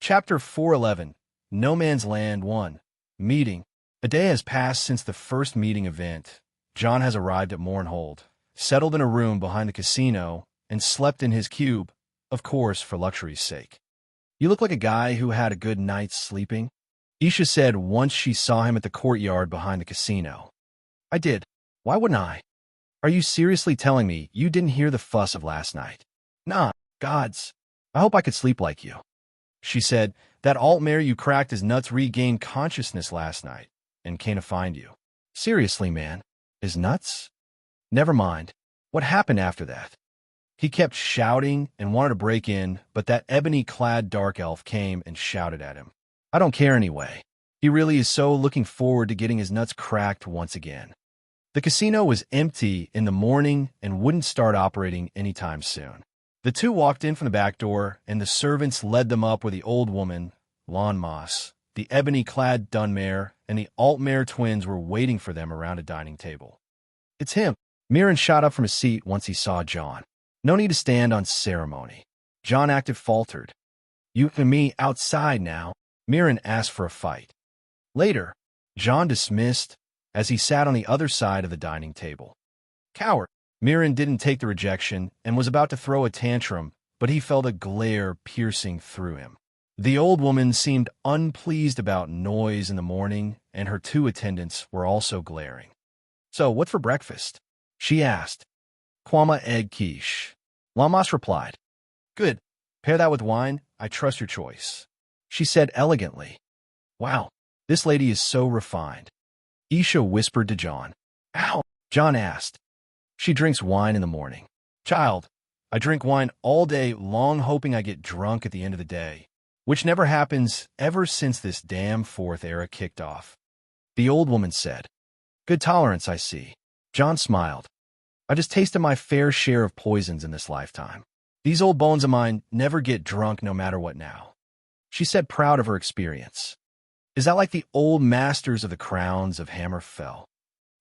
Chapter 411, No Man's Land 1. Meeting. A day has passed since the first meeting event. John has arrived at Mournhold, settled in a room behind the casino, and slept in his cube, of course, for luxury's sake. "You look like a guy who had a good night's sleeping," Isha said once she saw him at the courtyard behind the casino. "I did. Why wouldn't I? Are you seriously telling me you didn't hear the fuss of last night?" "Nah, gods. I hope I could sleep like you," she said. "That alt-mare you cracked his nuts regained consciousness last night and came to find you." "Seriously, man? His nuts?" "Never mind. What happened after that?" "He kept shouting and wanted to break in, but that ebony-clad dark elf came and shouted at him. I don't care anyway. He really is so looking forward to getting his nuts cracked once again." The casino was empty in the morning and wouldn't start operating anytime soon. The two walked in from the back door, and the servants led them up where the old woman, Lawn Moss, the ebony-clad Dunmare, and the Altmare twins were waiting for them around a dining table. "It's him." Mirren shot up from his seat once he saw John. "No need to stand on ceremony." John acted faltered. "You and me outside now." Mirren asked for a fight. Later, John dismissed as he sat on the other side of the dining table. "Coward." Mirren didn't take the rejection and was about to throw a tantrum, but he felt a glare piercing through him. The old woman seemed unpleased about noise in the morning, and her two attendants were also glaring. "So, what for breakfast?" she asked. "Kwama egg quiche," Lamas replied. "Good. Pair that with wine. I trust your choice," she said elegantly. "Wow, this lady is so refined," Isha whispered to John. "Ow?" John asked. "She drinks wine in the morning." "Child, I drink wine all day long hoping I get drunk at the end of the day, which never happens ever since this damn fourth era kicked off," the old woman said. "Good tolerance, I see." John smiled. "I just tasted my fair share of poisons in this lifetime. These old bones of mine never get drunk no matter what now," she said, proud of her experience. "Is that like the old masters of the crowns of Hammerfell?"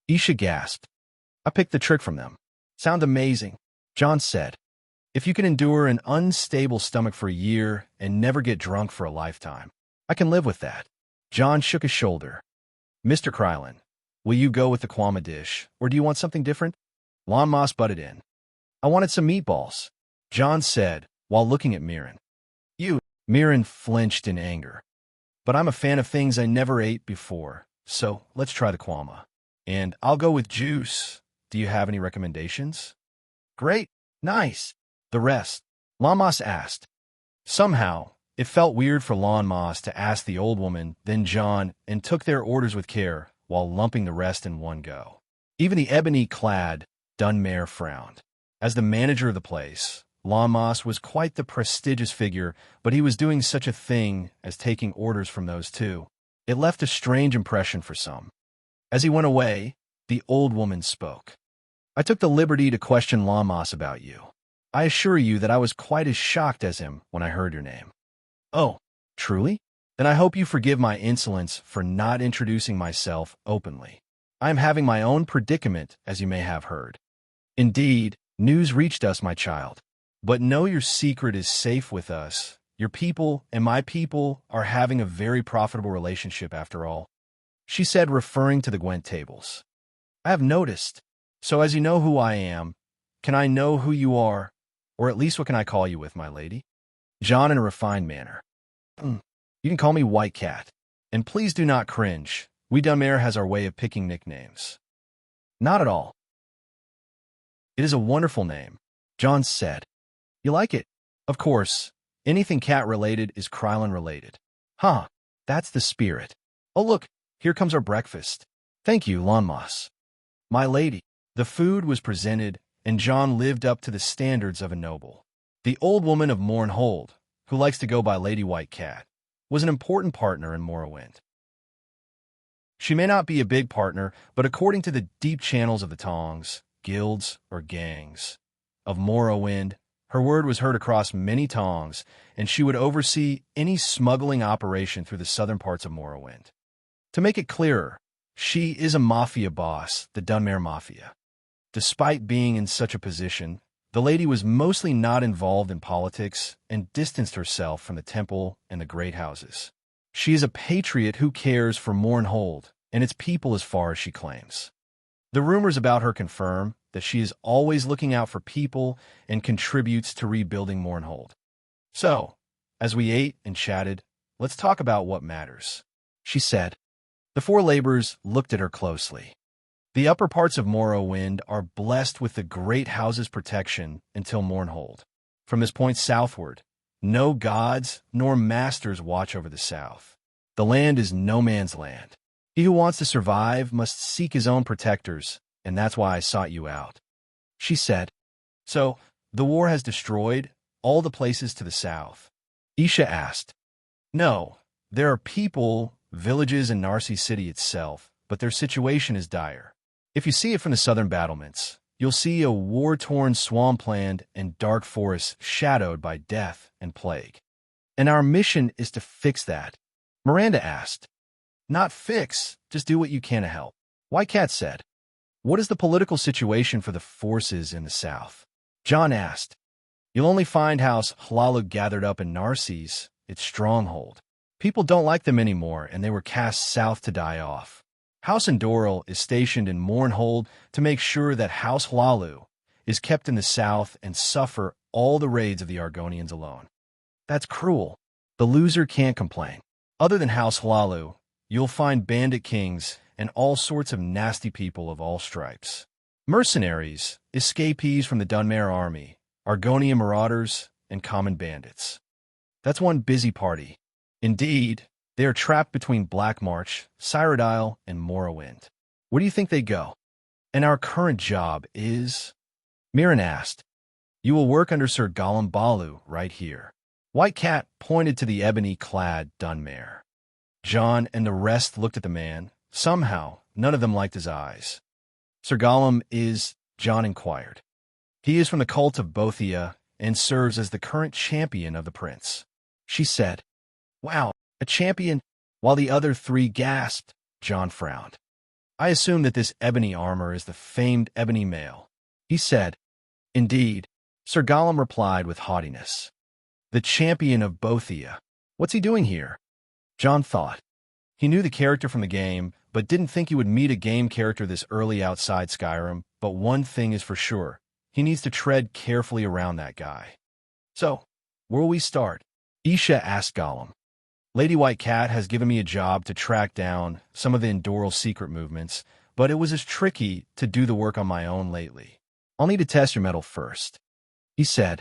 Isha gasped. "I picked the trick from them." "Sound amazing," John said. "If you can endure an unstable stomach for a year and never get drunk for a lifetime, I can live with that." John shook his shoulder. "Mr. Krylin, will you go with the Kwama dish, or do you want something different?" Lon Moss butted in. "I wanted some meatballs," John said, while looking at Mirren. "You." Mirren flinched in anger. "But I'm a fan of things I never ate before, so let's try the Kwama. And I'll go with juice. Do you have any recommendations?" "Great. Nice. The rest?" Lon Moss asked. Somehow, it felt weird for Lon Moss to ask the old woman, then John, and took their orders with care while lumping the rest in one go. Even the ebony-clad Dunmare frowned. As the manager of the place, Lon Moss was quite the prestigious figure, but he was doing such a thing as taking orders from those two. It left a strange impression for some. As he went away, the old woman spoke. "I took the liberty to question Lon Moss about you. I assure you that I was quite as shocked as him when I heard your name." "Oh, truly? Then I hope you forgive my insolence for not introducing myself openly. I am having my own predicament, as you may have heard." "Indeed, news reached us, my child. But know your secret is safe with us. Your people and my people are having a very profitable relationship after all," she said, referring to the Gwent tables. "I have noticed. So as you know who I am, can I know who you are, or at least what can I call you with, my lady?" John in a refined manner. "You can call me White Cat. And please do not cringe. We Dunmare has our way of picking nicknames." "Not at all. It is a wonderful name," John said. "You like it? Of course, anything cat-related is Krylin-related." "Huh, that's the spirit. Oh look, here comes our breakfast." "Thank you, Lon Moss." "My lady." The food was presented, and John lived up to the standards of a noble. The old woman of Mournhold, who likes to go by Lady White Cat, was an important partner in Morrowind. She may not be a big partner, but according to the deep channels of the tongs, guilds, or gangs of Morrowind, her word was heard across many tongs, and she would oversee any smuggling operation through the southern parts of Morrowind. To make it clearer, she is a mafia boss, the Dunmare Mafia. Despite being in such a position, The lady was mostly not involved in politics and distanced herself from the temple and the great houses. She is a patriot who cares for Mournhold and its people as far as she claims. The rumors about her confirm that she is always looking out for people and contributes to rebuilding Mournhold. So, as we ate and chatted, let's talk about what matters, she said. The four laborers looked at her closely. The upper parts of Morrowind are blessed with the Great House's protection until Mournhold. From this point southward, no gods nor masters watch over the south. The land is no man's land. He who wants to survive must seek his own protectors, and that's why I sought you out, she said. So, the war has destroyed all the places to the south? Isha asked. No, there are people, villages, and Narsi City itself, but their situation is dire. If you see it from the southern battlements, you'll see a war-torn swampland and dark forests shadowed by death and plague. And our mission is to fix that, Miranda asked. Not fix, just do what you can to help, White Cat said. What is the political situation for the forces in the south? John asked. You'll only find House Hlalu gathered up in Narses, its stronghold. People don't like them anymore, and they were cast south to die off. House Endoril is stationed in Mournhold to make sure that House Hlalu is kept in the south and suffer all the raids of the Argonians alone. That's cruel. The loser can't complain. Other than House Hlalu, you'll find bandit kings and all sorts of nasty people of all stripes. Mercenaries, escapees from the Dunmare army, Argonian marauders, and common bandits. That's one busy party. Indeed, they are trapped between Black March, Cyrodiil, and Morrowind. Where do you think they go? And our current job is? Mirren asked. You will work under Sir Gollum Balu right here. White Cat pointed to the ebony-clad Dunmare. John and the rest looked at the man. Somehow, none of them liked his eyes. Sir Gollum is, John inquired. He is from the cult of Bothia and serves as the current champion of the prince, she said. Wow, a champion? While the other three gasped, John frowned. I assume that this ebony armor is the famed ebony mail, he said. Indeed, Sir Gollum replied with haughtiness. The champion of Bothia. What's he doing here? John thought. He knew the character from the game, but didn't think he would meet a game character this early outside Skyrim, but one thing is for sure. He needs to tread carefully around that guy. So, where will we start? Isha asked Gollum. Lady White Cat has given me a job to track down some of the Endoril secret movements, but it was as tricky to do the work on my own lately. I'll need to test your mettle first, he said.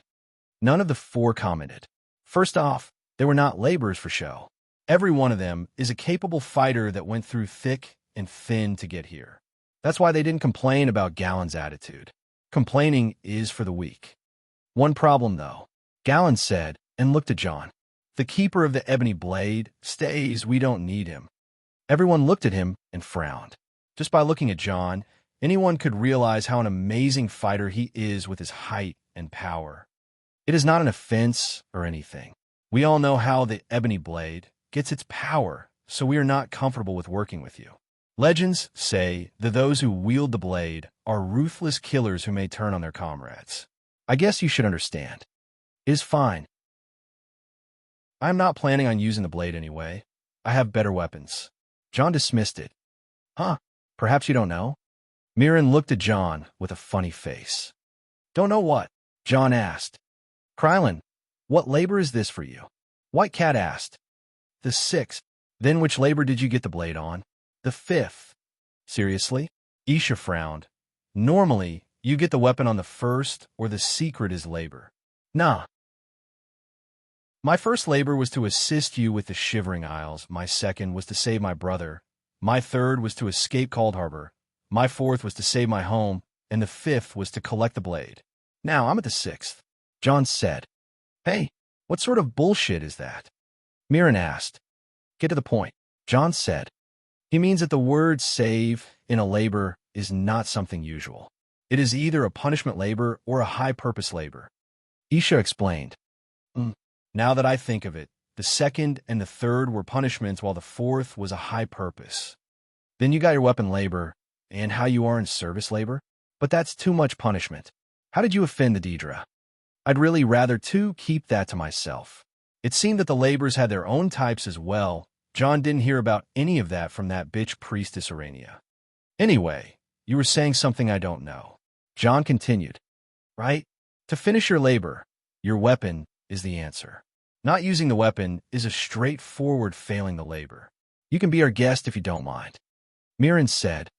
None of the four commented. First off, they were not laborers for show. Every one of them is a capable fighter that went through thick and thin to get here. That's why they didn't complain about Galen's attitude. Complaining is for the weak. One problem, though, Galen said, and looked at John. The keeper of the ebony blade stays. We don't need him. Everyone looked at him and frowned. Just by looking at John, anyone could realize how an amazing fighter he is with his height and power. It is not an offense or anything. We all know how the ebony blade gets its power, so we are not comfortable with working with you. Legends say that those who wield the blade are ruthless killers who may turn on their comrades. I guess you should understand. It is fine. I am not planning on using the blade anyway. I have better weapons. John dismissed it. Huh, perhaps you don't know? Mirren looked at John with a funny face. Don't know what? John asked. Krylin, what labor is this for you? White Cat asked. The 6th. Then which labor did you get the blade on? The 5th. Seriously? Isha frowned. Normally, you get the weapon on the 1st, or the secret is labor. Nah. My first labor was to assist you with the Shivering Isles. My second was to save my brother. My third was to escape Cold Harbor. My fourth was to save my home. And the 5th was to collect the blade. Now I'm at the 6th. John said. Hey, what sort of bullshit is that? Mirren asked. Get to the point. John said. He means that the word save in a labor is not something usual. It is either a punishment labor or a high-purpose labor. Isha explained. Now that I think of it, the 2nd and the 3rd were punishments while the 4th was a high purpose. Then you got your weapon labor and how you are in service labor, but that's too much punishment. How did you offend the Deidre? I'd really rather, too, keep that to myself. It seemed that the Labors had their own types as well. John didn't hear about any of that from that bitch priestess Urania. Anyway, you were saying something I don't know. John continued. Right? To finish your labor, your weapon is the answer. Not using the weapon is a straightforward failing the labor. You can be our guest if you don't mind. Mirren said.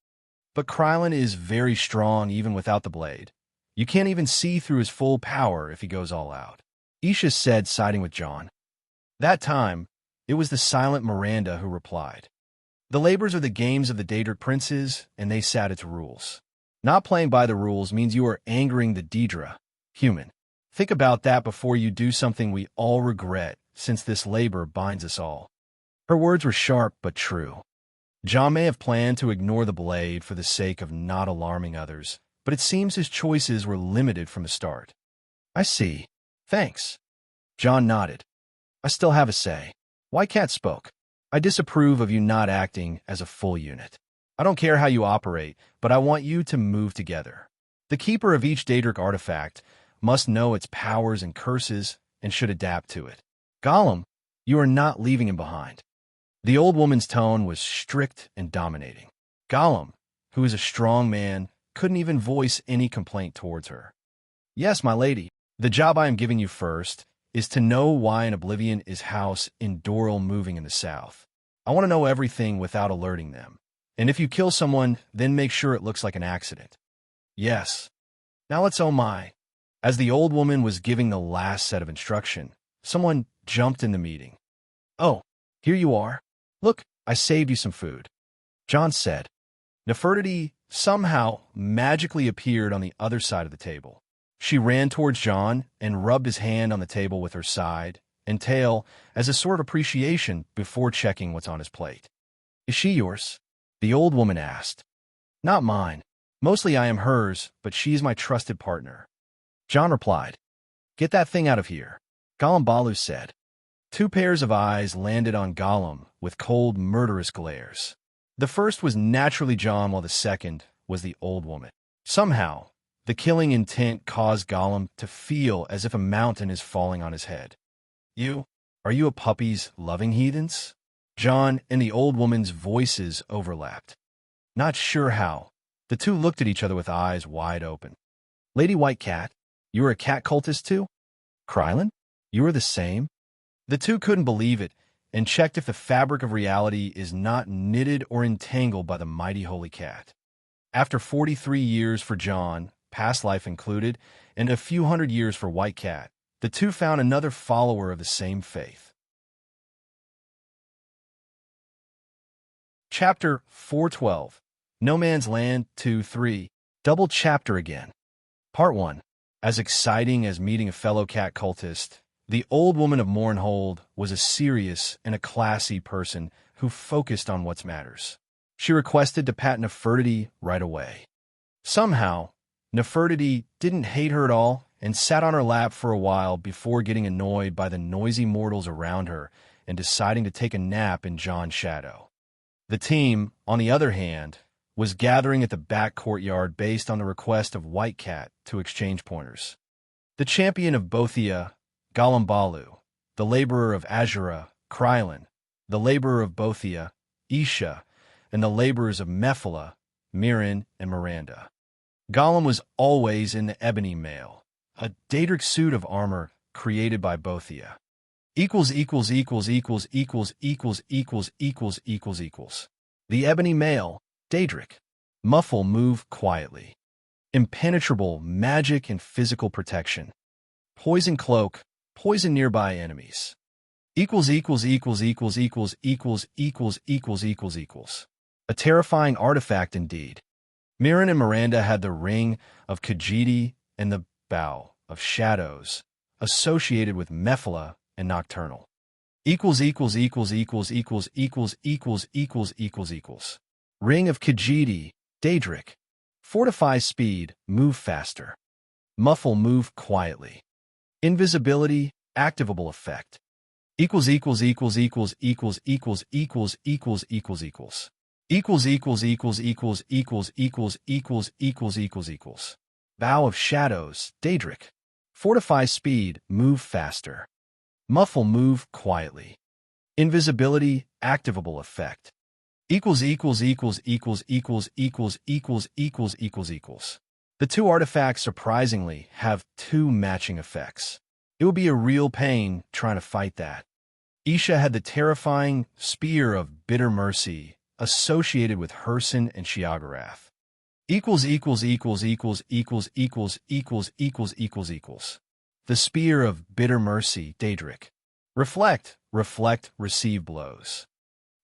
But Krylin is very strong even without the blade. You can't even see through his full power if he goes all out. Isha said, siding with John. That time, it was the silent Miranda who replied. The Labors are the games of the Daedric princes, and they sat its rules. Not playing by the rules means you are angering the Deidre. Human. Think about that before you do something we all regret, since this labor binds us all. Her words were sharp but true. John may have planned to ignore the blade for the sake of not alarming others, but it seems his choices were limited from the start. I see. Thanks. John nodded. I still have a say. Whitecat spoke. I disapprove of you not acting as a full unit. I don't care how you operate, but I want you to move together. The keeper of each Daedric artifact must know its powers and curses and should adapt to it. Gollum, you are not leaving him behind. The old woman's tone was strict and dominating. Gollum, who is a strong man, couldn't even voice any complaint towards her. Yes, my lady, the job I am giving you first is to know why an Oblivion is house in Doril moving in the south. I want to know everything without alerting them. And if you kill someone, then make sure it looks like an accident. Yes. Now let's oh my. As the old woman was giving the last set of instruction, someone jumped in the meeting. Oh, here you are. Look, I saved you some food. John said. Nefertiti somehow magically appeared on the other side of the table. She ran towards John and rubbed his hand on the table with her side and tail as a sort of appreciation before checking what's on his plate. Is she yours? The old woman asked. Not mine. Mostly I am hers, but she's my trusted partner. John replied. Get that thing out of here, Gollum Balu said. 2 pairs of eyes landed on Gollum with cold, murderous glares. The first was naturally John, while the second was the old woman. Somehow, the killing intent caused Gollum to feel as if a mountain is falling on his head. Are you a puppy's loving heathens? John and the old woman's voices overlapped. Not sure how. The two looked at each other with eyes wide open. Lady Whitecat, you are a cat cultist too? Krylin, you are the same? The two couldn't believe it and checked if the fabric of reality is not knitted or entangled by the mighty holy cat. After 43 years for John, past life included, and a few hundred years for Whitecat, the two found another follower of the same faith. Chapter 412, No Man's Land 2-3, Double Chapter again. Part 1. As exciting as meeting a fellow cat cultist, the old woman of Mournhold was a serious and a classy person who focused on what matters. She requested to pat Nefertiti right away. Somehow, Nefertiti didn't hate her at all and sat on her lap for a while before getting annoyed by the noisy mortals around her and deciding to take a nap in John's shadow. The team, on the other hand, was gathering at the back courtyard based on the request of Whitecat to exchange pointers. The champion of Bothia, Gollum Balu, the laborer of Azura, Krylin, the laborer of Bothia, Isha, and the laborers of Mephala, Mirren and Miranda. Gollum was always in the ebony mail, a Daedric suit of armor created by Bothia. The ebony mail, Daedric. Muffle, move quietly. Impenetrable magic and physical protection. Poison cloak, poison nearby enemies. A terrifying artifact indeed. Mirren and Miranda had the ring of Khajiit and the bow of shadows associated with Mephala and Nocturnal. Ring of Khajiit, Daedric. Fortify speed, move faster. Muffle, move quietly. Invisibility, activable effect. Bow of Shadows, Daedric. Fortify speed, move faster. Muffle, move quietly. Invisibility, activable effect. Equals equals equals equals equals equals equals equals equals equals. The two artifacts surprisingly have two matching effects. It would be a real pain trying to fight that. Isha had the terrifying Spear of Bitter Mercy associated with Herson and Shiagarath. Equals equals equals equals equals equals equals equals equals equals. The Spear of Bitter Mercy, Daedric. Reflect, reflect, receive blows.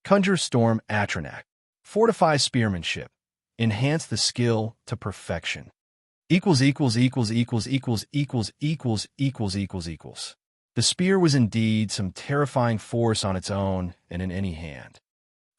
Conjure Storm, Atronak. Fortify spearmanship. Enhance the skill to perfection. Equals equals equals equals equals equals equals equals equals equals. The spear was indeed some terrifying force on its own and in any hand.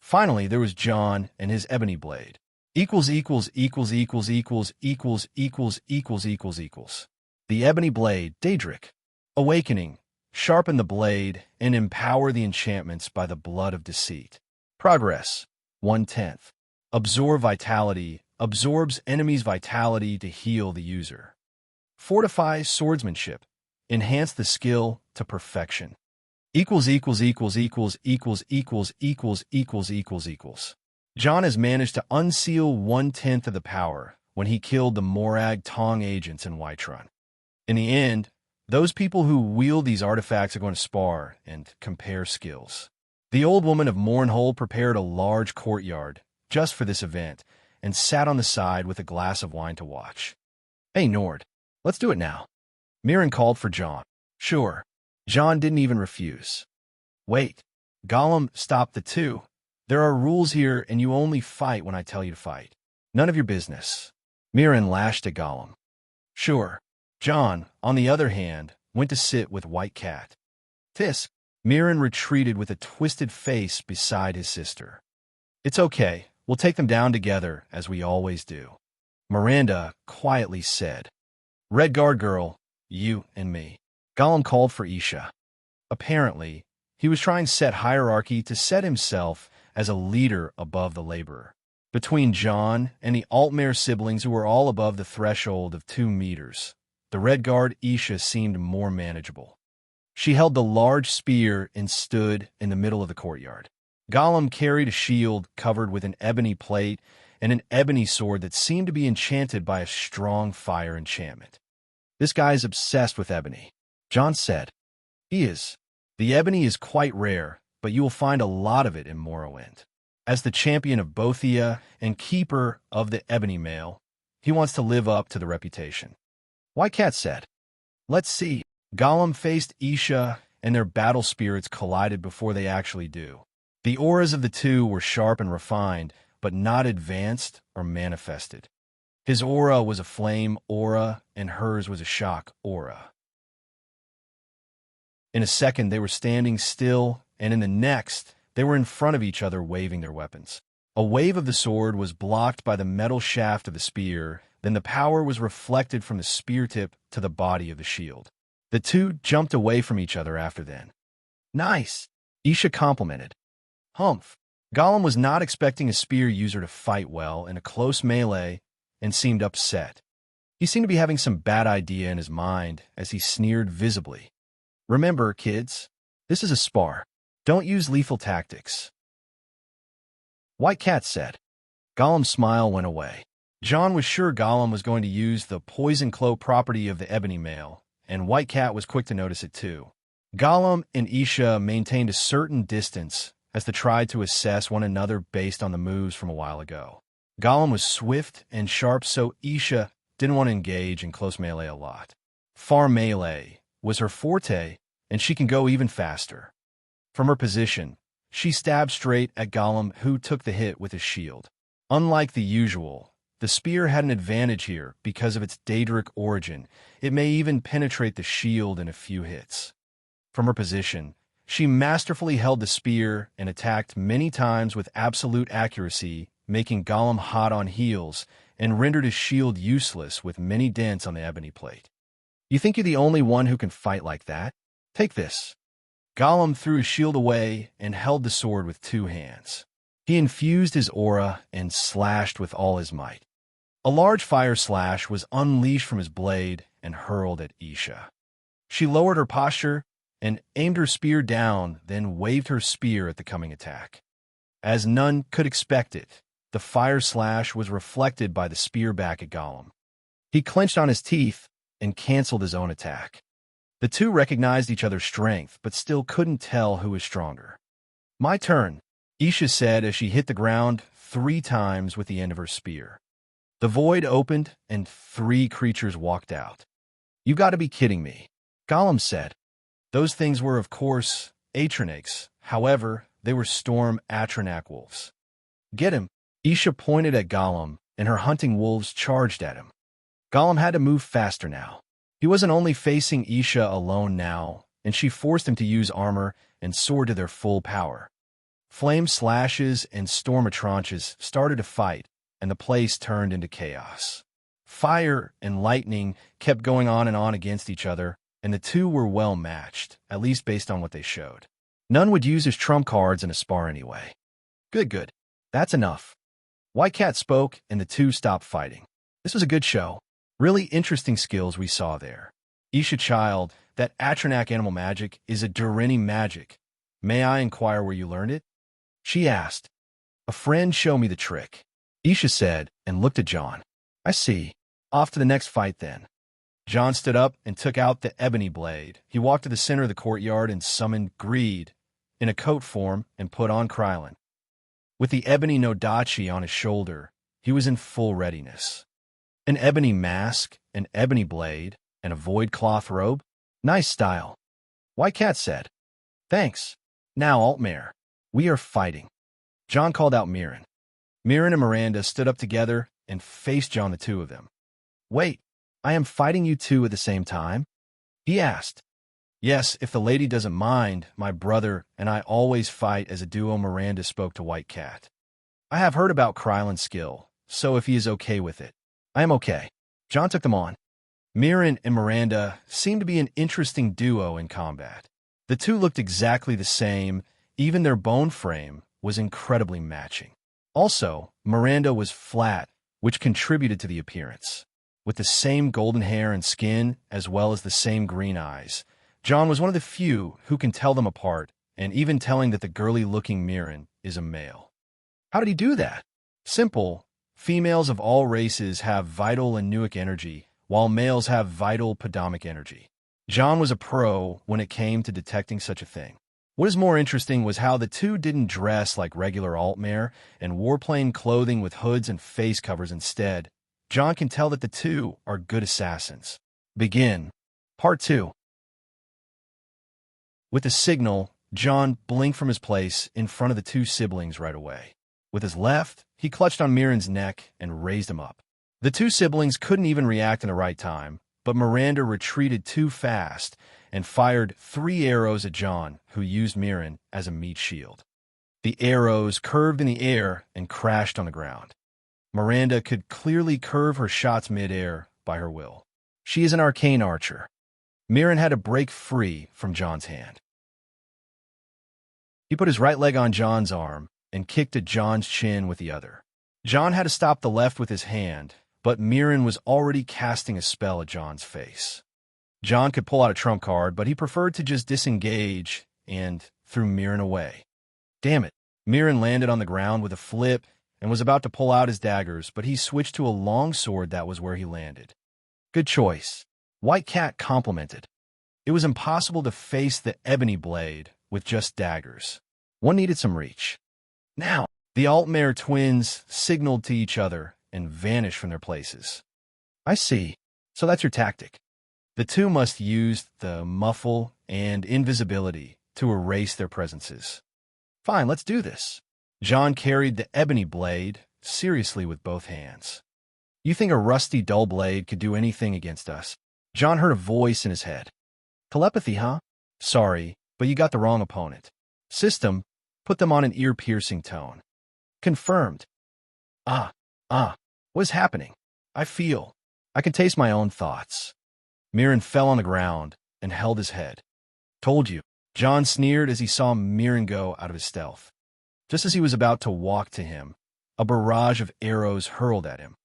Finally, there was John and his ebony blade. Equals equals equals equals equals equals equals equals equals equals. The ebony blade, Daedric. Awakening. Sharpen the blade and empower the enchantments by the blood of deceit. Progress. 1/10. Absorb vitality. Absorbs enemy's vitality to heal the user. Fortify swordsmanship. Enhance the skill to perfection. Equals equals equals equals equals equals equals equals equals equals. John has managed to unseal 1/10 of the power when he killed the Morag Tong agents in Whiterun. In the end, those people who wield these artifacts are going to spar and compare skills. The old woman of Mournhold prepared a large courtyard just for this event and sat on the side with a glass of wine to watch. "Hey, Nord, let's do it now." Mirren called for John. "Sure." John didn't even refuse. "Wait." Gollum stopped the two. "There are rules here, and you only fight when I tell you to fight. None of your business." Mirren lashed at Gollum. "Sure." John, on the other hand, went to sit with White Cat. "Tisk." Mirren retreated with a twisted face beside his sister. "It's okay. We'll take them down together, as we always do." Miranda quietly said. "Redguard girl, you and me." Gollum called for Isha. Apparently, he was trying to set hierarchy to set himself as a leader above the laborer. Between John and the Altmare siblings who were all above the threshold of 2 meters, the Redguard Isha seemed more manageable. She held the large spear and stood in the middle of the courtyard. Gollum carried a shield covered with an ebony plate and an ebony sword that seemed to be enchanted by a strong fire enchantment. "This guy's obsessed with ebony," John said. "He is. The ebony is quite rare, but you will find a lot of it in Morrowind. As the champion of Bothia and keeper of the ebony mail, he wants to live up to the reputation." White Cat said. "Let's see." Gollum faced Isha, and their battle spirits collided before they actually do. The auras of the two were sharp and refined, but not advanced or manifested. His aura was a flame aura, and hers was a shock aura. In a second, they were standing still, and in the next, they were in front of each other waving their weapons. A wave of the sword was blocked by the metal shaft of the spear, then the power was reflected from the spear tip to the body of the shield. The two jumped away from each other after then. "Nice," Isha complimented. "Humph." Gollum was not expecting a spear user to fight well in a close melee and seemed upset. He seemed to be having some bad idea in his mind as he sneered visibly. "Remember, kids, this is a spar. Don't use lethal tactics." White Cat said. Gollum's smile went away. John was sure Gollum was going to use the poison cloak property of the ebony mail, and White Cat was quick to notice it too. Gollum and Isha maintained a certain distance as they tried to assess one another based on the moves from a while ago. Gollum was swift and sharp, so Isha didn't want to engage in close melee a lot. Far melee was her forte, and she can go even faster. From her position, she stabbed straight at Gollum, who took the hit with his shield. Unlike the usual, the spear had an advantage here because of its Daedric origin. It may even penetrate the shield in a few hits. From her position, she masterfully held the spear and attacked many times with absolute accuracy, making Gollum hot on heels and rendered his shield useless with many dents on the ebony plate. "You think you're the only one who can fight like that? Take this." Gollum threw his shield away and held the sword with 2 hands. He infused his aura and slashed with all his might. A large fire slash was unleashed from his blade and hurled at Isha. She lowered her posture and aimed her spear down, then waved her spear at the coming attack. As none could expect it, the fire slash was reflected by the spear back at Gollum. He clenched on his teeth and canceled his own attack. The two recognized each other's strength, but still couldn't tell who was stronger. "My turn," Isha said as she hit the ground 3 times with the end of her spear. The void opened and 3 creatures walked out. "You got to be kidding me," Gollum said. Those things were, of course, Atronachs. However, they were storm Atronach wolves. "Get him!" Isha pointed at Gollum, and her hunting wolves charged at him. Gollum had to move faster now. He wasn't only facing Isha alone now, and she forced him to use armor and sword to their full power. Flame slashes and stormatronches started to fight, and the place turned into chaos. Fire and lightning kept going on and on against each other, and the two were well matched, at least based on what they showed. None would use his trump cards in a spar anyway. Good. That's enough." White Cat spoke, and the two stopped fighting. "This was a good show. Really interesting skills we saw there. Isha child, that Atronach animal magic is a Durini magic. May I inquire where you learned it?" she asked. "A friend showed me the trick," Isha said, and looked at John. "I see. Off to the next fight then." John stood up and took out the ebony blade. He walked to the center of the courtyard and summoned Greed in a coat form and put on Krylin. With the ebony Nodachi on his shoulder, he was in full readiness. An ebony mask, an ebony blade, and a void cloth robe? Nice style. White Cat said. "Thanks. Now, Altmare, we are fighting." John called out Mirren. Mirren and Miranda stood up together and faced John, the two of them. "Wait, I am fighting you two at the same time?" he asked. "Yes, if the lady doesn't mind, my brother and I always fight as a duo," Miranda spoke to White Cat. "I have heard about Krylan's skill, so if he is okay with it, I am okay." John took them on. Mirren and Miranda seemed to be an interesting duo in combat. The two looked exactly the same, even their bone frame was incredibly matching. Also, Miranda was flat, which contributed to the appearance. With the same golden hair and skin, as well as the same green eyes, John was one of the few who can tell them apart, and even telling that the girly-looking Mirren is a male. How did he do that? Simple. Females of all races have vital and nuic energy, while males have vital podomic energy. John was a pro when it came to detecting such a thing. What is more interesting was how the two didn't dress like regular Altmare and wore plain clothing with hoods and face covers instead. John can tell that the two are good assassins. Begin. Part 2. With a signal, John blinked from his place in front of the two siblings right away. With his left, he clutched on Mirren's neck and raised him up. The two siblings couldn't even react in the right time, but Miranda retreated too fast and fired 3 arrows at John, who used Mirren as a meat shield. The arrows curved in the air and crashed on the ground. Miranda could clearly curve her shots mid-air by her will. She is an arcane archer. Mirren had to break free from John's hand. He put his right leg on John's arm and kicked at John's chin with the other. John had to stop the left with his hand, but Mirren was already casting a spell at John's face. John could pull out a trump card, but he preferred to just disengage and threw Mirren away. Damn it. Mirren landed on the ground with a flip and was about to pull out his daggers, but he switched to a long sword. That was where he landed. Good choice. White Cat complimented. It was impossible to face the ebony blade with just daggers. One needed some reach. Now, the Altmare twins signaled to each other and vanished from their places. I see. So that's your tactic. The two must use the muffle and invisibility to erase their presences. Fine, let's do this. John carried the ebony blade seriously with both hands. You think a rusty dull blade could do anything against us? John heard a voice in his head. Telepathy, huh? Sorry, but you got the wrong opponent. System, put them on an ear-piercing tone. Confirmed. What is happening? I can taste my own thoughts. Mirren fell on the ground and held his head. Told you. John sneered as he saw Mirren go out of his stealth. Just as he was about to walk to him, a barrage of arrows hurled at him.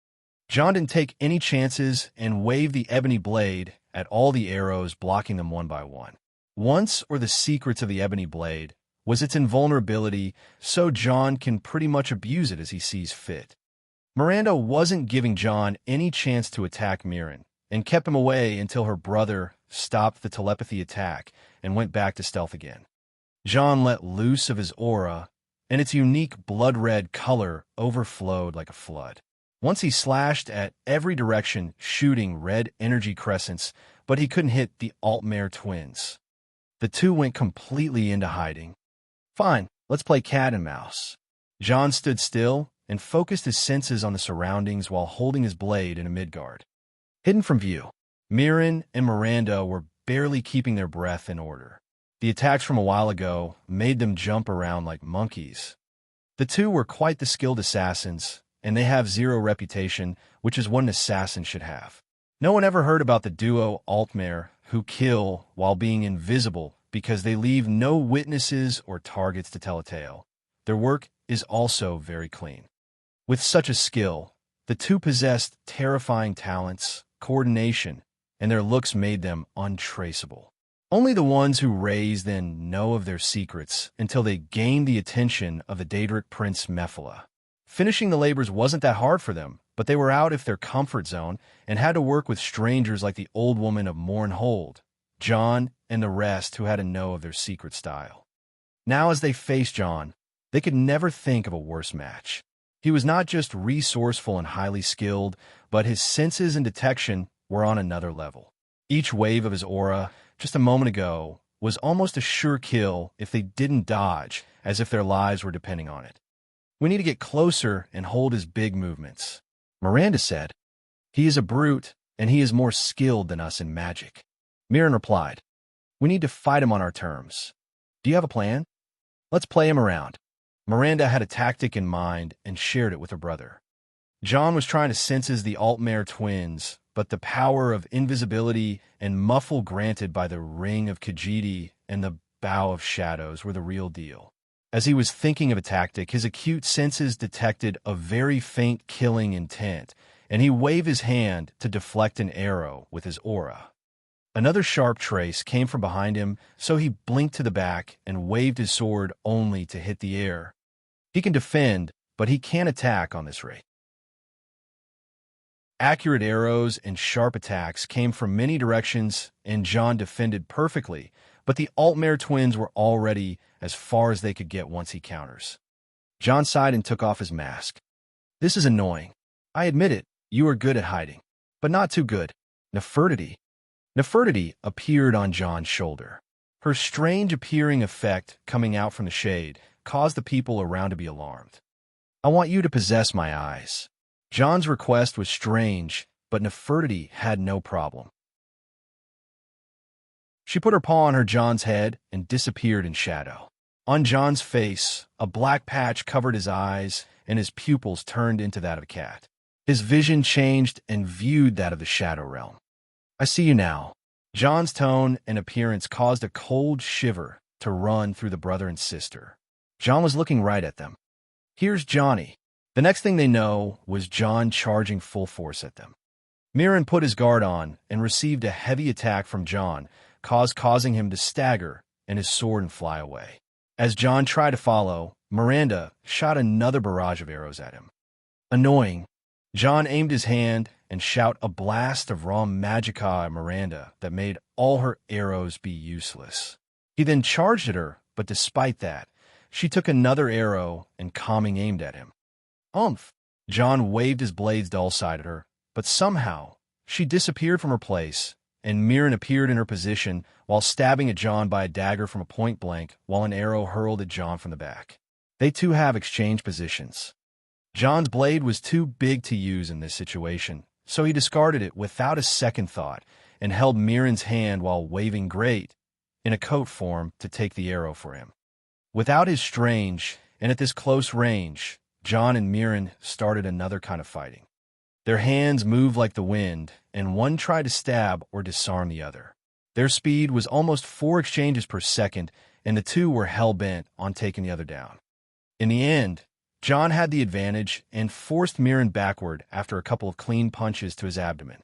John didn't take any chances and waved the ebony blade at all the arrows, blocking them one by one. Once, or the secrets of the ebony blade, was its invulnerability, so John can pretty much abuse it as he sees fit. Miranda wasn't giving John any chance to attack Mirren, and kept him away until her brother stopped the telepathy attack and went back to stealth again. John let loose of his aura, and its unique blood-red color overflowed like a flood. Once he slashed at every direction, shooting red energy crescents, but he couldn't hit the Altmare twins. The two went completely into hiding. Fine, let's play cat and mouse. John stood still and focused his senses on the surroundings while holding his blade in a midguard. Hidden from view, Mirren and Miranda were barely keeping their breath in order. The attacks from a while ago made them jump around like monkeys. The two were quite the skilled assassins, and they have zero reputation, which is what an assassin should have. No one ever heard about the duo Altmare, who kill while being invisible because they leave no witnesses or targets to tell a tale. Their work is also very clean. With such a skill, the two possessed terrifying talents, coordination, and their looks made them untraceable. Only the ones who raise then know of their secrets until they gain the attention of the Daedric Prince Mephala. Finishing the labors wasn't that hard for them, but they were out of their comfort zone and had to work with strangers like the old woman of Mournhold, John, and the rest who had to know of their secret style. Now as they faced John, they could never think of a worse match. He was not just resourceful and highly skilled, but his senses and detection were on another level. Each wave of his aura, just a moment ago, was almost a sure kill if they didn't dodge, as if their lives were depending on it. We need to get closer and hold his big movements, Miranda said. He is a brute, and he is more skilled than us in magic. Mirren replied, we need to fight him on our terms. Do you have a plan? Let's play him around. Miranda had a tactic in mind and shared it with her brother. John was trying to sense the Altmare twins, but the power of invisibility and muffle granted by the Ring of Khajiit and the Bow of Shadows were the real deal. As he was thinking of a tactic, his acute senses detected a very faint killing intent, and he waved his hand to deflect an arrow with his aura. Another sharp trace came from behind him, so he blinked to the back and waved his sword only to hit the air. He can defend, but he can't attack on this rate. Accurate arrows and sharp attacks came from many directions, and John defended perfectly, but the Altmare twins were already as far as they could get once he counters. John sighed and took off his mask. This is annoying. I admit it, you are good at hiding, but not too good. Nefertiti appeared on John's shoulder. Her strange appearing effect coming out from the shade caused the people around to be alarmed. I want you to possess my eyes. John's request was strange, but Nefertiti had no problem. She put her paw on John's head and disappeared in shadow. On John's face, a black patch covered his eyes, and his pupils turned into that of a cat. His vision changed and viewed that of the shadow realm. I see you now. John's tone and appearance caused a cold shiver to run through the brother and sister. John was looking right at them. Here's Johnny. The next thing they know was John charging full force at them. Mirren put his guard on and received a heavy attack from John, causing him to stagger and his sword and fly away. As John tried to follow, Miranda shot another barrage of arrows at him. Annoying, John aimed his hand and shot a blast of raw magicka at Miranda that made all her arrows be useless. He then charged at her, but despite that, she took another arrow and calming aimed at him. Umph! John waved his blades dull-sided at her, but somehow she disappeared from her place, and Mirren appeared in her position while stabbing at John by a dagger from a point blank while an arrow hurled at John from the back. They too have exchanged positions. John's blade was too big to use in this situation, so he discarded it without a second thought and held Mirren's hand while waving great in a coat form to take the arrow for him. Without his strange, and at this close range, John and Mirren started another kind of fighting. Their hands moved like the wind, and one tried to stab or disarm the other. Their speed was almost 4 exchanges per second, and the two were hell-bent on taking the other down. In the end, John had the advantage and forced Mirren backward after a couple of clean punches to his abdomen.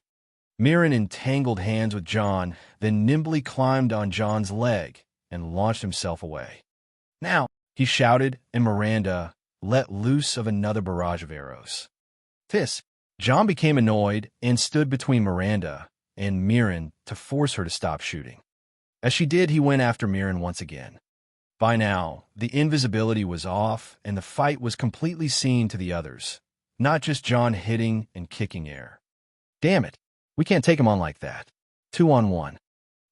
Mirren entangled hands with John, then nimbly climbed on John's leg and launched himself away. "Now," he shouted, and Miranda let loose of another barrage of arrows. This, John became annoyed and stood between Miranda and Mirren to force her to stop shooting. As she did, he went after Mirren once again. By now, the invisibility was off, and the fight was completely seen to the others, not just John hitting and kicking air. "Damn it, we can't take him on like that." 2-on-1.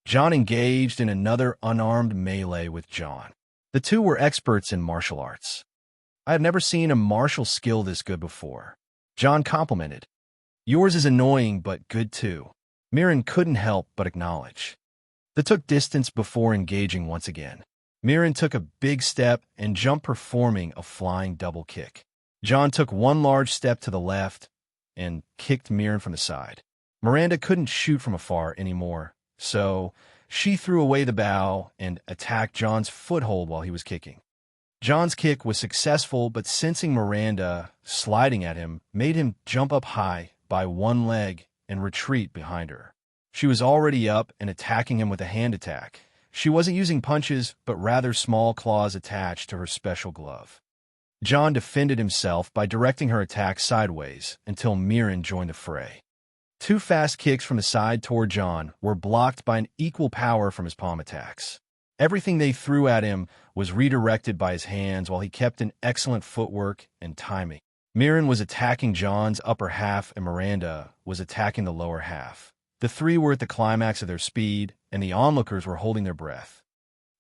John engaged in another unarmed melee with John. The two were experts in martial arts. "I have never seen a martial skill this good before," John complimented. "Yours is annoying, but good too," Mirren couldn't help but acknowledge. They took distance before engaging once again. Mirren took a big step and jumped, performing a flying double kick. John took one large step to the left and kicked Mirren from the side. Miranda couldn't shoot from afar anymore, so she threw away the bow and attacked John's foothold while he was kicking. John's kick was successful, but sensing Miranda sliding at him made him jump up high by one leg and retreat behind her. She was already up and attacking him with a hand attack. She wasn't using punches, but rather small claws attached to her special glove. John defended himself by directing her attack sideways until Mirren joined the fray. Two fast kicks from the side toward John were blocked by an equal power from his palm attacks. Everything they threw at him was redirected by his hands, while he kept an excellent footwork and timing. Mirren was attacking John's upper half and Miranda was attacking the lower half. The three were at the climax of their speed, and the onlookers were holding their breath.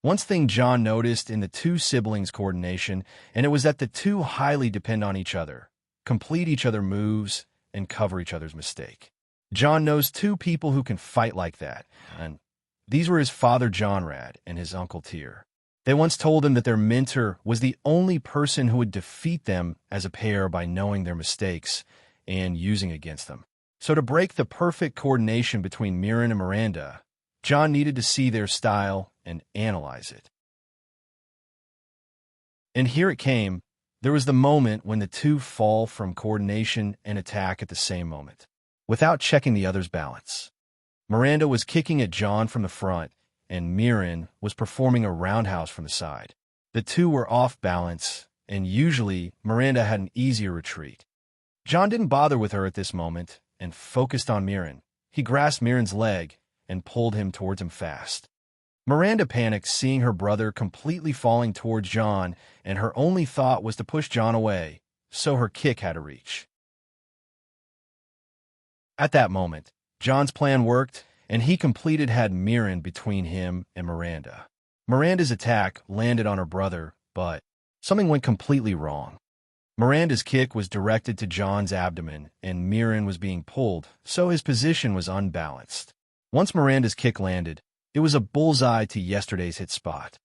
One thing John noticed in the two siblings' coordination, and it was that the two highly depend on each other, complete each other's moves, and cover each other's mistake. John knows two people who can fight like that, and these were his father Johnrad and his uncle Tyr. They once told him that their mentor was the only person who would defeat them as a pair by knowing their mistakes and using against them. So to break the perfect coordination between Mirren and Miranda, John needed to see their style and analyze it. And here it came. There was the moment when the two fall from coordination and attack at the same moment, without checking the other's balance. Miranda was kicking at John from the front, and Mirren was performing a roundhouse from the side. The two were off balance, and usually Miranda had an easier retreat. John didn't bother with her at this moment and focused on Mirren. He grasped Mirren's leg and pulled him towards him fast. Miranda panicked, seeing her brother completely falling towards John, and her only thought was to push John away, so her kick had to reach. At that moment, John's plan worked, and he completed had Mirren between him and Miranda. Miranda's attack landed on her brother, but something went completely wrong. Miranda's kick was directed to John's abdomen, and Mirren was being pulled, so his position was unbalanced. Once Miranda's kick landed, it was a bullseye to yesterday's hit spot.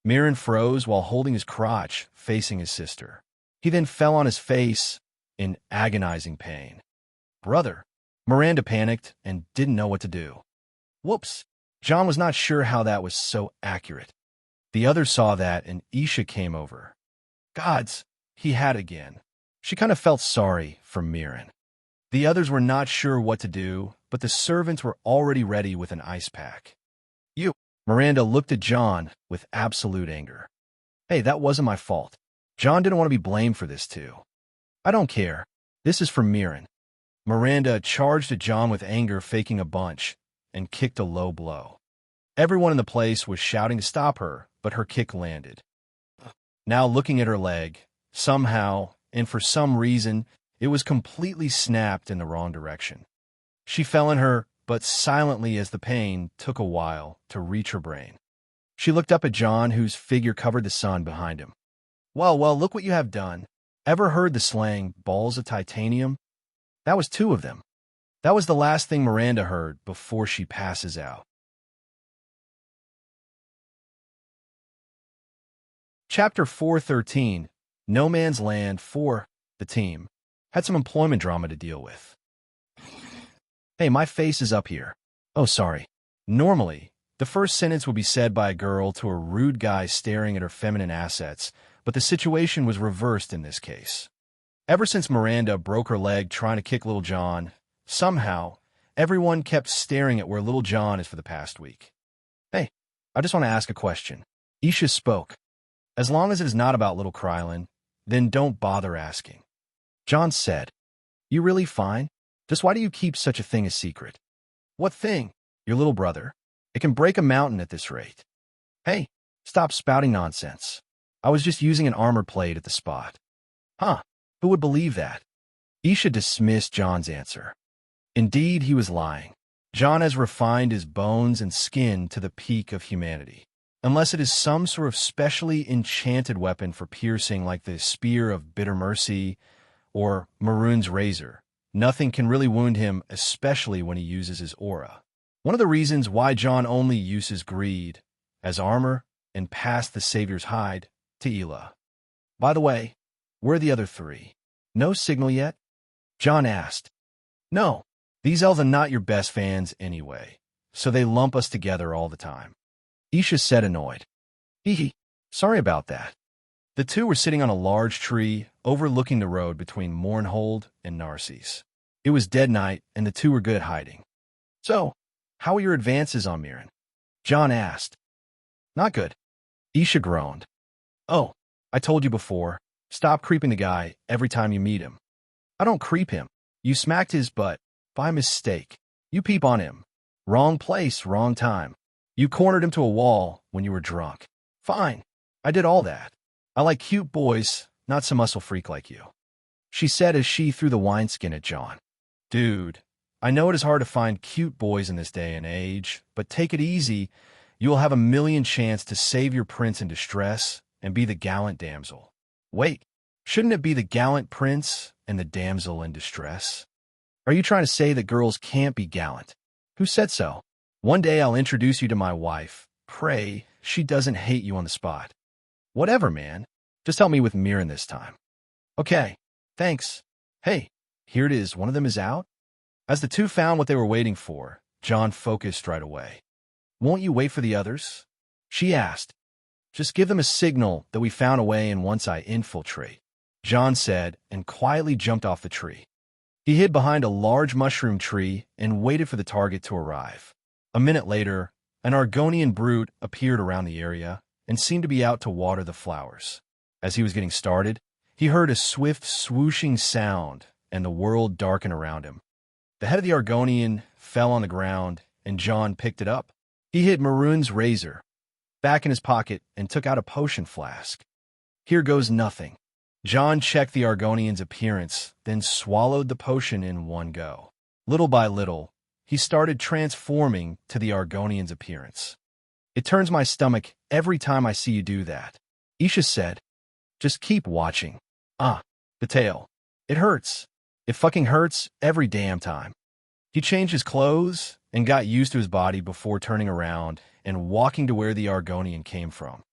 Mirren froze while holding his crotch, facing his sister. He then fell on his face in agonizing pain. "Brother!" Miranda panicked and didn't know what to do. Whoops! John was not sure how that was so accurate. The others saw that, and Isha came over. Gods! He had again. She kind of felt sorry for Mirren. The others were not sure what to do, but the servants were already ready with an ice pack. "You!" Miranda looked at John with absolute anger. "Hey, that wasn't my fault. John didn't want to be blamed for this too." "I don't care. This is for Mirren." Miranda charged at John with anger, faking a bunch, and kicked a low blow. Everyone in the place was shouting to stop her, but her kick landed. Now looking at her leg, somehow, and for some reason, it was completely snapped in the wrong direction. She fell in her, but silently, as the pain took a while to reach her brain. She looked up at John, whose figure covered the sun behind him. Well, look what you have done. Ever heard the slang, balls of titanium? That was 2 of them. That was the last thing Miranda heard before she passes out. Chapter 4:13, No Man's Land 4, the team, had some employment drama to deal with. "Hey, my face is up here." "Oh, sorry." Normally, the first sentence would be said by a girl to a rude guy staring at her feminine assets, but the situation was reversed in this case. Ever since Miranda broke her leg trying to kick Little John, somehow, everyone kept staring at where Little John is for the past week. Hey, I just want to ask a question. Isha spoke. As long as it is not about little Krylin, then don't bother asking. John said, You really fine? Just why do you keep such a thing a secret? What thing? Your little brother. It can break a mountain at this rate. Hey, stop spouting nonsense. I was just using an armor plate at the spot. Huh, who would believe that? Isha dismissed John's answer. Indeed, he was lying. John has refined his bones and skin to the peak of humanity. Unless it is some sort of specially enchanted weapon for piercing like the Spear of Bitter Mercy or Maroon's Razor, nothing can really wound him, especially when he uses his aura. One of the reasons why John only uses greed as armor and passed the Savior's hide to Ela. By the way, where are the other three? No signal yet? John asked. No, these elves are not your best fans anyway, so they lump us together all the time. Isha said, annoyed. Hee, sorry about that. The two were sitting on a large tree overlooking the road between Mournhold and Narcisse. It was dead night, and the two were good at hiding. So, how are your advances on Mirren? John asked. Not good. Isha groaned. Oh, I told you before, stop creeping the guy every time you meet him. I don't creep him. You smacked his butt by mistake. You peep on him. Wrong place, wrong time. You cornered him to a wall when you were drunk. Fine. I did all that. I like cute boys, not some muscle freak like you. She said as she threw the wineskin at John. Dude, I know it is hard to find cute boys in this day and age, but take it easy. You will have a million chance to save your prince in distress and be the gallant damsel. Wait, shouldn't it be the gallant prince and the damsel in distress? Are you trying to say that girls can't be gallant? Who said so? One day I'll introduce you to my wife. Pray she doesn't hate you on the spot. Whatever, man. Just help me with Mirren this time. Okay, thanks. Hey, here it is. One of them is out? As the two found what they were waiting for, John focused right away. Won't you wait for the others? She asked. Just give them a signal that we found a way and once I infiltrate, John said, and quietly jumped off the tree. He hid behind a large mushroom tree and waited for the target to arrive. A minute later, an Argonian brute appeared around the area and seemed to be out to water the flowers. As he was getting started, he heard a swift swooshing sound and the world darken around him. The head of the Argonian fell on the ground, and John picked it up. He hid Maroon's razor back in his pocket and took out a potion flask. Here goes nothing. John checked the Argonian's appearance, then swallowed the potion in one go. Little by little, he started transforming to the Argonian's appearance. It turns my stomach every time I see you do that, Isha said. Just keep watching. Ah, the tail. It hurts. It fucking hurts every damn time. He changed his clothes and got used to his body before turning around and walking to where the Argonian came from.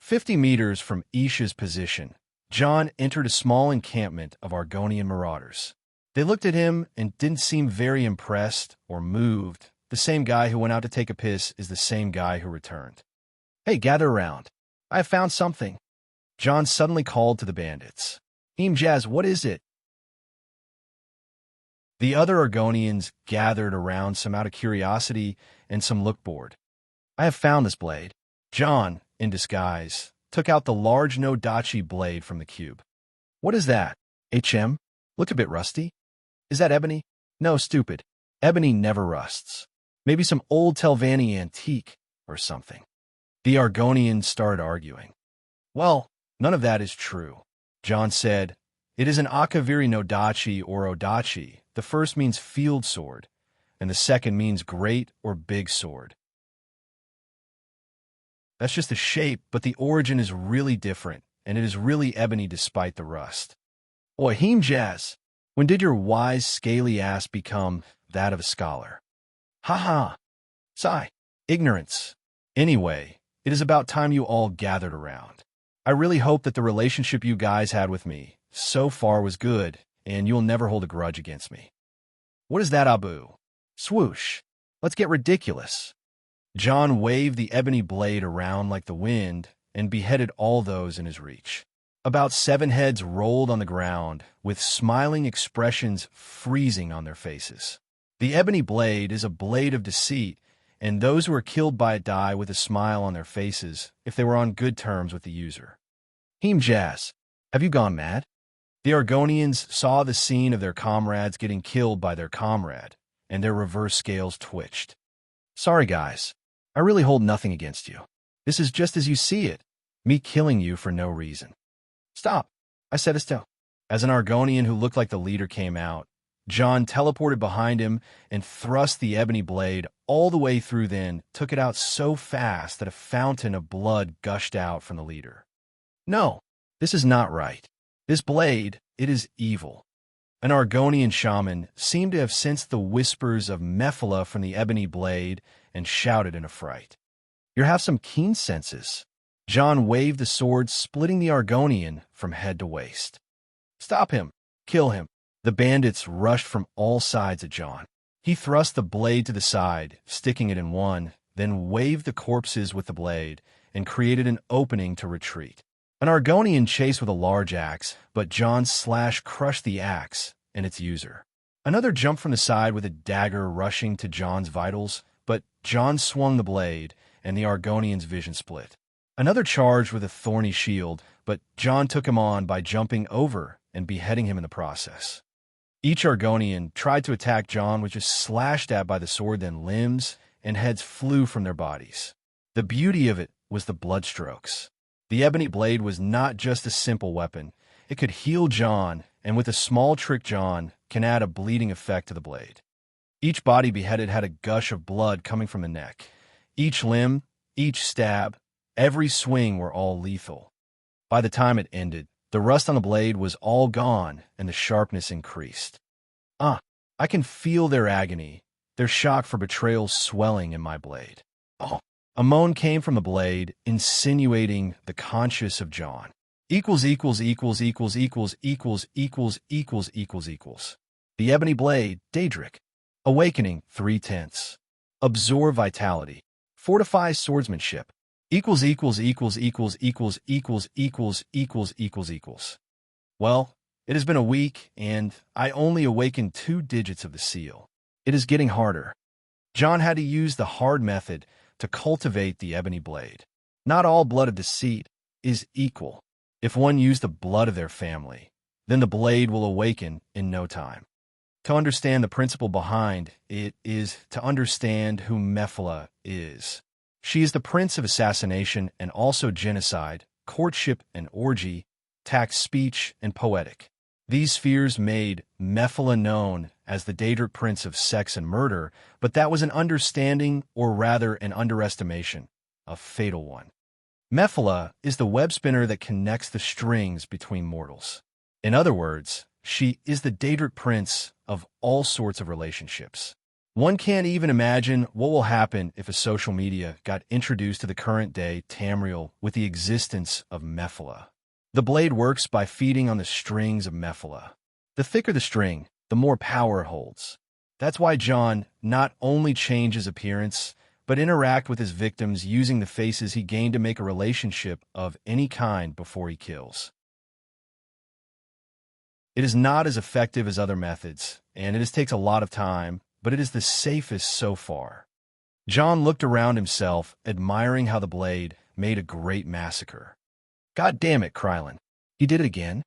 50 meters from Isha's position, John entered a small encampment of Argonian marauders. They looked at him and didn't seem very impressed or moved. The same guy who went out to take a piss is the same guy who returned. Hey, gather around. I have found something. John suddenly called to the bandits. Jazz, what is it? The other Argonians gathered around, some out of curiosity and some looked bored. I have found this blade. John, in disguise, took out the large Nodachi blade from the cube. What is that? Look a bit rusty. Is that ebony? No, stupid. Ebony never rusts. Maybe some old Telvanni antique or something. The Argonians started arguing. Well, none of that is true. John said, It is an Akaviri Nodachi or Odachi. The first means field sword, and the second means great or big sword. That's just the shape, but the origin is really different, and it is really ebony despite the rust. Oi, Jazz, when did your wise, scaly ass become that of a scholar? Ha ha. Sigh. Ignorance. Anyway, it is about time you all gathered around. I really hope that the relationship you guys had with me so far was good, and you'll never hold a grudge against me. What is that, Abu? Swoosh. Let's get ridiculous. John waved the ebony blade around like the wind and beheaded all those in his reach. About 7 heads rolled on the ground, with smiling expressions freezing on their faces. The ebony blade is a blade of deceit, and those who are killed by it die with a smile on their faces if they were on good terms with the user. Jazz, have you gone mad? The Argonians saw the scene of their comrades getting killed by their comrade, and their reverse scales twitched. Sorry, guys. I really hold nothing against you. This is just as you see it, me killing you for no reason. Stop, I said Estelle. As an Argonian who looked like the leader came out, John teleported behind him and thrust the ebony blade all the way through, then took it out so fast that a fountain of blood gushed out from the leader. No, this is not right. This blade, it is evil. An Argonian shaman seemed to have sensed the whispers of Mephala from the ebony blade and shouted in affright. You have some keen senses. John waved the sword, splitting the Argonian from head to waist. Stop him! Kill him! The bandits rushed from all sides at John. He thrust the blade to the side, sticking it in one, then waved the corpses with the blade and created an opening to retreat. An Argonian chased with a large axe, but John's slash crushed the axe and its user. Another jumped from the side with a dagger rushing to John's vitals, but John swung the blade and the Argonian's vision split. Another charged with a thorny shield, but John took him on by jumping over and beheading him in the process. Each Argonian tried to attack John, was just slashed at by the sword, then limbs and heads flew from their bodies. The beauty of it was the blood strokes. The ebony blade was not just a simple weapon. It could heal John, and with a small trick, John can add a bleeding effect to the blade. Each body beheaded had a gush of blood coming from the neck. Each limb, each stab, every swing were all lethal. By the time it ended, the rust on the blade was all gone and the sharpness increased. I can feel their agony, their shock for betrayal swelling in my blade. Oh, a moan came from the blade, insinuating the conscience of John. Equals equals equals equals equals equals equals equals equals equals. The ebony blade, Daedric. Awakening, 3/10. Absorb vitality. Fortify swordsmanship. Equals equals equals equals equals equals equals equals equals equals. Well, it has been a week, and I only awakened 2 digits of the seal. It is getting harder. John had to use the hard method to cultivate the ebony blade. Not all blood of deceit is equal. If one used the blood of their family, then the blade will awaken in no time. To understand the principle behind it is to understand who Mephala is. She is the prince of assassination and also genocide, courtship and orgy, tax speech and poetic. These spheres made Mephala known as the Daedric prince of sex and murder, but that was an understanding, or rather an underestimation, a fatal one. Mephala is the web spinner that connects the strings between mortals. In other words, she is the Daedric prince of all sorts of relationships. One can't even imagine what will happen if a social media got introduced to the current-day Tamriel with the existence of Mephala. The blade works by feeding on the strings of Mephala. The thicker the string, the more power it holds. That's why John not only changed his appearance, but interact with his victims using the faces he gained to make a relationship of any kind before he kills. It is not as effective as other methods, and it takes a lot of time, but it is the safest so far. John looked around himself, admiring how the blade made a great massacre. God damn it, Krylin. He did it again.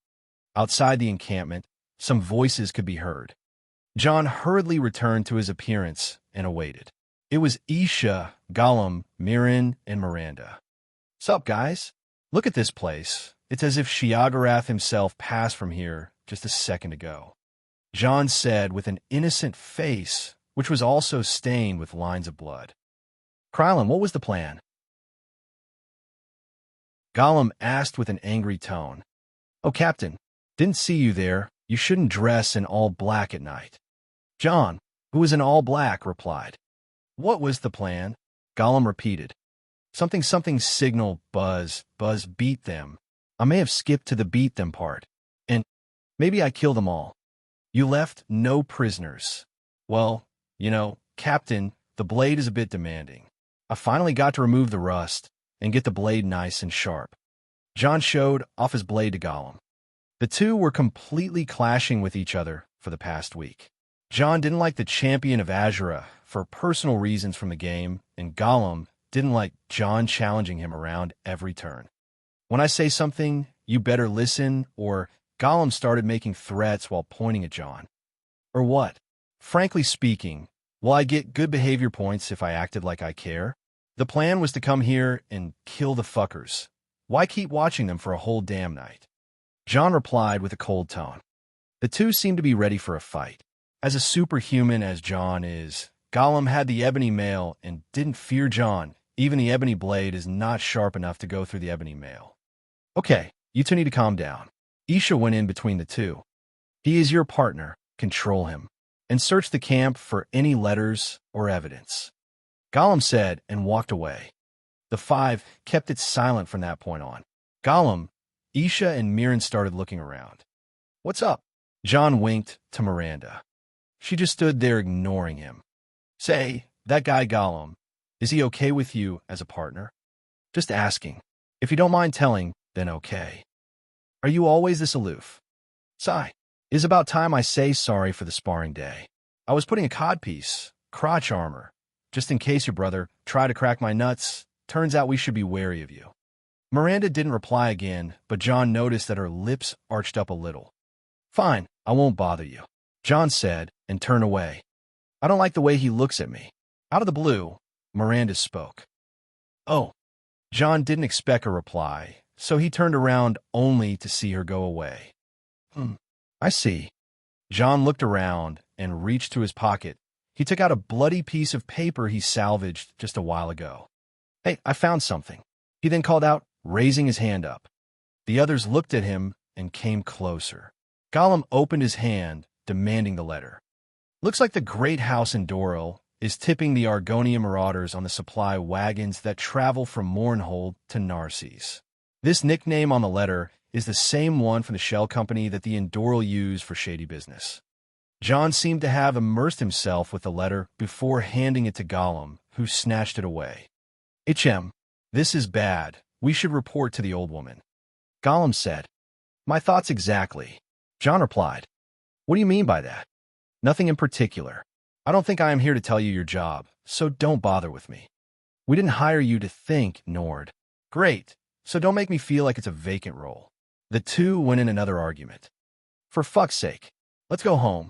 Outside the encampment, some voices could be heard. John hurriedly returned to his appearance and awaited. It was Isha, Gollum, Mirren, and Miranda. Sup, guys? Look at this place. It's as if Shiagarath himself passed from here just a second ago. John said with an innocent face, which was also stained with lines of blood. Krylin, what was the plan? Gollum asked with an angry tone. Oh, Captain, didn't see you there. You shouldn't dress in all black at night. John, who was in all black, replied. What was the plan? Gollum repeated. Something signal Buzz beat them. I may have skipped to the beat them part. And maybe I killed them all. You left no prisoners. Well, Captain, the blade is a bit demanding. I finally got to remove the rust and get the blade nice and sharp. John showed off his blade to Gollum. The two were completely clashing with each other for the past week. John didn't like the champion of Azura for personal reasons from the game, and Gollum didn't like John challenging him around every turn. When I say something, you better listen, or Gollum started making threats while pointing at John. Or what? Frankly speaking, will I get good behavior points if I acted like I care? The plan was to come here and kill the fuckers. Why keep watching them for a whole damn night? John replied with a cold tone. The two seemed to be ready for a fight. As a superhuman as John is, Gollum had the ebony mail and didn't fear John. Even the ebony blade is not sharp enough to go through the ebony mail. Okay, you two need to calm down. Isha went in between the two. He is your partner. Control him. And search the camp for any letters or evidence. Gollum said and walked away. The five kept it silent from that point on. Gollum, Isha, and Mirren started looking around. What's up? John winked to Miranda. She just stood there ignoring him. Say, that guy Gollum, is he okay with you as a partner? Just asking. If you don't mind telling, then okay. Are you always this aloof? Sigh. It is about time I say sorry for the sparring day. I was putting a codpiece, crotch armor, just in case your brother tried to crack my nuts. Turns out we should be wary of you. Miranda didn't reply again, but John noticed that her lips arched up a little. Fine, I won't bother you, John said and turned away. I don't like the way he looks at me. Out of the blue, Miranda spoke. Oh. John didn't expect a reply, so he turned around only to see her go away. I see. John looked around and reached to his pocket. He took out a bloody piece of paper he salvaged just a while ago. Hey, I found something. He then called out, raising his hand up. The others looked at him and came closer. Gollum opened his hand, demanding the letter. Looks like the great house in Doril is tipping the Argonia marauders on the supply wagons that travel from Mournhold to Narses. This nickname on the letter is the same one from the shell company that the Endoril use for shady business. John seemed to have immersed himself with the letter before handing it to Gollum, who snatched it away. HM, this is bad. We should report to the old woman. Gollum said. My thoughts exactly. John replied. What do you mean by that? Nothing in particular. I don't think I am here to tell you your job, so don't bother with me. We didn't hire you to think, Nord. Great, so don't make me feel like it's a vacant role. The two went in another argument. For fuck's sake, let's go home.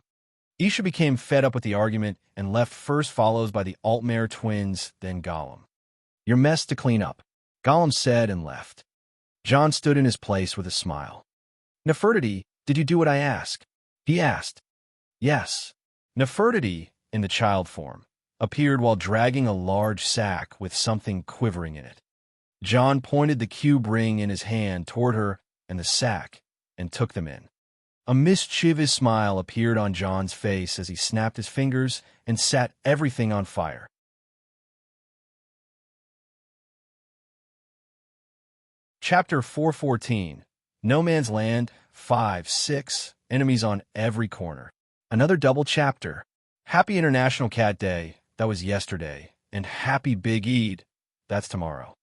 Isha became fed up with the argument and left first, followed by the Altmare twins, then Gollum. Your mess to clean up, Gollum said and left. John stood in his place with a smile. Nefertiti, did you do what I asked? He asked. Yes. Nefertiti, in the child form, appeared while dragging a large sack with something quivering in it. John pointed the cube ring in his hand toward her and the sack and took them in. A mischievous smile appeared on John's face as he snapped his fingers and set everything on fire. Chapter 414, No Man's Land, 5-6, enemies on every corner. Another double chapter. Happy International Cat Day, that was yesterday, and Happy Big Eid, that's tomorrow.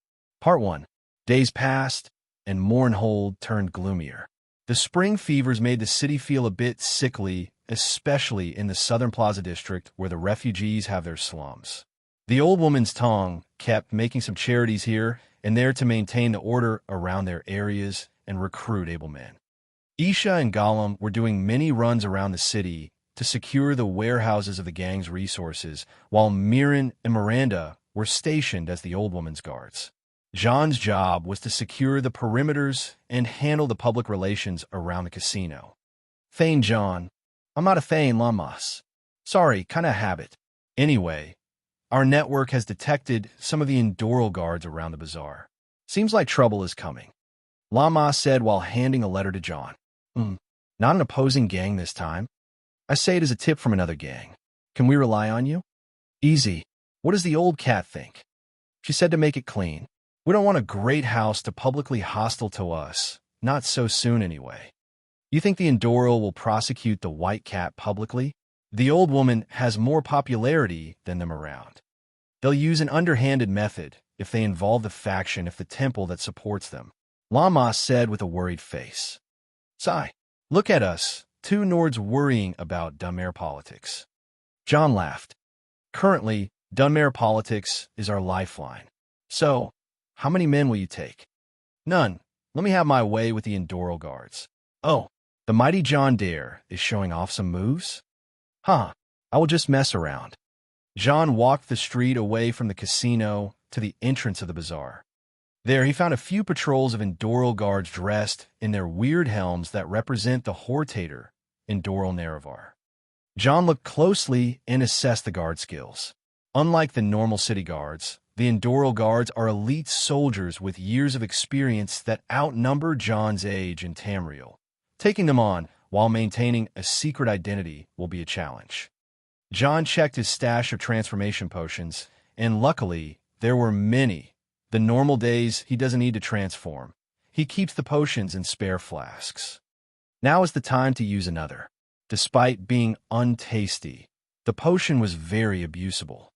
Part 1. Days passed, and Mournhold turned gloomier. The spring fevers made the city feel a bit sickly, especially in the Southern Plaza district where the refugees have their slums. The old woman's tongue kept making some charities here and there to maintain the order around their areas and recruit able men. Isha and Gollum were doing many runs around the city to secure the warehouses of the gang's resources, while Mirren and Miranda were stationed as the old woman's guards. John's job was to secure the perimeters and handle the public relations around the casino. Thane John. I'm not a Thane, Lamas. Sorry, kinda habit. Anyway, our network has detected some of the Endoril guards around the bazaar. Seems like trouble is coming. Lamas said while handing a letter to John. Not an opposing gang this time. I say it as a tip from another gang. Can we rely on you? Easy. What does the old cat think? She said to make it clean. We don't want a great house to publicly hostile to us. Not so soon anyway. You think the Endoril will prosecute the white cat publicly? The old woman has more popularity than them around. They'll use an underhanded method if they involve the faction of the temple that supports them. Lama said with a worried face. Sigh. Look at us, two Nords worrying about Dunmare politics. John laughed. Currently, Dunmare politics is our lifeline. So, how many men will you take? None. Let me have my way with the Endoro guards. Oh, the mighty John Dare is showing off some moves? Huh, I will just mess around. John walked the street away from the casino to the entrance of the bazaar. There he found a few patrols of Endoro guards dressed in their weird helms that represent the Hortator Endoro Nerevar. John looked closely and assessed the guard skills. Unlike the normal city guards, the Endoro guards are elite soldiers with years of experience that outnumber John's age in Tamriel. Taking them on while maintaining a secret identity will be a challenge. John checked his stash of transformation potions, and luckily, there were many. The normal days, he doesn't need to transform. He keeps the potions in spare flasks. Now is the time to use another. Despite being untasty, the potion was very abusable.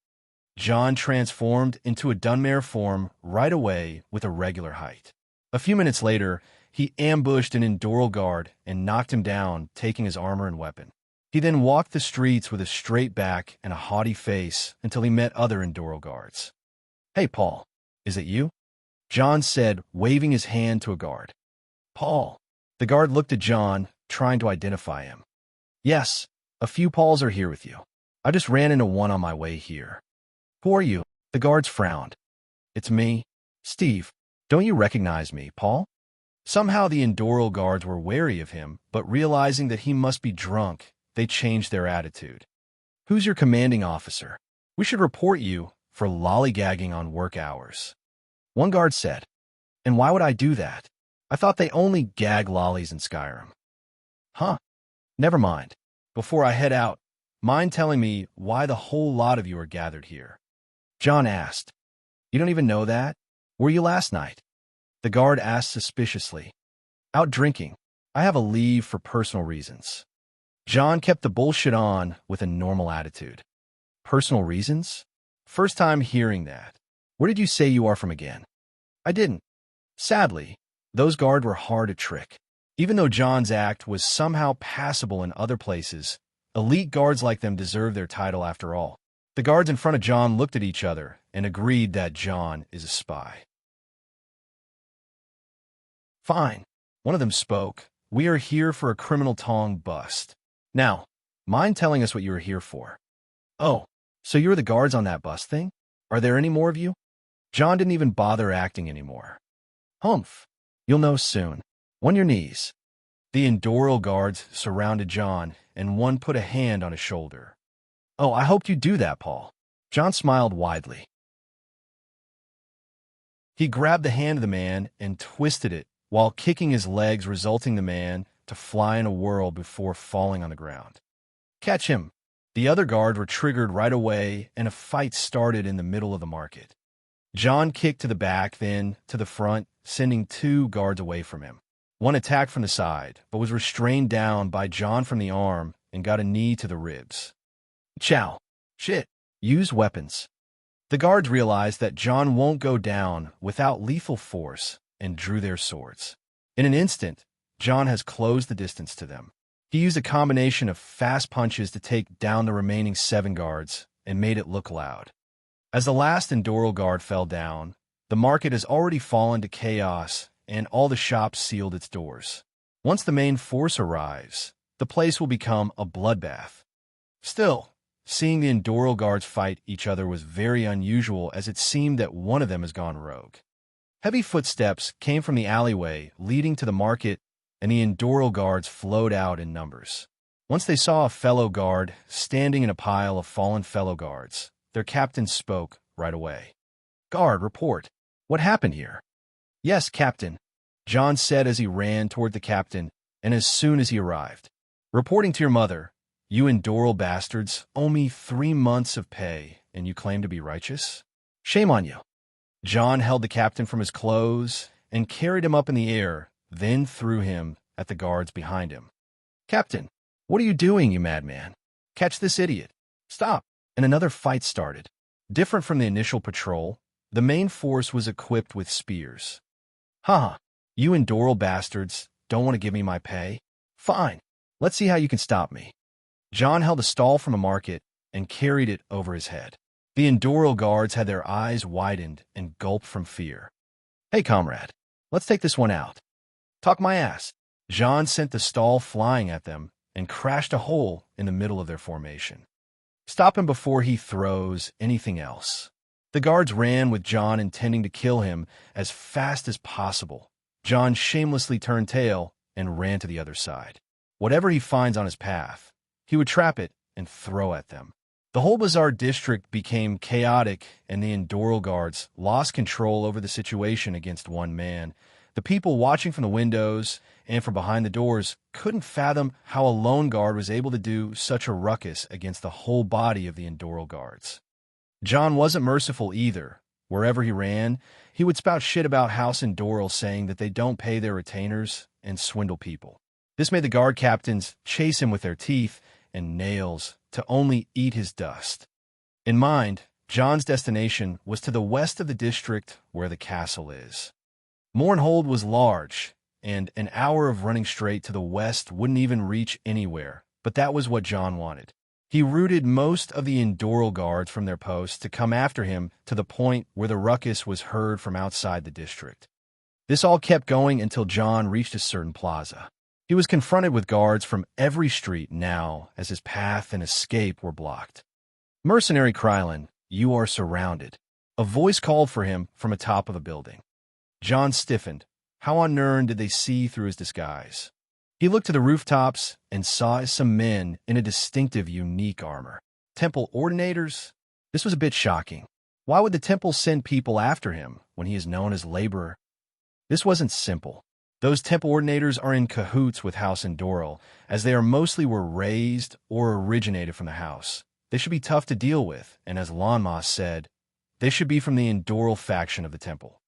John transformed into a Dunmare form right away with a regular height. A few minutes later, he ambushed an Endoro guard and knocked him down, taking his armor and weapon. He then walked the streets with a straight back and a haughty face until he met other Endoro guards. Hey, Paul, is it you? John said, waving his hand to a guard. Paul. The guard looked at John, trying to identify him. Yes, a few Pauls are here with you. I just ran into one on my way here. Who are you? The guards frowned. It's me, Steve. Don't you recognize me, Paul? Somehow the Endoro guards were wary of him, but realizing that he must be drunk, they changed their attitude. Who's your commanding officer? We should report you for lollygagging on work hours. One guard said. And why would I do that? I thought they only gag lollies in Skyrim. Huh. Never mind. Before I head out, mind telling me why the whole lot of you are gathered here? John asked. You don't even know that? Were you last night? The guard asked suspiciously. Out drinking. I have a leave for personal reasons. John kept the bullshit on with a normal attitude. Personal reasons? First time hearing that. Where did you say you are from again? I didn't. Sadly, those guards were hard to trick. Even though John's act was somehow passable in other places, elite guards like them deserve their title after all. The guards in front of John looked at each other and agreed that John is a spy. Fine. One of them spoke. We are here for a criminal tong bust. Now, mind telling us what you are here for? Oh, so you're the guards on that bust thing? Are there any more of you? John didn't even bother acting anymore. Humph. You'll know soon. On your knees. The Endoro guards surrounded John, and one put a hand on his shoulder. Oh, I hoped you'd do that, Paul. John smiled widely. He grabbed the hand of the man and twisted it while kicking his legs, resulting the man to fly in a whirl before falling on the ground. Catch him. The other guards were triggered right away, and a fight started in the middle of the market. John kicked to the back, then to the front, sending two guards away from him. One attacked from the side, but was restrained down by John from the arm and got a knee to the ribs. Chow. Shit. Use weapons. The guards realized that John won't go down without lethal force and drew their swords. In an instant, John has closed the distance to them. He used a combination of fast punches to take down the remaining 7 guards and made it look loud. As the last Endoro guard fell down, the market has already fallen to chaos and all the shops sealed its doors. Once the main force arrives, the place will become a bloodbath. Still, seeing the Endoro guards fight each other was very unusual, as it seemed that one of them has gone rogue. Heavy footsteps came from the alleyway leading to the market, and the Endoro guards flowed out in numbers. Once they saw a fellow guard standing in a pile of fallen fellow guards, their captain spoke right away. Guard, report. What happened here? Yes, Captain, John said as he ran toward the captain, and as soon as he arrived. Reporting to your mother, you Endoro bastards owe me 3 months of pay, and you claim to be righteous? Shame on you. John held the captain from his clothes and carried him up in the air, then threw him at the guards behind him. Captain, what are you doing, you madman? Catch this idiot. Stop. And another fight started. Different from the initial patrol, the main force was equipped with spears. Haha, You Endoral bastards don't want to give me my pay? Fine. Let's see how you can stop me. John held a stall from a market and carried it over his head. The Endoral guards had their eyes widened and gulped from fear. Hey, comrade, let's take this one out. Talk my ass. John sent the stall flying at them and crashed a hole in the middle of their formation. Stop him before he throws anything else. The guards ran with John, intending to kill him as fast as possible. John shamelessly turned tail and ran to the other side. Whatever he finds on his path, he would trap it and throw at them. The whole bizarre district became chaotic, and the Endoral guards lost control over the situation against one man. The people watching from the windows and from behind the doors couldn't fathom how a lone guard was able to do such a ruckus against the whole body of the Endoral guards. John wasn't merciful either. Wherever he ran, he would spout shit about House Endoral, saying that they don't pay their retainers and swindle people. This made the guard captains chase him with their teeth and nails to only eat his dust. In mind, John's destination was to the west of the district where the castle is. Mournhold was large, and an hour of running straight to the west wouldn't even reach anywhere, but that was what John wanted. He routed most of the Endoral guards from their posts to come after him to the point where the ruckus was heard from outside the district. This all kept going until John reached a certain plaza. He was confronted with guards from every street now, as his path and escape were blocked. Mercenary Krylin, you are surrounded. A voice called for him from atop of a building. John stiffened. How on earth did they see through his disguise? He looked to the rooftops and saw some men in a distinctive, unique armor. Temple ordinators? This was a bit shocking. Why would the temple send people after him when he is known as laborer? This wasn't simple. Those temple ordinators are in cahoots with House Endoral, as they were raised or originated from the house. They should be tough to deal with, and as Lanmas said, they should be from the Endoral faction of the temple.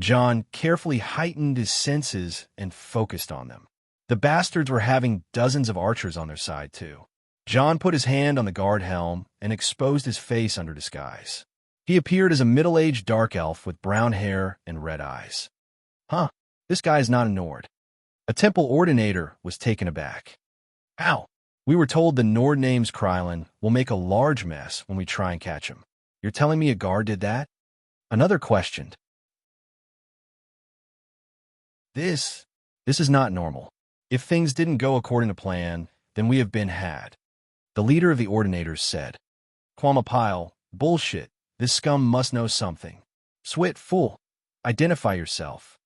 John carefully heightened his senses and focused on them. The bastards were having dozens of archers on their side, too. John put his hand on the guard helm and exposed his face under disguise. He appeared as a middle-aged dark elf with brown hair and red eyes. Huh, this guy's not a Nord. A temple ordinator was taken aback. Ow, we were told the Nord name's Krylin will make a large mess when we try and catch him. You're telling me a guard did that? Another questioned. This is not normal. If things didn't go according to plan, then we have been had. The leader of the ordinators said. Quamapile, bullshit. This scum must know something. Swit, fool. Identify yourself.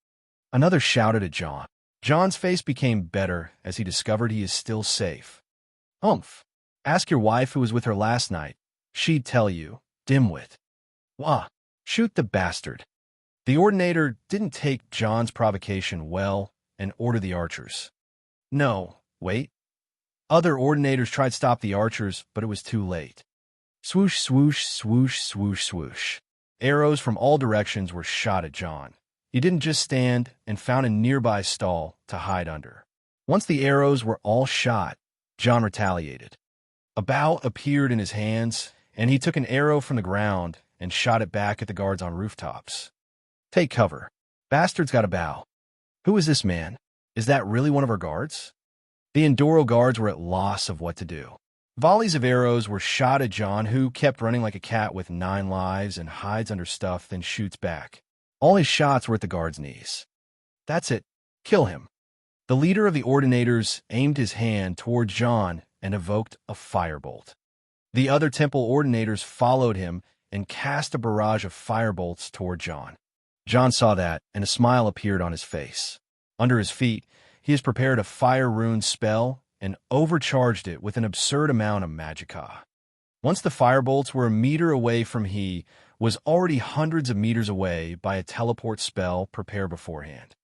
Another shouted at John. John's face became better as he discovered he is still safe. Umph. Ask your wife who was with her last night. She'd tell you. Dimwit. Wah. Shoot the bastard. The ordinator didn't take John's provocation well and ordered the archers. No, wait. Other ordinators tried to stop the archers, but it was too late. Swoosh, swoosh, swoosh, swoosh, swoosh. Arrows from all directions were shot at John. He didn't just stand and found a nearby stall to hide under. Once the arrows were all shot, John retaliated. A bow appeared in his hands, and he took an arrow from the ground and shot it back at the guards on rooftops. Take cover. Bastard's got a bow. Who is this man? Is that really one of our guards? The Endoral guards were at loss of what to do. Volleys of arrows were shot at John, who kept running like a cat with 9 lives and hides under stuff, then shoots back. All his shots were at the guard's knees. That's it. Kill him. The leader of the ordinators aimed his hand toward John and evoked a firebolt. The other temple ordinators followed him and cast a barrage of firebolts toward John. John saw that, and a smile appeared on his face. Under his feet, he has prepared a fire rune spell and overcharged it with an absurd amount of magicka. Once the firebolts were a meter away from he was already hundreds of meters away by a teleport spell prepared beforehand.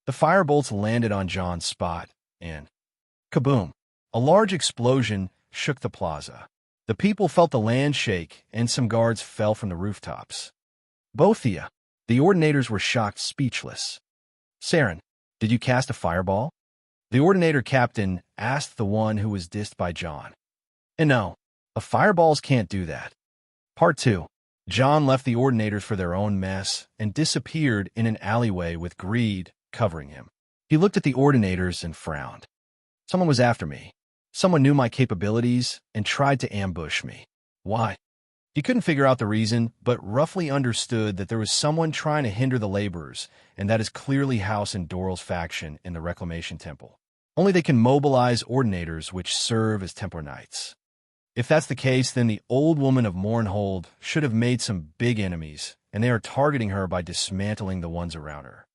The firebolts landed on John's spot, and kaboom! A large explosion shook the plaza. The people felt the land shake, and some guards fell from the rooftops. Bothia! The ordinators were shocked, speechless. Serene, did you cast a fireball? The ordinator captain asked the one who was dissed by John. And no, fireballs can't do that. Part 2. John left the Ordinators for their own mess and disappeared in an alleyway with greed covering him. He looked at the Ordinators and frowned. Someone was after me. Someone knew my capabilities and tried to ambush me. Why? He couldn't figure out the reason, but roughly understood that there was someone trying to hinder the laborers, and that is clearly House and Doral's faction in the Reclamation Temple. Only they can mobilize Ordinators which serve as Templar Knights. If that's the case, then the old woman of Mournhold should have made some big enemies, and they are targeting her by dismantling the ones around her.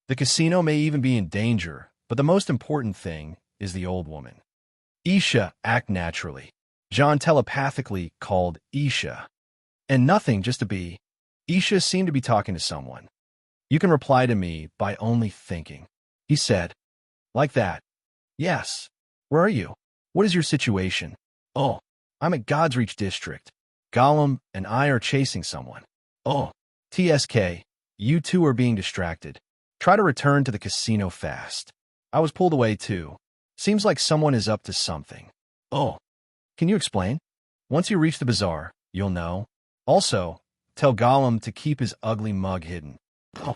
The casino may even be in danger, but the most important thing is the old woman. Isha, act naturally. John telepathically called Isha. And nothing, just a bee. Isha seemed to be talking to someone. You can reply to me by only thinking. He said. Like that. Yes. Where are you? What is your situation? Oh, I'm at Godsreach District. Gollum and I are chasing someone. Oh, TSK, you two are being distracted. Try to return to the casino fast. I was pulled away too. Seems like someone is up to something. Oh. Can you explain? Once you reach the bazaar, you'll know. Also, tell Gollum to keep his ugly mug hidden. Oh,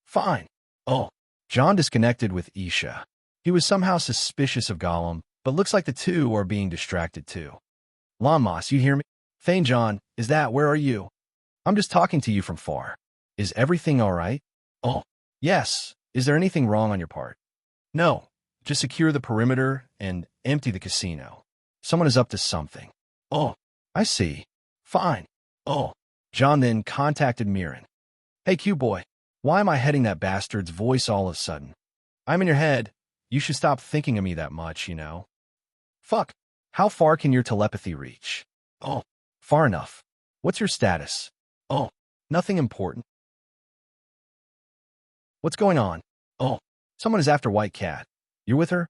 fine. Oh, John disconnected with Isha. He was somehow suspicious of Gollum, but looks like the two are being distracted too. Lanmas, you hear me? Thane John, is that, where are you? I'm just talking to you from far. Is everything all right? Oh, yes. Is there anything wrong on your part? No. Just secure the perimeter and empty the casino. Someone is up to something. Oh, I see. Fine. Oh. John then contacted Mirren. Hey, Q-boy. Why am I heading that bastard's voice all of a sudden? I'm in your head. You should stop thinking of me that much, you know. Fuck. How far can your telepathy reach? Oh, far enough. What's your status? Oh, nothing important. What's going on? Oh, someone is after White Cat. You're with her?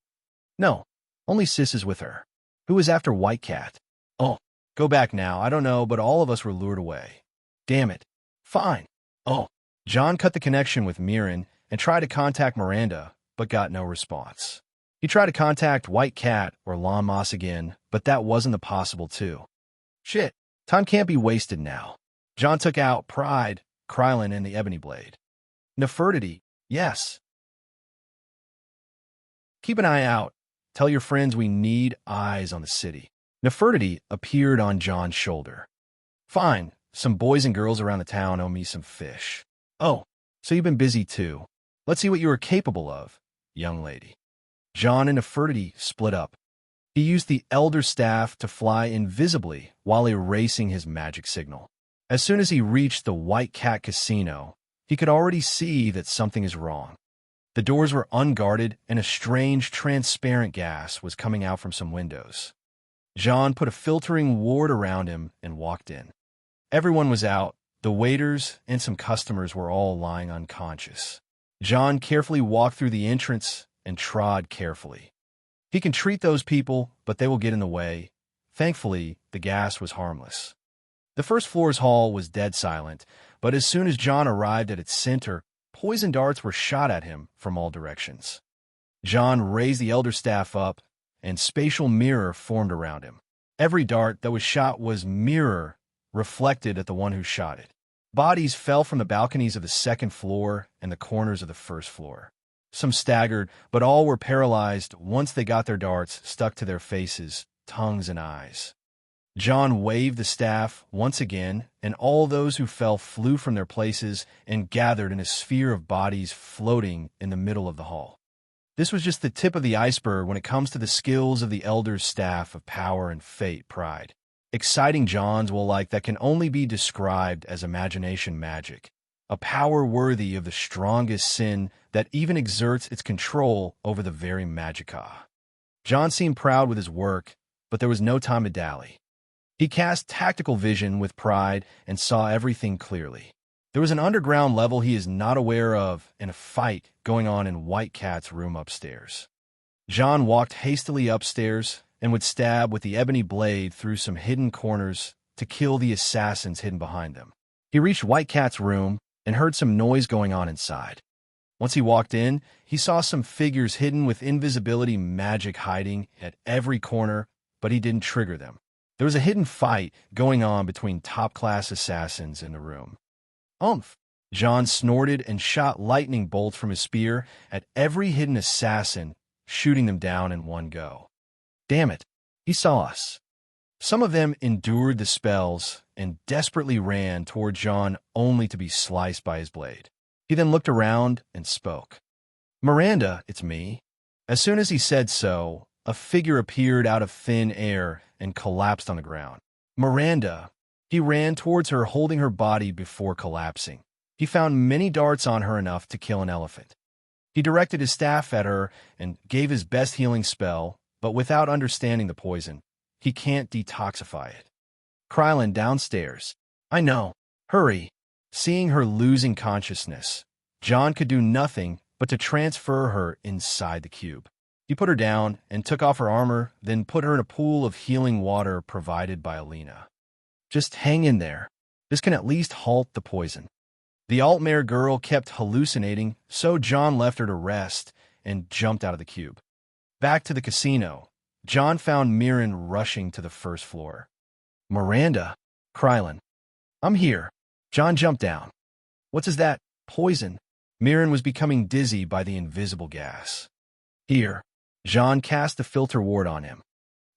No, only Sis is with her. Who is after White Cat? Oh, go back now. I don't know, but all of us were lured away. Damn it. Fine. Oh. John cut the connection with Mirren and tried to contact Miranda, but got no response. He tried to contact White Cat or Lanmas again, but that wasn't possible too. Shit. Time can't be wasted now. John took out Pride, Krylin, and the Ebony Blade. Nefertiti, yes. Keep an eye out. Tell your friends we need eyes on the city. Nefertiti appeared on John's shoulder. Fine, some boys and girls around the town owe me some fish. Oh, so you've been busy too. Let's see what you are capable of, young lady. John and Nefertiti split up. He used the Elder Staff to fly invisibly while erasing his magic signal. As soon as he reached the White Cat Casino, he could already see that something is wrong. The doors were unguarded, and a strange, transparent gas was coming out from some windows. John put a filtering ward around him and walked in. Everyone was out. The waiters and some customers were all lying unconscious. John carefully walked through the entrance and trod carefully. He can treat those people, but they will get in the way. Thankfully, the gas was harmless. The first floor's hall was dead silent, but as soon as John arrived at its center, poison darts were shot at him from all directions. John raised the Elder Staff up, and spatial mirror formed around him. Every dart that was shot was mirror reflected at the one who shot it. Bodies fell from the balconies of the second floor and the corners of the first floor. Some staggered, but all were paralyzed once they got their darts stuck to their faces, tongues, and eyes. John waved the staff once again, and all those who fell flew from their places and gathered in a sphere of bodies floating in the middle of the hall. This was just the tip of the iceberg when it comes to the skills of the Elder's Staff of Power and Fate Pride. Exciting Johns will like that can only be described as imagination magic, a power worthy of the strongest sin that even exerts its control over the very magica. John seemed proud with his work, but there was no time to dally. He cast tactical vision with Pride and saw everything clearly. There was an underground level he is not aware of and a fight going on in White Cat's room upstairs. John walked hastily upstairs and would stab with the ebony blade through some hidden corners to kill the assassins hidden behind them. He reached White Cat's room and heard some noise going on inside. Once he walked in, he saw some figures hidden with invisibility magic hiding at every corner, but he didn't trigger them. There was a hidden fight going on between top-class assassins in the room. Umph! John snorted and shot lightning bolts from his spear at every hidden assassin, shooting them down in one go. Damn it, he saw us. Some of them endured the spells and desperately ran toward John only to be sliced by his blade. He then looked around and spoke. "Miranda, it's me." As soon as he said so, a figure appeared out of thin air and collapsed on the ground. "Miranda." He ran towards her, holding her body before collapsing. He found many darts on her, enough to kill an elephant. He directed his staff at her and gave his best healing spell, but without understanding the poison, he can't detoxify it. "Krylin, downstairs." "I know. Hurry." Seeing her losing consciousness, John could do nothing but to transfer her inside the cube. He put her down and took off her armor, then put her in a pool of healing water provided by Alina. "Just hang in there. This can at least halt the poison." The Altmare girl kept hallucinating, so John left her to rest and jumped out of the cube. Back to the casino, John found Mirren rushing to the first floor. "Miranda." "Krylin." "I'm here." John jumped down. "What is that? Poison?" Mirren was becoming dizzy by the invisible gas. "Here." John cast the filter ward on him.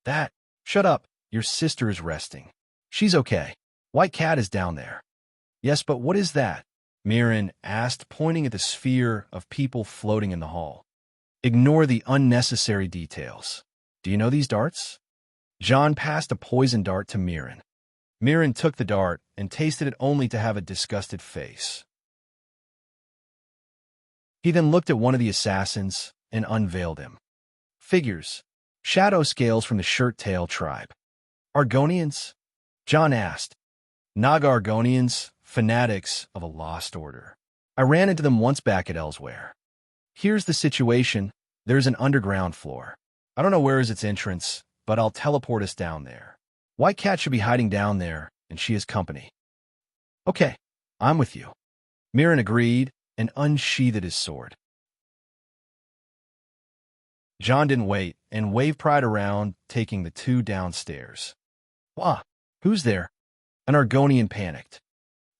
"That." "Shut up. Your sister is resting." "She's okay. White Cat is down there." "Yes, but what is that?" Mirren asked, pointing at the sphere of people floating in the hall. "Ignore the unnecessary details. Do you know these darts?" John passed a poison dart to Mirren. Mirren took the dart and tasted it only to have a disgusted face. He then looked at one of the assassins and unveiled him. "Figures. Shadow scales from the Shirt-Tail tribe." "Argonians?" John asked. "Naga Argonians, fanatics of a lost order. I ran into them once back at Elsewhere. Here's the situation. There's an underground floor. I don't know where is its entrance, but I'll teleport us down there. White Cat should be hiding down there, and she has company." "Okay, I'm with you." Mirren agreed and unsheathed his sword. John didn't wait and waved Pride around, taking the two downstairs. "Wah, who's there?" An Argonian panicked.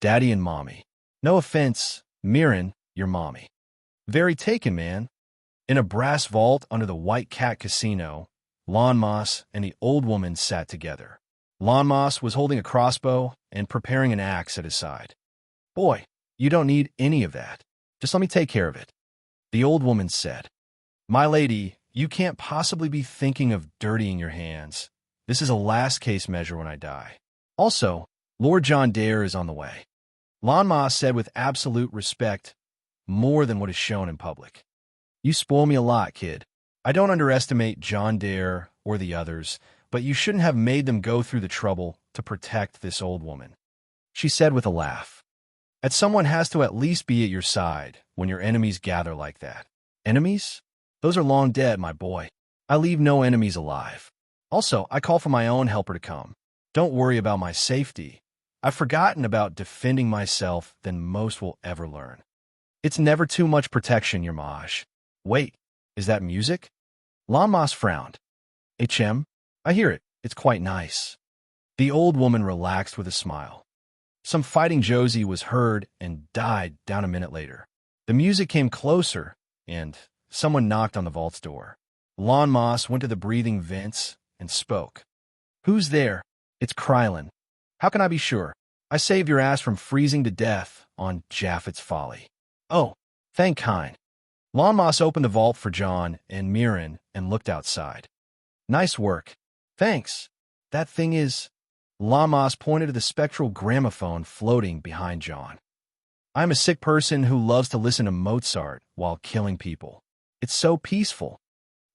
"Daddy and Mommy." "No offense, Mirren, your mommy." "Very taken, man." In a brass vault under the White Cat Casino, Lon Moss and the old woman sat together. Lon Moss was holding a crossbow and preparing an axe at his side. "Boy, you don't need any of that. Just let me take care of it," the old woman said. "My lady, you can't possibly be thinking of dirtying your hands. This is a last case measure when I die. Also, Lord John Dare is on the way." Lon Moss said with absolute respect, more than what is shown in public. "You spoil me a lot, kid. I don't underestimate John Dare or the others, but you shouldn't have made them go through the trouble to protect this old woman," she said with a laugh. "And someone has to at least be at your side when your enemies gather like that." "Enemies? Those are long dead, my boy. I leave no enemies alive. Also, I call for my own helper to come. Don't worry about my safety. I've forgotten about defending myself than most will ever learn. It's never too much protection, your mage." "Wait, is that music?" Lon Moss frowned. "HM? I hear it. It's quite nice." The old woman relaxed with a smile. Some fighting Josie was heard and died down a minute later. The music came closer, and someone knocked on the vault's door. Lon Moss went to the breathing vents and spoke. "Who's there?" "It's Krylin." "How can I be sure? I saved your ass from freezing to death on Japheth's Folly." "Oh, thank kind." Lon Moss opened the vault for John and Mirren and looked outside. "Nice work." "Thanks. That thing is—" Lon Moss pointed to the spectral gramophone floating behind John. "I'm a sick person who loves to listen to Mozart while killing people. It's so peaceful,"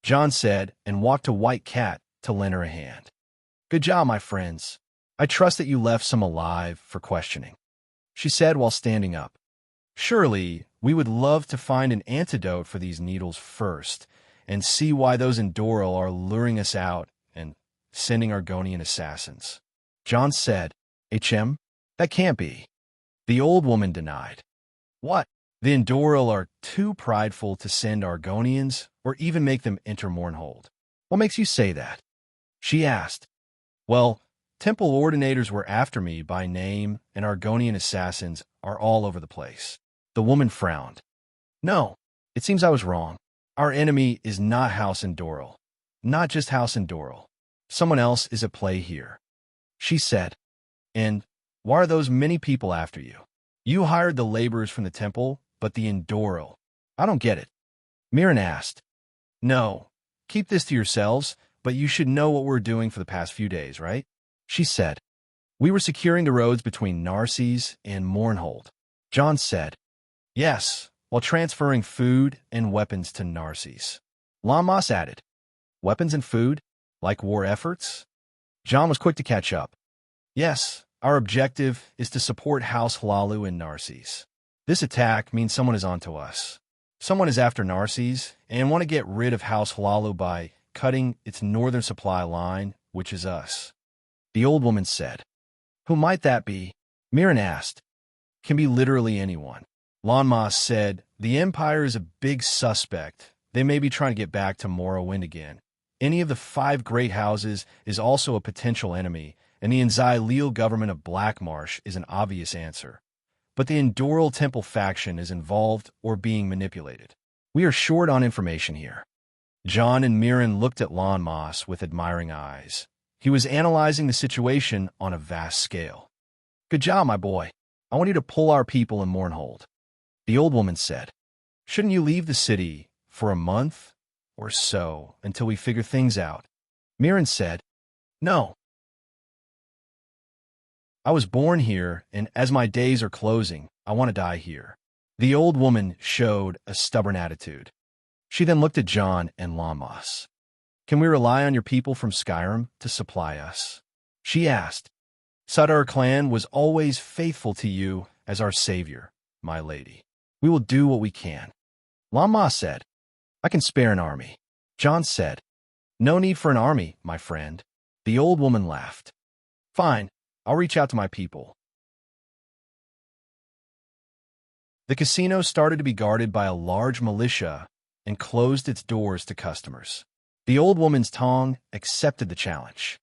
John said and walked to White Cat to lend her a hand. "Good job, my friends. I trust that you left some alive for questioning," she said while standing up. "Surely, we would love to find an antidote for these needles first and see why those in Doral are luring us out and sending Argonian assassins." John said, "HM? That can't be." The old woman denied. "What? The Endoral are too prideful to send Argonians or even make them enter Mournhold." "What makes you say that?" she asked. "Well, Temple ordinators were after me by name, and Argonian assassins are all over the place. The woman frowned. No, it seems I was wrong. Our enemy is not House Endoral. Not just House Endoral. Someone else is at play here. She said, and why are those many people after you? You hired the laborers from the temple, but the Endoral. I don't get it. Mirren asked. No, keep this to yourselves, but you should know what we're doing for the past few days, right? She said. We were securing the roads between Narses and Mournhold. John said. Yes, while transferring food and weapons to Narses. Lanmas added. Weapons and food? Like war efforts? John was quick to catch up. Yes, our objective is to support House Hlalu in Narses. This attack means someone is onto us. Someone is after Narses and want to get rid of House Hlalu by cutting its northern supply line, which is us. The old woman said. Who might that be? Mirren asked. Can be literally anyone. Lanmas said, the Empire is a big suspect. They may be trying to get back to Morrowind again. Any of the 5 great houses is also a potential enemy, and the Enzai-Leal government of Blackmarsh is an obvious answer. But the Endoral Temple faction is involved or being manipulated. We are short on information here. John and Mirren looked at Lanmas with admiring eyes. He was analyzing the situation on a vast scale. Good job, my boy. I want you to pull our people in Mournhold. The old woman said. Shouldn't you leave the city for a month or so until we figure things out? Mirren said. No. I was born here, and as my days are closing, I want to die here. The old woman showed a stubborn attitude. She then looked at John and Lanmas. Can we rely on your people from Skyrim to supply us? She asked. Sudar clan was always faithful to you as our savior, my lady. We will do what we can. Lanmas said. I can spare an army. John said. No need for an army, my friend. The old woman laughed. Fine, I'll reach out to my people. The casino started to be guarded by a large militia and closed its doors to customers. The old woman's tongue accepted the challenge.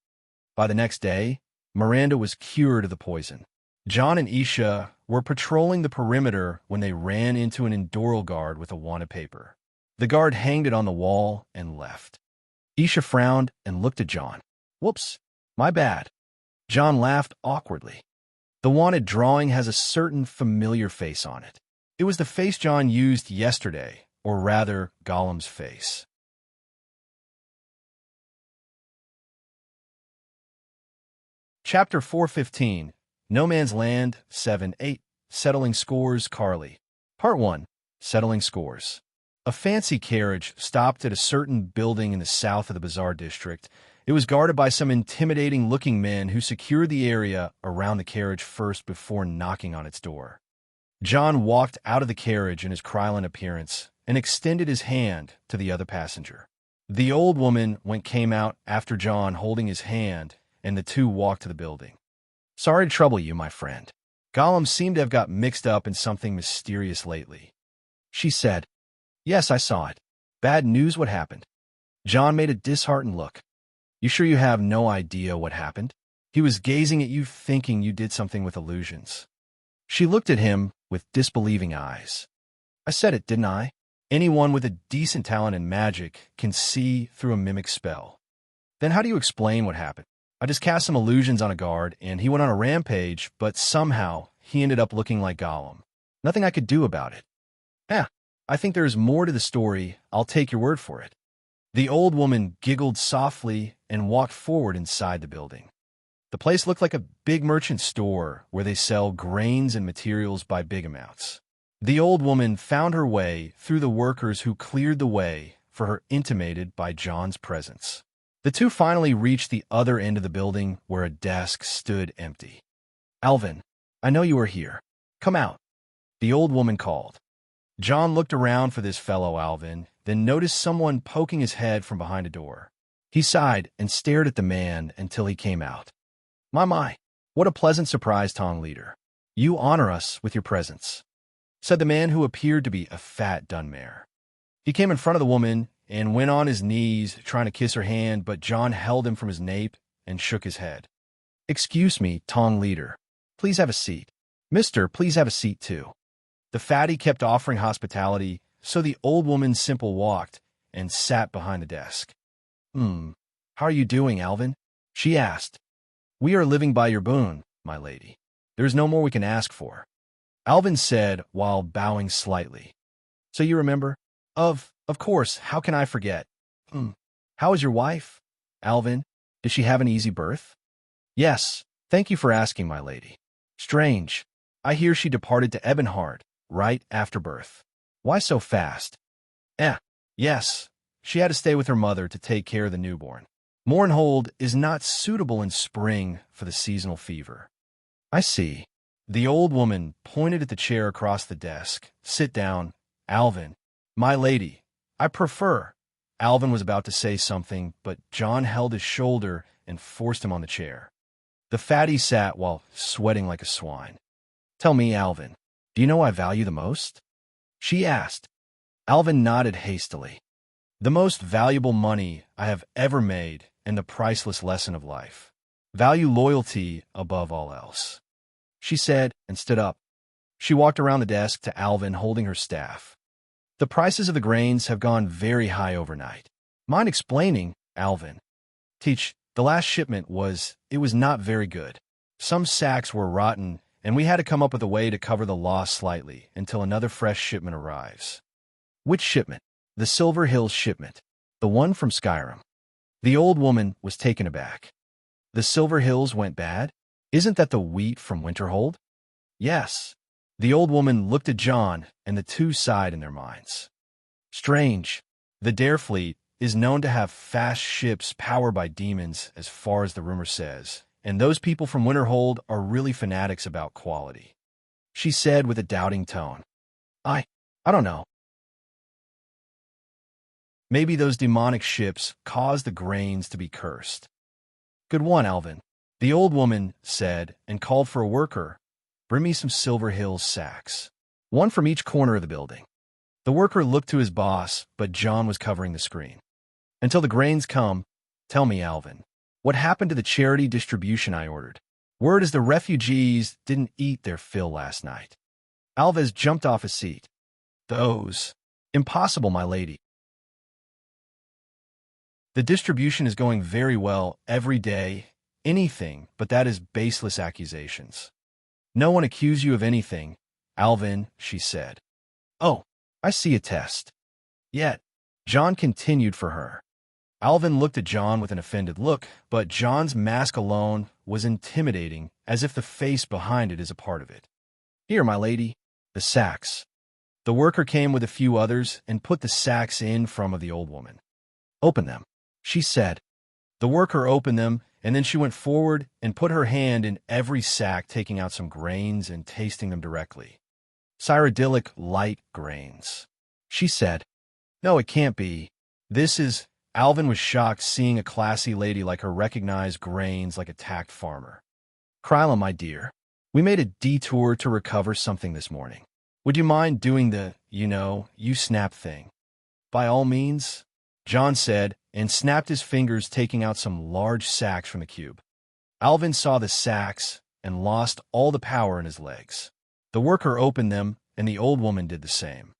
By the next day, Miranda was cured of the poison. John and Isha were patrolling the perimeter when they ran into an Endoral guard with a wanted paper. The guard hanged it on the wall and left. Isha frowned and looked at John. Whoops, my bad. John laughed awkwardly. The wanted drawing has a certain familiar face on it. It was the face John used yesterday, or rather, Gollum's face. Chapter 415, No Man's Land, 7-8, Settling Scores, Carly. Part 1, Settling Scores. A fancy carriage stopped at a certain building in the south of the Bazaar District. It was guarded by some intimidating-looking men who secured the area around the carriage first before knocking on its door. John walked out of the carriage in his Krylon appearance and extended his hand to the other passenger. The old woman came out after John holding his hand, and the two walked to the building. Sorry to trouble you, my friend. Gollum seemed to have got mixed up in something mysterious lately. She said, Yes, I saw it. Bad news, what happened? John made a disheartened look. You sure you have no idea what happened? He was gazing at you thinking you did something with illusions. She looked at him with disbelieving eyes. I said it, didn't I? Anyone with a decent talent in magic can see through a mimic spell. Then how do you explain what happened? I just cast some illusions on a guard, and he went on a rampage, but somehow he ended up looking like Gollum. Nothing I could do about it. I think there's more to the story. I'll take your word for it. The old woman giggled softly and walked forward inside the building. The place looked like a big merchant store where they sell grains and materials by big amounts. The old woman found her way through the workers who cleared the way for her, intimated by John's presence. The two finally reached the other end of the building where a desk stood empty. Alvin, I know you are here. Come out. The old woman called. John looked around for this fellow Alvin, then noticed someone poking his head from behind a door. He sighed and stared at the man until he came out. My, what a pleasant surprise, Tong Leader. You honor us with your presence, said the man who appeared to be a fat Dunmare. He came in front of the woman and went on his knees trying to kiss her hand, but John held him from his nape and shook his head. Excuse me, Tong leader. Please have a seat. Mister, please have a seat too. The fatty kept offering hospitality, so the old woman simple walked and sat behind the desk. How are you doing, Alvin? She asked. We are living by your boon, my lady. There is no more we can ask for. Alvin said while bowing slightly. So you remember? Of course, how can I forget? How is your wife? Alvin, did she have an easy birth? Yes, thank you for asking, my lady. Strange. I hear she departed to Ebonheart right after birth. Why so fast? Yes. She had to stay with her mother to take care of the newborn. Mournhold is not suitable in spring for the seasonal fever. I see. The old woman pointed at the chair across the desk. Sit down, Alvin. My lady, I prefer. Alvin was about to say something, but John held his shoulder and forced him on the chair. The fatty sat while sweating like a swine. Tell me, Alvin, do you know what I value the most? She asked. Alvin nodded hastily. The most valuable money I have ever made and the priceless lesson of life. Value loyalty above all else. She said and stood up. She walked around the desk to Alvin holding her staff. The prices of the grains have gone very high overnight. Mind explaining, Alvin? Teach, the last shipment was not very good. Some sacks were rotten, and we had to come up with a way to cover the loss slightly until another fresh shipment arrives. Which shipment? The Silver Hills shipment. The one from Skyrim. The old woman was taken aback. The Silver Hills went bad? Isn't that the wheat from Winterhold? Yes. The old woman looked at John, and the two sighed in their minds. Strange. The Dare fleet is known to have fast ships powered by demons, as far as the rumor says, and those people from Winterhold are really fanatics about quality. She said with a doubting tone. I don't know. Maybe those demonic ships caused the grains to be cursed. Good one, Alvin. The old woman said and called for a worker. Bring me some Silver Hills sacks. One from each corner of the building. The worker looked to his boss, but John was covering the screen. Until the grains come, tell me, Alvin, what happened to the charity distribution I ordered? Word is the refugees didn't eat their fill last night. Alves jumped off his seat. Those. Impossible, my lady. The distribution is going very well every day. Anything, but that is baseless accusations. No one accused you of anything, Alvin, she said. Oh, I see a test. Yet, John continued for her. Alvin looked at John with an offended look, but John's mask alone was intimidating, as if the face behind it is a part of it. Here, my lady, the sacks. The worker came with a few others and put the sacks in front of the old woman. Open them, she said. The worker opened them, and then she went forward and put her hand in every sack, taking out some grains and tasting them directly. Cyrodiilic light grains. She said, No, it can't be. This is... Alvin was shocked seeing a classy lady like her recognize grains like a tact farmer. Kryla, my dear, we made a detour to recover something this morning. Would you mind doing the, you snap thing? By all means, John said, and snapped his fingers, taking out some large sacks from the cube. Alvin saw the sacks and lost all the power in his legs. The worker opened them, and the old woman did the same.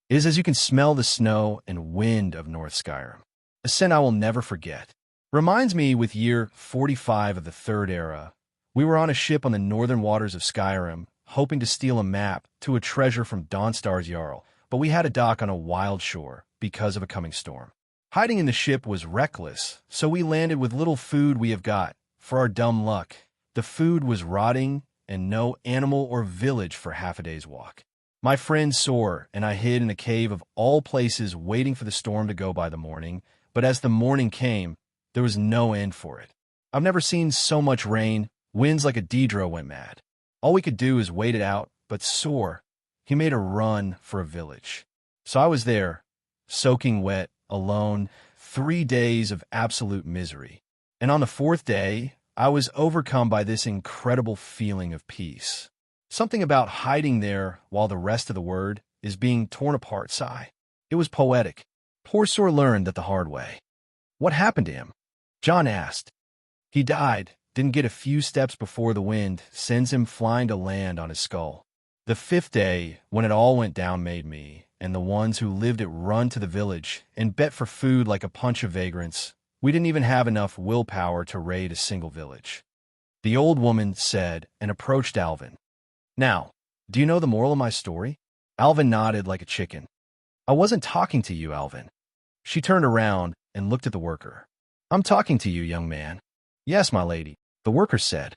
It is as you can smell the snow and wind of North Skyrim. A scent I will never forget. Reminds me with year 45 of the Third Era. We were on a ship on the northern waters of Skyrim, hoping to steal a map to a treasure from Dawnstar's Jarl, but we had to dock on a wild shore because of a coming storm. Hiding in the ship was reckless, so we landed with little food we have got. For our dumb luck, the food was rotting and no animal or village for half a day's walk. My friend Sor and I hid in a cave of all places, waiting for the storm to go by the morning, but as the morning came, there was no end for it. I've never seen so much rain. Winds like a Daedra went mad. All we could do is wait it out, but Sor, he made a run for a village. So I was there, soaking wet, alone, 3 days of absolute misery. And on the 4th day, I was overcome by this incredible feeling of peace. Something about hiding there while the rest of the word is being torn apart sigh. It was poetic. Poor Sor learned that the hard way. What happened to him? John asked. He died, didn't get a few steps before the wind sends him flying to land on his skull. The fifth day, when it all went down, made me and the ones who lived it run to the village and bet for food like a punch of vagrants. We didn't even have enough willpower to raid a single village. The old woman said and approached Alvin. Now, do you know the moral of my story? Alvin nodded like a chicken. I wasn't talking to you, Alvin. She turned around and looked at the worker. I'm talking to you, young man. Yes, my lady, the worker said.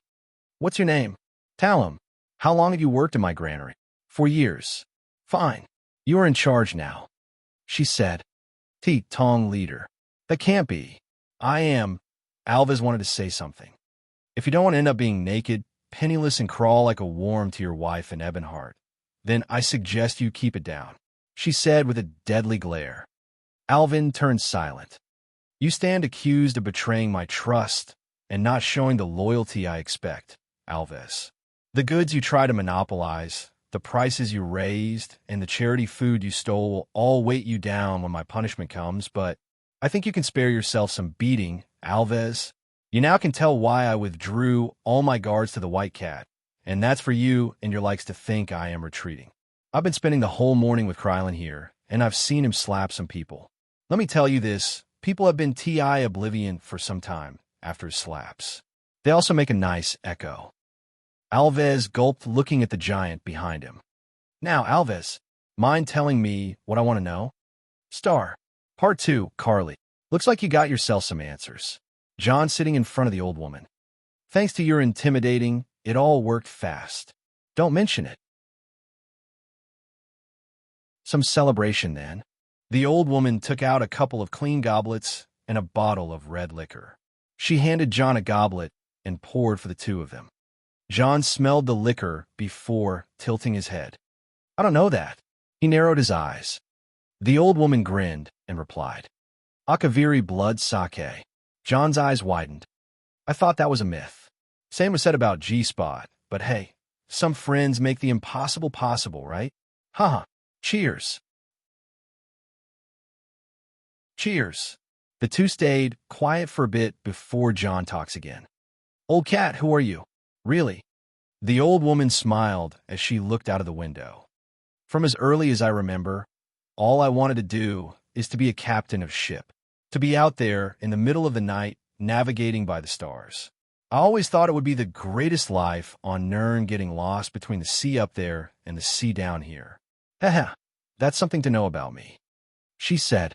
What's your name? Tell him. How long have you worked in my granary? 4 years. Fine. You are in charge now. She said. Tong leader. That can't be. I am. Alves wanted to say something. If you don't want to end up being naked, penniless, and crawl like a worm to your wife in Ebonheart, then I suggest you keep it down, she said with a deadly glare. Alvin turned silent. You stand accused of betraying my trust and not showing the loyalty I expect, Alves. The goods you try to monopolize, the prices you raised, and the charity food you stole will all weight you down when my punishment comes, but I think you can spare yourself some beating, Alves. You now can tell why I withdrew all my guards to the White Cat, and that's for you and your likes to think I am retreating. I've been spending the whole morning with Krylin here, and I've seen him slap some people. Let me tell you this, people have been T.I. oblivion for some time after his slaps. They also make a nice echo. Alves gulped, looking at the giant behind him. Now, Alves, mind telling me what I want to know? Star. Part 2, Carly. Looks like you got yourself some answers. John sitting in front of the old woman. Thanks to your intimidating, it all worked fast. Don't mention it. Some celebration, then. The old woman took out a couple of clean goblets and a bottle of red liquor. She handed John a goblet and poured for the two of them. John smelled the liquor before tilting his head. I don't know that. He narrowed his eyes. The old woman grinned and replied, Akaviri blood sake. John's eyes widened. I thought that was a myth. Same was said about G-Spot, but hey, some friends make the impossible possible, right? Haha. Cheers. Cheers. The two stayed quiet for a bit before John talks again. Old cat, who are you? Really? The old woman smiled as she looked out of the window. From as early as I remember, all I wanted to do is to be a captain of ship, to be out there in the middle of the night navigating by the stars. I always thought it would be the greatest life on Nern, getting lost between the sea up there and the sea down here. Haha, that's something to know about me, she said.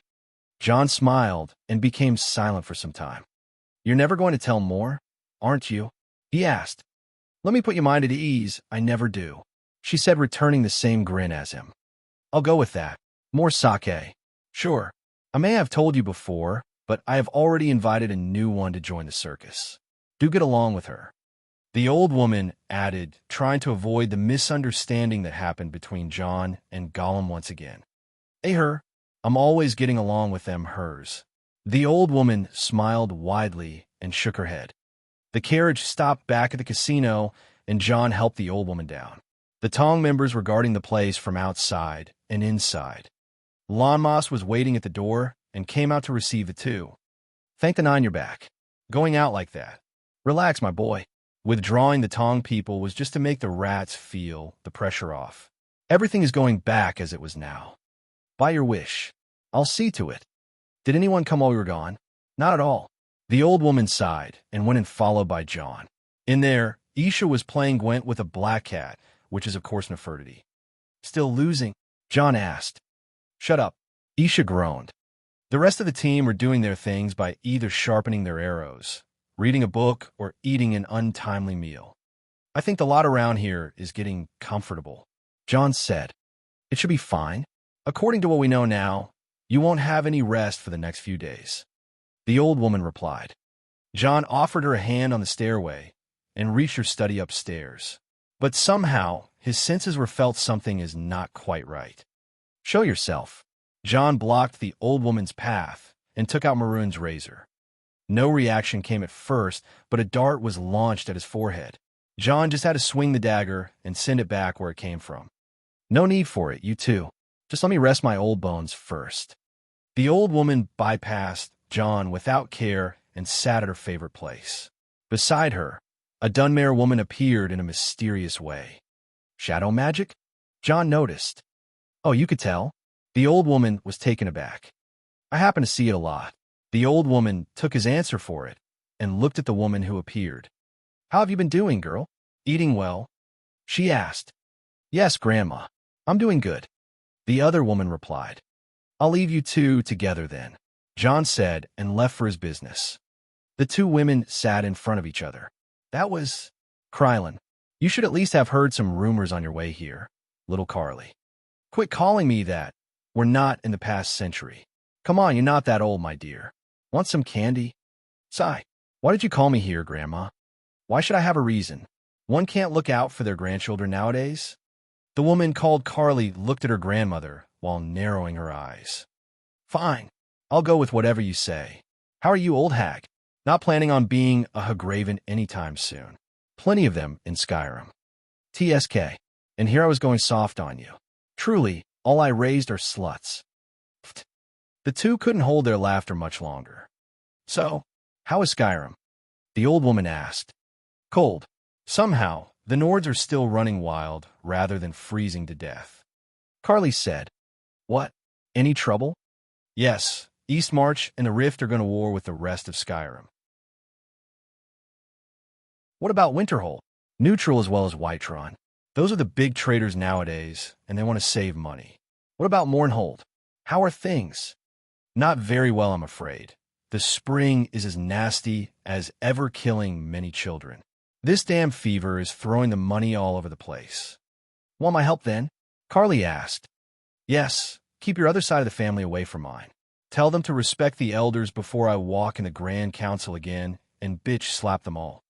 John smiled and became silent for some time. You're never going to tell more, aren't you? He asked. Let me put your mind at ease, I never do, she said, returning the same grin as him. I'll go with that. More sake. Sure. I may have told you before, but I have already invited a new one to join the circus. Do get along with her. The old woman added, trying to avoid the misunderstanding that happened between John and Gollum once again. Hey, her. I'm always getting along with them, hers. The old woman smiled widely and shook her head. The carriage stopped back at the casino, and John helped the old woman down. The Tong members were guarding the place from outside and inside. Lanmas was waiting at the door and came out to receive the two. Thank the nine you're back. Going out like that. Relax, my boy. Withdrawing the Tong people was just to make the rats feel the pressure off. Everything is going back as it was now. By your wish. I'll see to it. Did anyone come while we were gone? Not at all. The old woman sighed and went in, followed by John. In there, Isha was playing Gwent with a black cat, which is of course Nefertiti. Still losing? John asked. Shut up. Isha groaned. The rest of the team were doing their things by either sharpening their arrows, reading a book, or eating an untimely meal. I think the lot around here is getting comfortable, John said. It should be fine. According to what we know now, you won't have any rest for the next few days. The old woman replied. John offered her a hand on the stairway and reached her study upstairs. But somehow, his senses were felt something is not quite right. Show yourself. John blocked the old woman's path and took out Maroon's razor. No reaction came at first, but a dart was launched at his forehead. John just had to swing the dagger and send it back where it came from. No need for it, you two. Just let me rest my old bones first. The old woman bypassed John without care and sat at her favorite place. Beside her, a Dunmare woman appeared in a mysterious way. Shadow magic? John noticed. Oh, you could tell? The old woman was taken aback. I happen to see it a lot. The old woman took his answer for it and looked at the woman who appeared. How have you been doing, girl? Eating well? She asked. Yes, Grandma. I'm doing good. The other woman replied. I'll leave you two together then, John said and left for his business. The two women sat in front of each other. That was Krylin. You should at least have heard some rumors on your way here, little Carly. Quit calling me that. We're not in the past century. Come on, you're not that old, my dear. Want some candy? Sigh. Why did you call me here, Grandma? Why should I have a reason? One can't look out for their grandchildren nowadays. The woman called Carly looked at her grandmother while narrowing her eyes. Fine. I'll go with whatever you say. How are you, old hag? Not planning on being a Hagraven anytime soon. Plenty of them in Skyrim. TSK. And here I was going soft on you. Truly, all I raised are sluts. Pfft. The two couldn't hold their laughter much longer. So, how is Skyrim? The old woman asked. Cold. Somehow, the Nords are still running wild rather than freezing to death. Carly said. What? Any trouble? Yes, Eastmarch and the Rift are going to war with the rest of Skyrim. What about Winterhold? Neutral as well as Whiterun. Those are the big traders nowadays, and they want to save money. What about Mournhold? How are things? Not very well, I'm afraid. The spring is as nasty as ever, killing many children. This damn fever is throwing the money all over the place. Want my help then? Carly asked. Yes, keep your other side of the family away from mine. Tell them to respect the elders before I walk in the Grand Council again and bitch slap them all.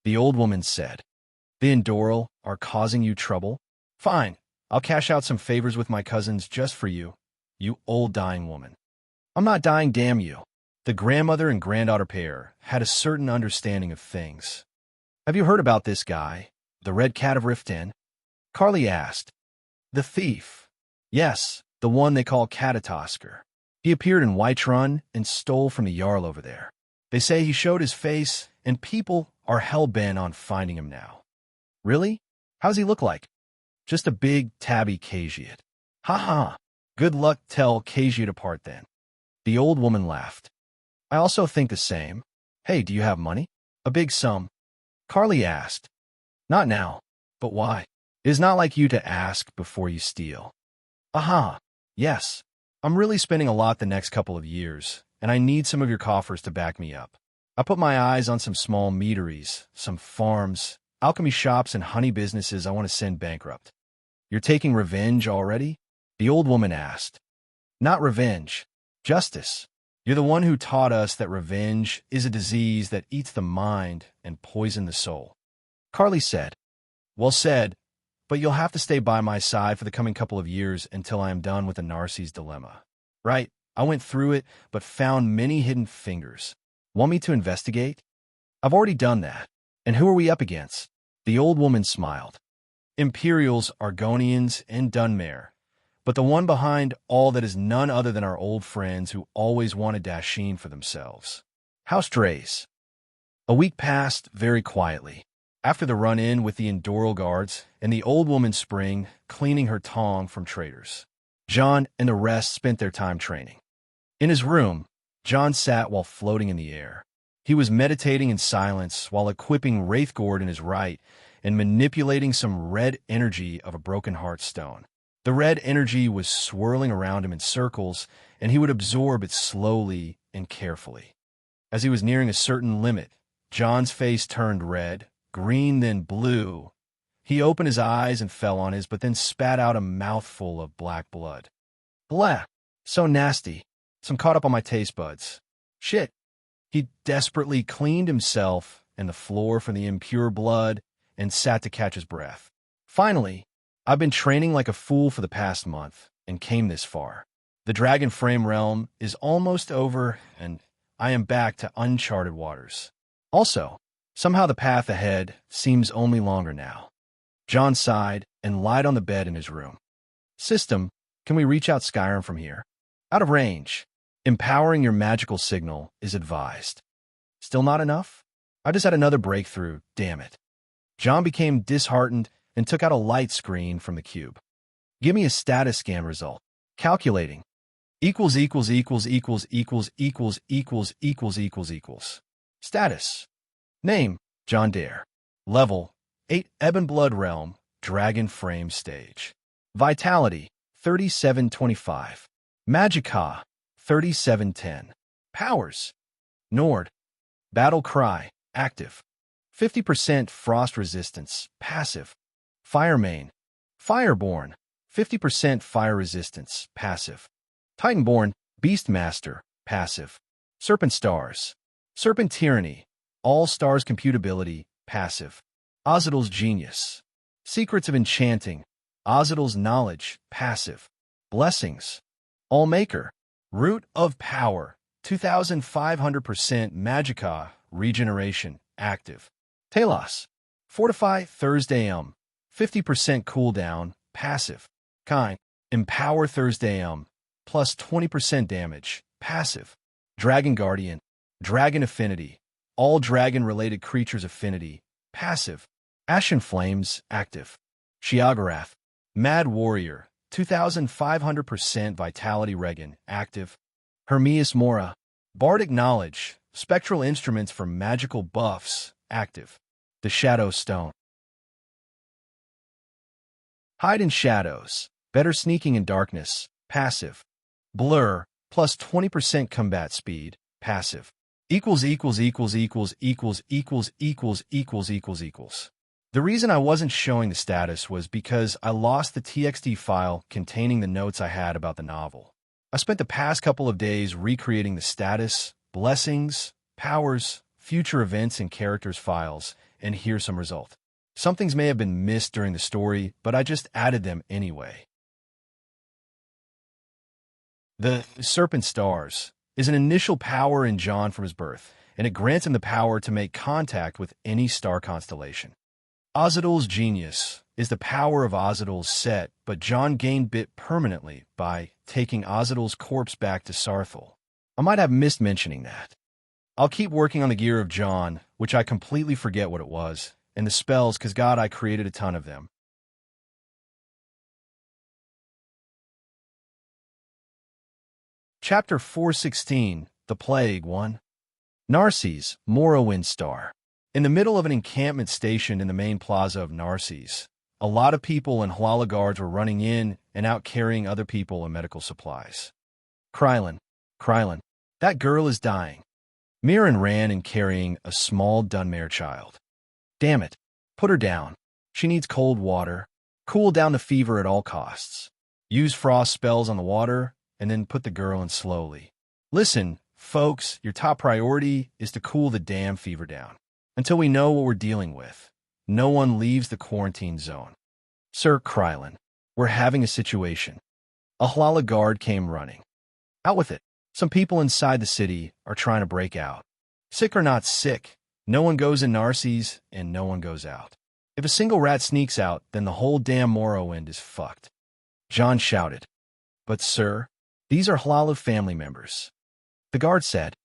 The old woman said. The Endoral are causing you trouble? Fine, I'll cash out some favors with my cousins just for you, you old dying woman. I'm not dying, damn you. The grandmother and granddaughter pair had a certain understanding of things. Have you heard about this guy, the Red Cat of Rift Inn? Carly asked. The thief. Yes, the one they call Catatosker. He appeared in Whiterun and stole from the Jarl over there. They say he showed his face, and people are hell-bent on finding him now. Really? How's he look like? Just a big, tabby Khajiit. Ha-ha. Good luck tell Khajiit apart then. The old woman laughed. I also think the same. Hey, do you have money? A big sum. Carly asked. Not now. But why? It is not like you to ask before you steal. Aha. Yes. I'm really spending a lot the next couple of years, and I need some of your coffers to back me up. I put my eyes on some small meaderies, some farms, alchemy shops, and honey businesses I want to send bankrupt. You're taking revenge already? The old woman asked. Not revenge. Justice. You're the one who taught us that revenge is a disease that eats the mind and poisons the soul. Carly said. Well said, but you'll have to stay by my side for the coming couple of years until I am done with the Narcisse dilemma. Right, I went through it, but found many hidden fingers. Want me to investigate? I've already done that. And who are we up against? The old woman smiled. Imperials, Argonians, and Dunmare. But the one behind all that is none other than our old friends who always wanted Dasheen for themselves. House Drays. A week passed very quietly. After the run-in with the Endoral guards and the old woman Spring cleaning her tong from traders, John and the rest spent their time training. In his room, John sat while floating in the air. He was meditating in silence while equipping Wraithgord in his right and manipulating some red energy of a broken heart stone. The red energy was swirling around him in circles, and he would absorb it slowly and carefully. As he was nearing a certain limit, John's face turned red, green, then blue. He opened his eyes and fell on his, but then spat out a mouthful of black blood. Blah! So nasty. Some caught up on my taste buds. Shit. He desperately cleaned himself and the floor from the impure blood and sat to catch his breath. Finally, I've been training like a fool for the past month and came this far. The Dragon Frame realm is almost over, and I am back to uncharted waters. Also, somehow the path ahead seems only longer now. John sighed and lied on the bed in his room. System, can we reach out Skyrim from here? Out of range. Empowering your magical signal is advised. Still not enough? I just had another breakthrough, damn it. John became disheartened and took out a light screen from the cube. Give me a status scan result. Calculating. Equals equals equals equals equals equals equals equals equals equals. Status. Name, John Dare. Level, 8 Ebon Blood Realm, Dragon Frame Stage. Vitality, 3725. Magicka, 3710. Powers. Nord. Battle Cry, active. 50% Frost Resistance, passive. Fire Main. Fireborn, 50% Fire Resistance, passive. Titanborn, Beastmaster, passive. Serpent Stars. Serpent Tyranny, All Stars Computability, passive. Ozidal's Genius. Secrets of Enchanting, Ozidal's Knowledge, passive. Blessings. Allmaker. Root of Power, 2500% Magicka, Regeneration, active. Talos. Fortify Thursday 50% cooldown, passive. Kind. Empower Thursday plus 20% damage, passive. Dragon Guardian. Dragon Affinity. All dragon-related creatures affinity, passive. Ashen Flames, active. Shiagarath. Mad Warrior, 2500% Vitality Regen, active. Hermes Mora. Bardic Knowledge. Spectral Instruments for Magical Buffs, active. The Shadow Stone. Hide in Shadows. Better Sneaking in Darkness, passive. Blur, plus 20% combat speed, passive. Equals equals equals equals equals equals equals equals equals equals. The reason I wasn't showing the status was because I lost the TXT file containing the notes I had about the novel. I spent the past couple of days recreating the status, blessings, powers, future events, and characters files, and here's some result. Some things may have been missed during the story, but I just added them anyway. The Serpent Stars is an initial power in John from his birth, and it grants him the power to make contact with any star constellation. Ozidal's Genius is the power of Ozidal's set, but John gained bit permanently by taking Ozidal's corpse back to Sarthal. I might have missed mentioning that. I'll keep working on the gear of John, which I completely forget what it was, and the spells, because God, I created a ton of them. Chapter 416, The Plague 1. Narses, Morrowind Star. In the middle of an encampment stationed in the main plaza of Narses, a lot of people and Hlala guards were running in and out carrying other people and medical supplies. Krylin, that girl is dying. Mirren ran in carrying a small Dunmare child. Damn it, put her down. She needs cold water. Cool down the fever at all costs. Use frost spells on the water, and then put the girl in slowly. Listen, folks, your top priority is to cool the damn fever down. Until we know what we're dealing with, no one leaves the quarantine zone. Sir Krylin, we're having a situation. A Hlala guard came running. Out with it. Some people inside the city are trying to break out. Sick or not sick, no one goes in Narses and no one goes out. If a single rat sneaks out, then the whole damn Morrowind is fucked. John shouted. But sir, these are Hlala family members. The guard said,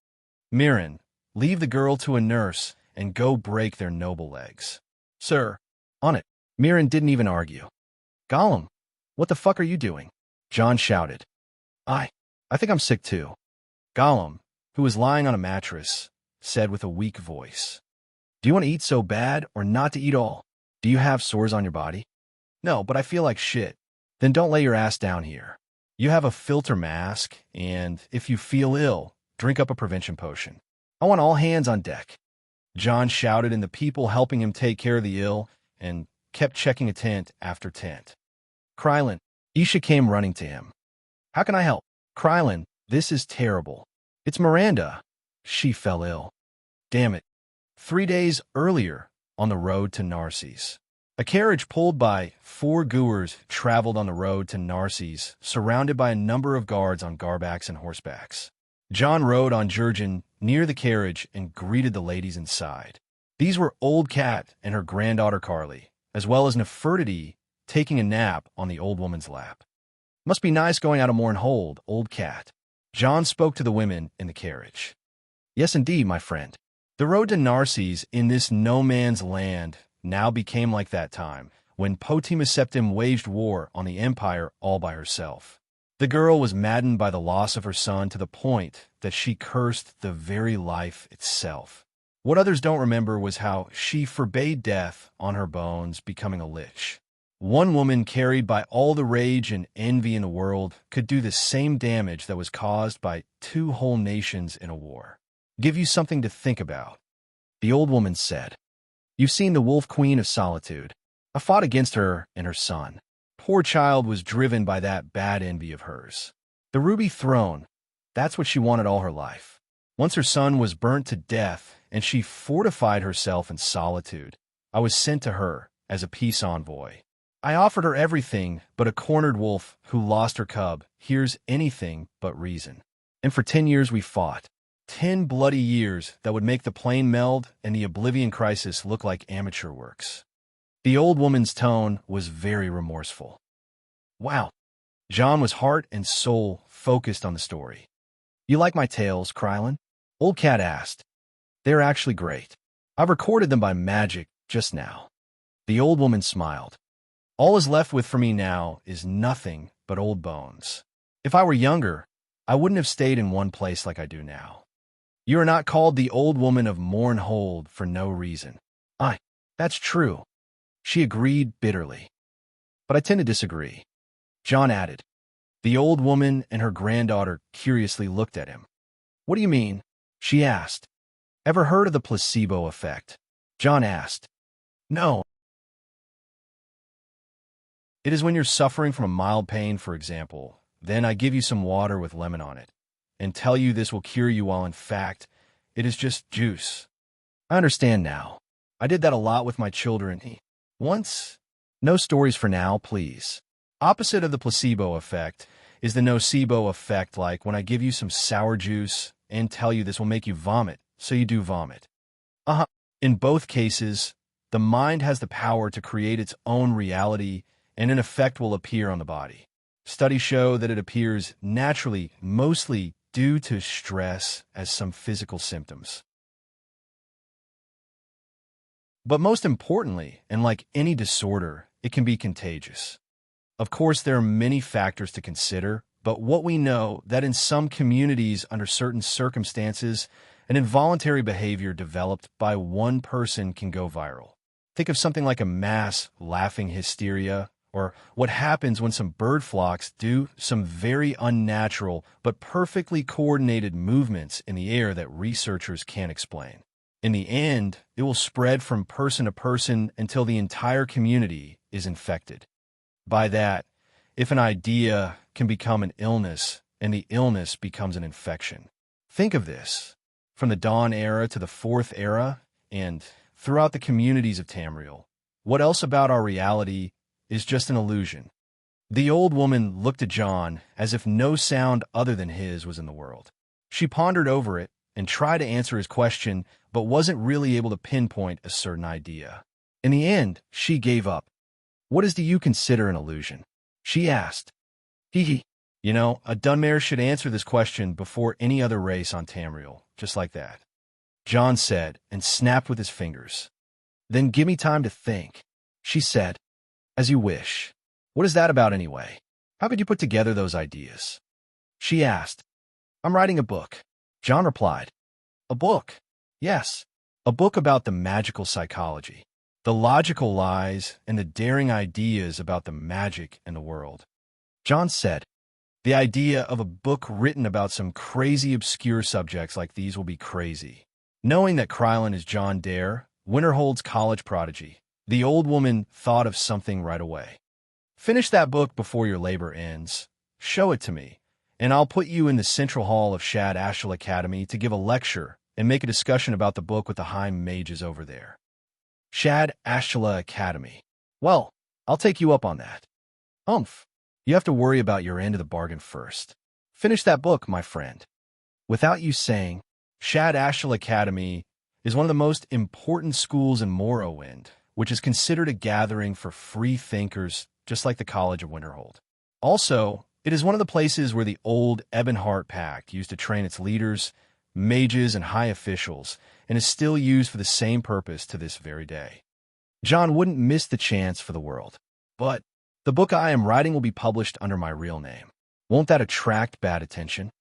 Mirren, leave the girl to a nurse and go break their noble legs. Sir, on it. Mirren didn't even argue. Gollum, what the fuck are you doing? John shouted. I think I'm sick too. Gollum, who was lying on a mattress, said with a weak voice. Do you want to eat so bad or not to eat all? Do you have sores on your body? No, but I feel like shit. Then don't lay your ass down here. You have a filter mask, and if you feel ill, drink up a prevention potion. I want all hands on deck. John shouted, and the people helping him take care of the ill and kept checking a tent after tent. Krylin, Isha came running to him. How can I help? Krylin, this is terrible. It's Miranda. She fell ill. Damn it. 3 days earlier, on the road to Narses. A carriage pulled by 4 Guers traveled on the road to Narses, surrounded by a number of guards on garbacks and horsebacks. John rode on Jurgen near the carriage and greeted the ladies inside. These were Old Cat and her granddaughter Carly, as well as Nefertiti taking a nap on the old woman's lap. Must be nice going out of Mournhold, Old Cat. John spoke to the women in the carriage. Yes, indeed, my friend. The road to Narses in this no-man's land now became like that time when Potima Septim waged war on the empire all by herself. The girl was maddened by the loss of her son to the point that she cursed the very life itself. What others don't remember was how she forbade death on her bones, becoming a lich. One woman carried by all the rage and envy in the world could do the same damage that was caused by 2 whole nations in a war. Give you something to think about. The old woman said, "You've seen the Wolf Queen of Solitude. I fought against her and her son. Poor child was driven by that bad envy of hers. The ruby throne, that's what she wanted all her life. Once her son was burnt to death and she fortified herself in solitude, I was sent to her as a peace envoy. I offered her everything but a cornered wolf who lost her cub hears anything but reason. And for 10 years we fought. 10 bloody years that would make the Plane Meld and the Oblivion Crisis look like amateur works." The old woman's tone was very remorseful. Wow. John was heart and soul focused on the story. "You like my tales, Krylin?" Old Cat asked. "They're actually great. I've recorded them by magic just now." The old woman smiled. "All is left with for me now is nothing but old bones. If I were younger, I wouldn't have stayed in one place like I do now. You are not called the Old Woman of Mournhold for no reason." That's true," she agreed bitterly. "But I tend to disagree," John added. The old woman and her granddaughter curiously looked at him. "What do you mean?" she asked. "Ever heard of the placebo effect?" John asked. "No." "It is when you're suffering from a mild pain, for example. Then I give you some water with lemon on it, and tell you this will cure you while in fact, it is just juice. I understand now. I did that a lot with my children. Once. No stories for now, please. Opposite of the placebo effect is the nocebo effect, like when I give you some sour juice and tell you this will make you vomit, so you do vomit. In both cases, the mind has the power to create its own reality, and an effect will appear on the body. Studies show that it appears naturally, mostly due to stress, as some physical symptoms. But most importantly, and like any disorder, it can be contagious. Of course, there are many factors to consider, but what we know that in some communities, under certain circumstances, an involuntary behavior developed by one person can go viral. Think of something like a mass laughing hysteria, or what happens when some bird flocks do some very unnatural but perfectly coordinated movements in the air that researchers can't explain. In the end, it will spread from person to person until the entire community is infected. By that, if an idea can become an illness, and the illness becomes an infection. Think of this. From the Dawn era to the Fourth era, and throughout the communities of Tamriel, what else about our reality is just an illusion? The old woman looked at John as if no sound other than his was in the world. She pondered over it and tried to answer his question, but wasn't really able to pinpoint a certain idea. In the end, she gave up. "What do you consider an illusion?" she asked. Hee. You know, a Dunmare should answer this question before any other race on Tamriel, just like that. John said, and snapped with his fingers. "Then give me time to think," she said. "As you wish. What is that about anyway? How could you put together those ideas?" she asked. "I'm writing a book," John replied. "A book?" "Yes, a book about the magical psychology, the logical lies, and the daring ideas about the magic in the world." John said, "The idea of a book written about some crazy obscure subjects like these will be crazy." Knowing that Krylin is John Dare, Winterhold's college prodigy, the old woman thought of something right away. "Finish that book before your labor ends. Show it to me, and I'll put you in the central hall of Shad Ashel Academy to give a lecture and make a discussion about the book with the high mages over there." Shad Ashela Academy. Well, I'll take you up on that. You have to worry about your end of the bargain first. Finish that book, my friend. Without you saying, Shad Ashel Academy is one of the most important schools in Morrowind, which is considered a gathering for free thinkers, just like the College of Winterhold. Also, it is one of the places where the old Ebonheart Pact used to train its leaders, mages, and high officials, and is still used for the same purpose to this very day. John wouldn't miss the chance for the world. But the book I am writing will be published under my real name. Won't that attract bad attention?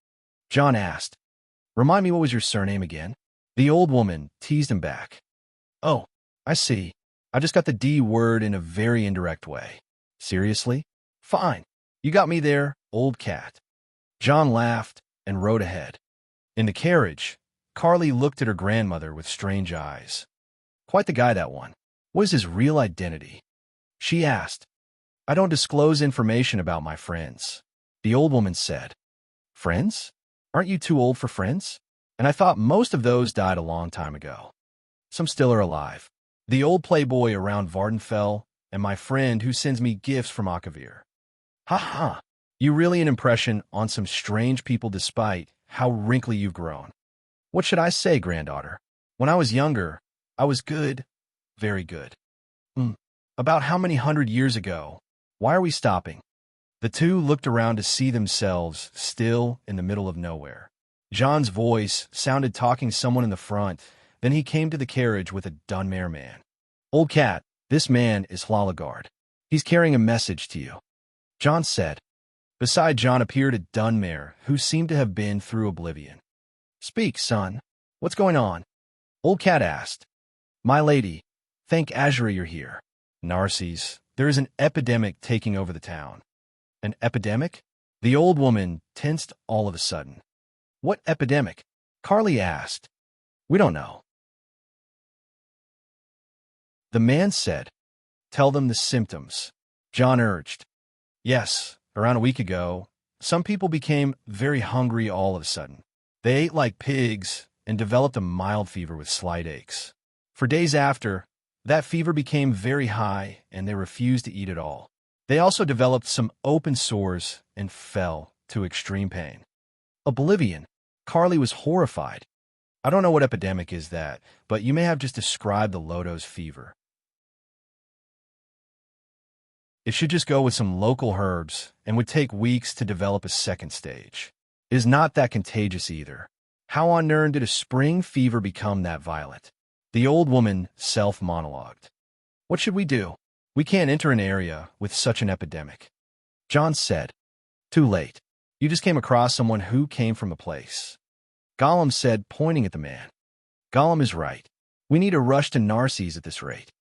John asked. Remind me, what was your surname again? The old woman teased him back. Oh, I see. I just got the D word in a very indirect way. Seriously? Fine. You got me there, old cat. John laughed and rode ahead. In the carriage, Carly looked at her grandmother with strange eyes. Quite the guy, that one. What is his real identity? She asked. I don't disclose information about my friends, the old woman said. Friends? Aren't you too old for friends? And I thought most of those died a long time ago. Some still are alive. The old playboy around Vardenfell, and my friend who sends me gifts from Akavir. Ha ha! You really an impression on some strange people despite how wrinkly you've grown. What should I say, granddaughter? When I was younger, I was good, very good. About how many 100 years ago? Why are we stopping? The two looked around to see themselves still in the middle of nowhere. John's voice sounded talking to someone in the front. Then he came to the carriage with a Dunmare man. Old cat, this man is Hlalagard. He's carrying a message to you, John said. Beside John appeared a Dunmare who seemed to have been through oblivion. Speak, son. What's going on? Old cat asked. My lady, thank Azure you're here. Narses, there is an epidemic taking over the town. An epidemic? The old woman tensed all of a sudden. What epidemic? Carly asked. We don't know. The man said, Tell them the symptoms. John urged. Yes, around a week ago, some people became very hungry all of a sudden. They ate like pigs and developed a mild fever with slight aches. For days after, that fever became very high and they refused to eat at all. They also developed some open sores and fell to extreme pain. Oblivion. Carly was horrified. I don't know what epidemic is that, but you may have just described the Lodo's fever. It should just go with some local herbs and would take weeks to develop a second stage. It is not that contagious either. How on earth did a spring fever become that violent? The old woman self-monologued. What should we do? We can't enter an area with such an epidemic. John said. Too late. You just came across someone who came from the place. Gollum said, pointing at the man. Gollum is right. We need to rush to Narses at this rate.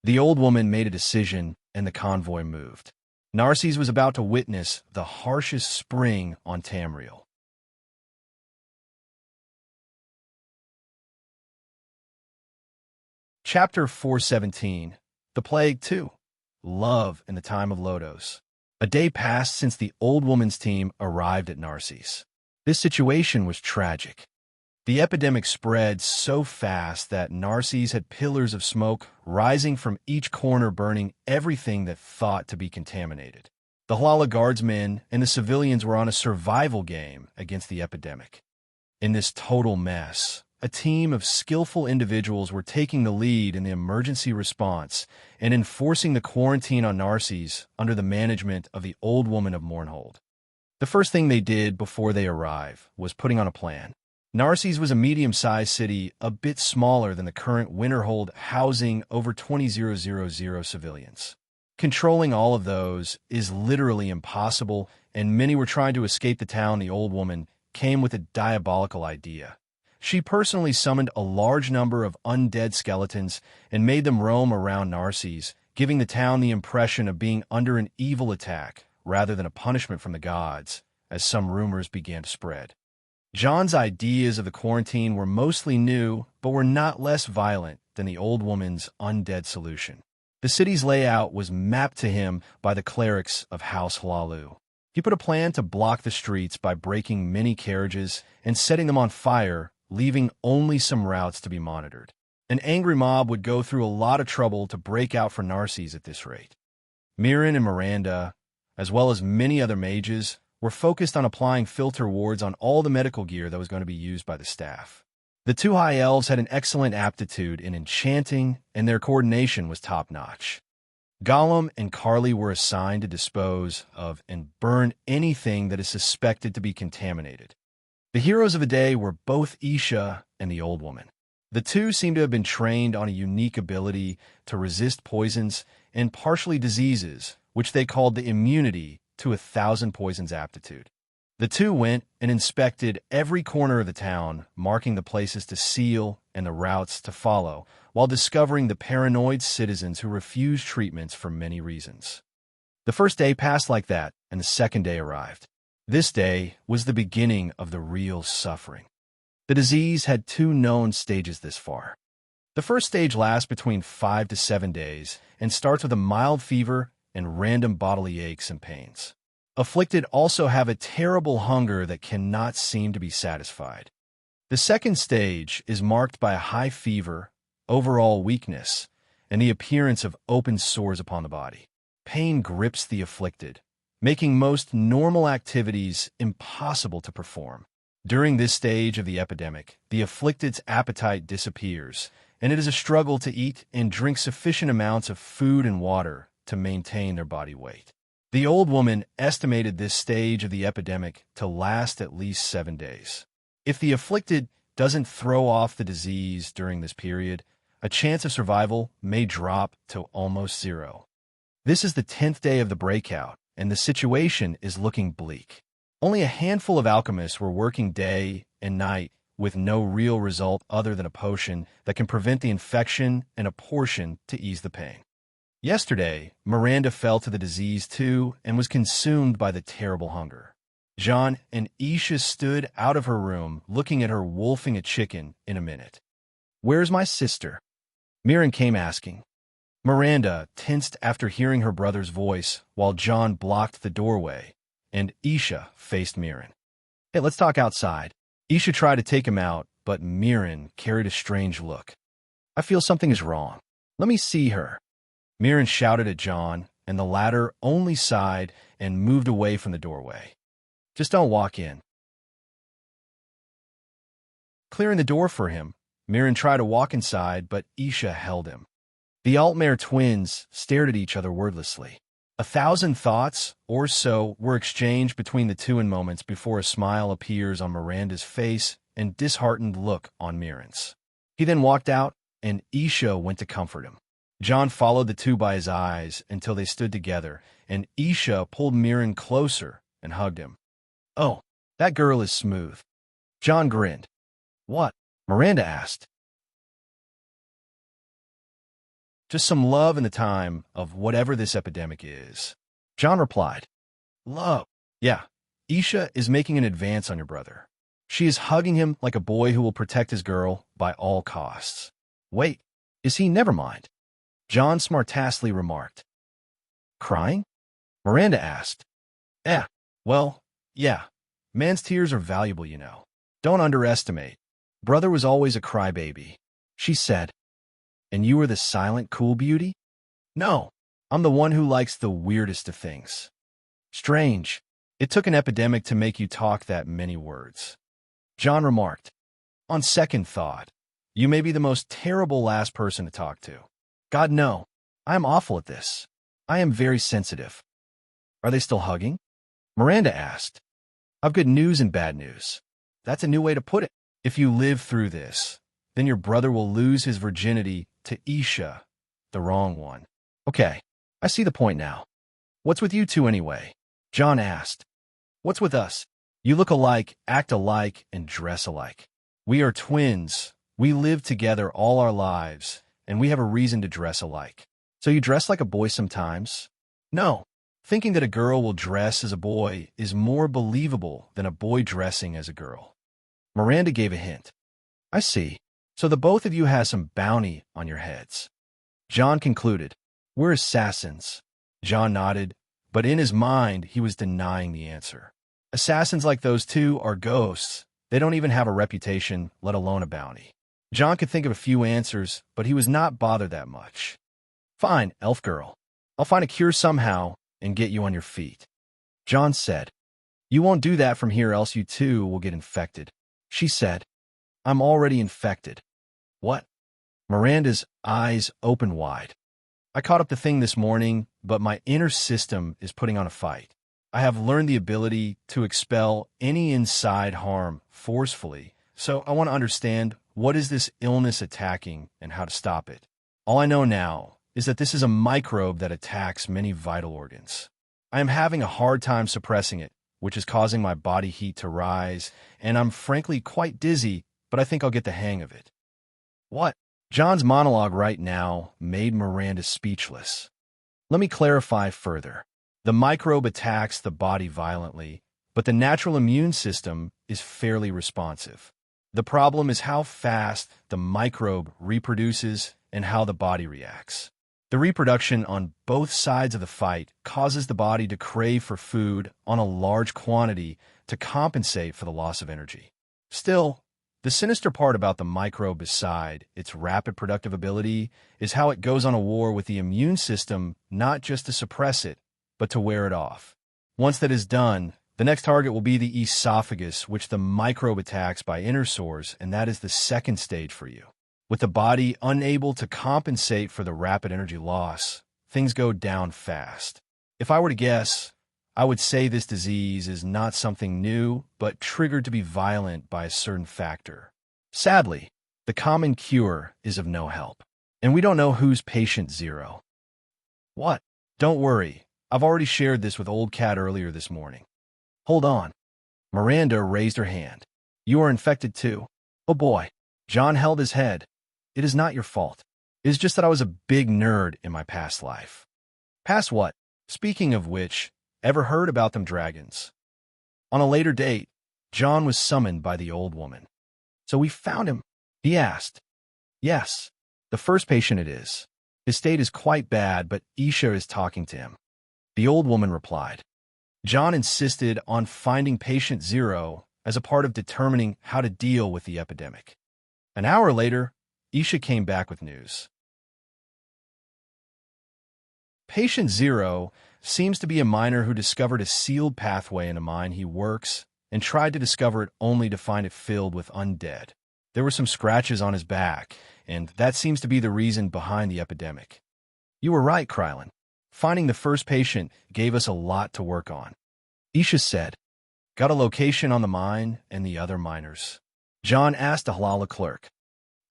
The old woman made a decision, and the convoy moved. Narses was about to witness the harshest spring on Tamriel. Chapter 417. The Plague 2. Love in the Time of Lodos. A day passed since the old woman's team arrived at Narses. This situation was tragic. The epidemic spread so fast that Narses had pillars of smoke rising from each corner, burning everything that thought to be contaminated. The Hlala guardsmen and the civilians were on a survival game against the epidemic. In this total mess, a team of skillful individuals were taking the lead in the emergency response and enforcing the quarantine on Narses under the management of the old woman of Mournhold. The first thing they did before they arrived was putting on a plan. Narses was a medium-sized city, a bit smaller than the current Winterhold, housing over 20,000 civilians. Controlling all of those is literally impossible, and many were trying to escape the town. The old woman came with a diabolical idea. She personally summoned a large number of undead skeletons and made them roam around Narses, giving the town the impression of being under an evil attack rather than a punishment from the gods, as some rumors began to spread. John's ideas of the quarantine were mostly new, but were not less violent than the old woman's undead solution. The city's layout was mapped to him by the clerics of House Hlalu. He put a plan to block the streets by breaking many carriages and setting them on fire, leaving only some routes to be monitored. An angry mob would go through a lot of trouble to break out for Narses at this rate. Mirren and Miranda, as well as many other mages, were focused on applying filter wards on all the medical gear that was going to be used by the staff. The two high elves had an excellent aptitude in enchanting, and their coordination was top-notch. Gollum and Carly were assigned to dispose of and burn anything that is suspected to be contaminated. The heroes of the day were both Isha and the old woman. The two seem to have been trained on a unique ability to resist poisons and partially diseases, which they called the immunity to 1,000 poisons aptitude. The two went and inspected every corner of the town, marking the places to seal and the routes to follow, while discovering the paranoid citizens who refused treatments for many reasons. The first day passed like that, and the second day arrived. This day was the beginning of the real suffering. The disease had 2 known stages this far. The first stage lasts between 5 to 7 days and starts with a mild fever and random bodily aches and pains. Afflicted also have a terrible hunger that cannot seem to be satisfied. The second stage is marked by a high fever, overall weakness, and the appearance of open sores upon the body. Pain grips the afflicted, making most normal activities impossible to perform. During this stage of the epidemic, the afflicted's appetite disappears, and it is a struggle to eat and drink sufficient amounts of food and water to maintain their body weight. The old woman estimated this stage of the epidemic to last at least 7 days. If the afflicted doesn't throw off the disease during this period, a chance of survival may drop to almost 0. This is the 10th day of the breakout, and the situation is looking bleak. Only a handful of alchemists were working day and night with no real result other than a potion that can prevent the infection and a portion to ease the pain. Yesterday, Miranda fell to the disease too and was consumed by the terrible hunger. John and Isha stood out of her room looking at her wolfing a chicken in a minute. "Where's my sister?" Mirren came asking. Miranda tensed after hearing her brother's voice while John blocked the doorway, and Isha faced Mirren. "Hey, let's talk outside." Isha tried to take him out, but Mirren carried a strange look. "I feel something is wrong. Let me see her." Mirren shouted at John, and the latter only sighed and moved away from the doorway. "Just don't walk in." Clearing the door for him, Mirren tried to walk inside, but Isha held him. The Altmaier twins stared at each other wordlessly. 1,000 thoughts, or so, were exchanged between the two in moments before a smile appears on Miranda's face and disheartened look on Mirren's. He then walked out, and Isha went to comfort him. John followed the two by his eyes until they stood together, and Isha pulled Mirren closer and hugged him. "Oh, that girl is smooth." John grinned. "What?" Miranda asked. "Just some love in the time of whatever this epidemic is." John replied. "Love? Yeah. Isha is making an advance on your brother. She is hugging him like a boy who will protect his girl by all costs." "Wait, is he? Never mind." John smartassly remarked. "Crying?" Miranda asked. Well, yeah. Man's tears are valuable, you know. Don't underestimate. Brother was always a crybaby," she said. "And you were the silent, cool beauty?" "No, I'm the one who likes the weirdest of things." "Strange. It took an epidemic to make you talk that many words." John remarked. "On second thought, you may be the most terrible last person to talk to." "God, no. I am awful at this. I am very sensitive." "Are they still hugging?" Miranda asked. "I've good news and bad news." "That's a new way to put it. If you live through this, then your brother will lose his virginity to Isha, the wrong one." "Okay, I see the point now. What's with you two anyway?" John asked. "What's with us? You look alike, act alike, and dress alike. We are twins. We live together all our lives, and we have a reason to dress alike." "So you dress like a boy sometimes?" "No. Thinking that a girl will dress as a boy is more believable than a boy dressing as a girl." Miranda gave a hint. "I see. So the both of you have some bounty on your heads." John concluded. "We're assassins." John nodded, but in his mind he was denying the answer. Assassins like those two are ghosts. They don't even have a reputation, let alone a bounty. John could think of a few answers, but he was not bothered that much. "Fine, elf girl. I'll find a cure somehow and get you on your feet." John said. "You won't do that from here, else you too will get infected." She said. "I'm already infected." "What?" Miranda's eyes opened wide. "I caught up the thing this morning, but my inner system is putting on a fight. I have learned the ability to expel any inside harm forcefully, so I want to understand what is this illness attacking and how to stop it. All I know now is that this is a microbe that attacks many vital organs. I am having a hard time suppressing it, which is causing my body heat to rise, and I'm frankly quite dizzy, but I think I'll get the hang of it. What? John's monologue right now made Miranda speechless. Let me clarify further. The microbe attacks the body violently, but the natural immune system is fairly responsive. The problem is how fast the microbe reproduces and how the body reacts. The reproduction on both sides of the fight causes the body to crave for food on a large quantity to compensate for the loss of energy. Still, the sinister part about the microbe beside its rapid productive ability is how it goes on a war with the immune system not just to suppress it, but to wear it off. Once that is done, the next target will be the esophagus, which the microbe attacks by inner sores, and that is the second stage for you. With the body unable to compensate for the rapid energy loss, things go down fast. If I were to guess, I would say this disease is not something new, but triggered to be violent by a certain factor. Sadly, the common cure is of no help, and we don't know who's patient zero. What? Don't worry, I've already shared this with Old Cat earlier this morning. Hold on. Miranda raised her hand. You are infected too. Oh boy. John held his head. It is not your fault. It is just that I was a big nerd in my past life. Past what? Speaking of which, ever heard about them dragons? On a later date, John was summoned by the old woman. So we found him? He asked. Yes. The first patient it is. His state is quite bad, but Isha is talking to him. The old woman replied. John insisted on finding patient zero as a part of determining how to deal with the epidemic. An hour later, Isha came back with news. Patient zero seems to be a miner who discovered a sealed pathway in a mine he works and tried to discover it only to find it filled with undead. There were some scratches on his back, and that seems to be the reason behind the epidemic. You were right, Krylin. Finding the first patient gave us a lot to work on. Isha said, got a location on the mine and the other miners. John asked the Halala clerk.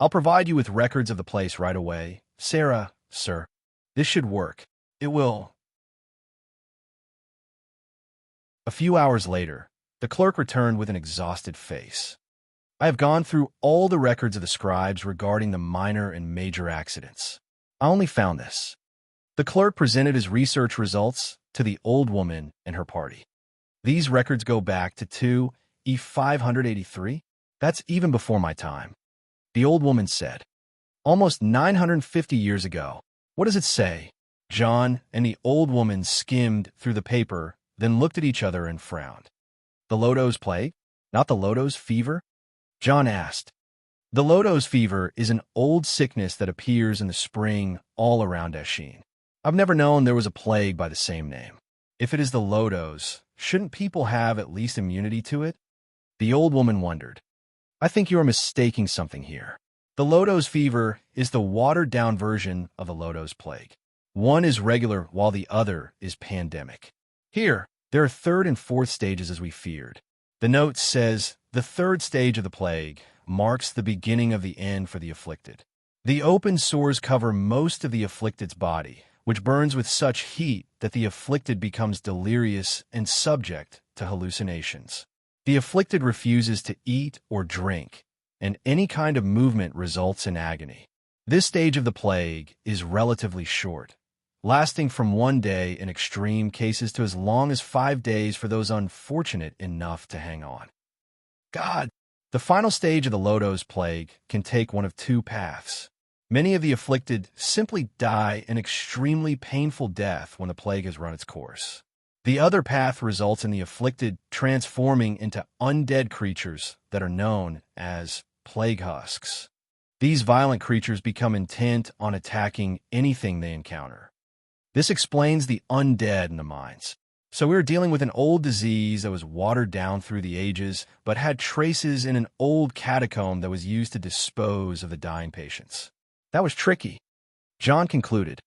I'll provide you with records of the place right away. Sarah, sir. This should work. It will. A few hours later, the clerk returned with an exhausted face. I have gone through all the records of the scribes regarding the minor and major accidents. I only found this. The clerk presented his research results to the old woman and her party. These records go back to 2E583. That's even before my time. The old woman said, almost 950 years ago. What does it say? John and the old woman skimmed through the paper, then looked at each other and frowned. The Lodo's plague? Not the Lodo's fever? John asked. The Lodo's fever is an old sickness that appears in the spring all around Eshin. I've never known there was a plague by the same name. If it is the Lodo's, shouldn't people have at least immunity to it? The old woman wondered. I think you are mistaking something here. The Lodo's fever is the watered-down version of the Lodo's plague. One is regular while the other is pandemic. Here, there are third and fourth stages as we feared. The note says, the third stage of the plague marks the beginning of the end for the afflicted. The open sores cover most of the afflicted's body, which burns with such heat that the afflicted becomes delirious and subject to hallucinations. The afflicted refuses to eat or drink, and any kind of movement results in agony. This stage of the plague is relatively short, lasting from 1 day in extreme cases to as long as 5 days for those unfortunate enough to hang on. God! The final stage of the Lodo's plague can take one of two paths. Many of the afflicted simply die an extremely painful death when the plague has run its course. The other path results in the afflicted transforming into undead creatures that are known as plague husks. These violent creatures become intent on attacking anything they encounter. This explains the undead in the mines. So we were dealing with an old disease that was watered down through the ages, but had traces in an old catacomb that was used to dispose of the dying patients. That was tricky. John concluded.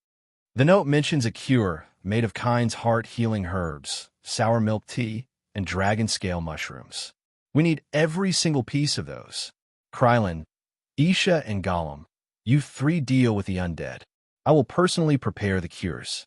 The note mentions a cure made of Kind's heart-healing herbs, sour milk tea, and dragon scale mushrooms. We need every single piece of those. Krylin, Isha, and Gollum, you three deal with the undead. I will personally prepare the cures.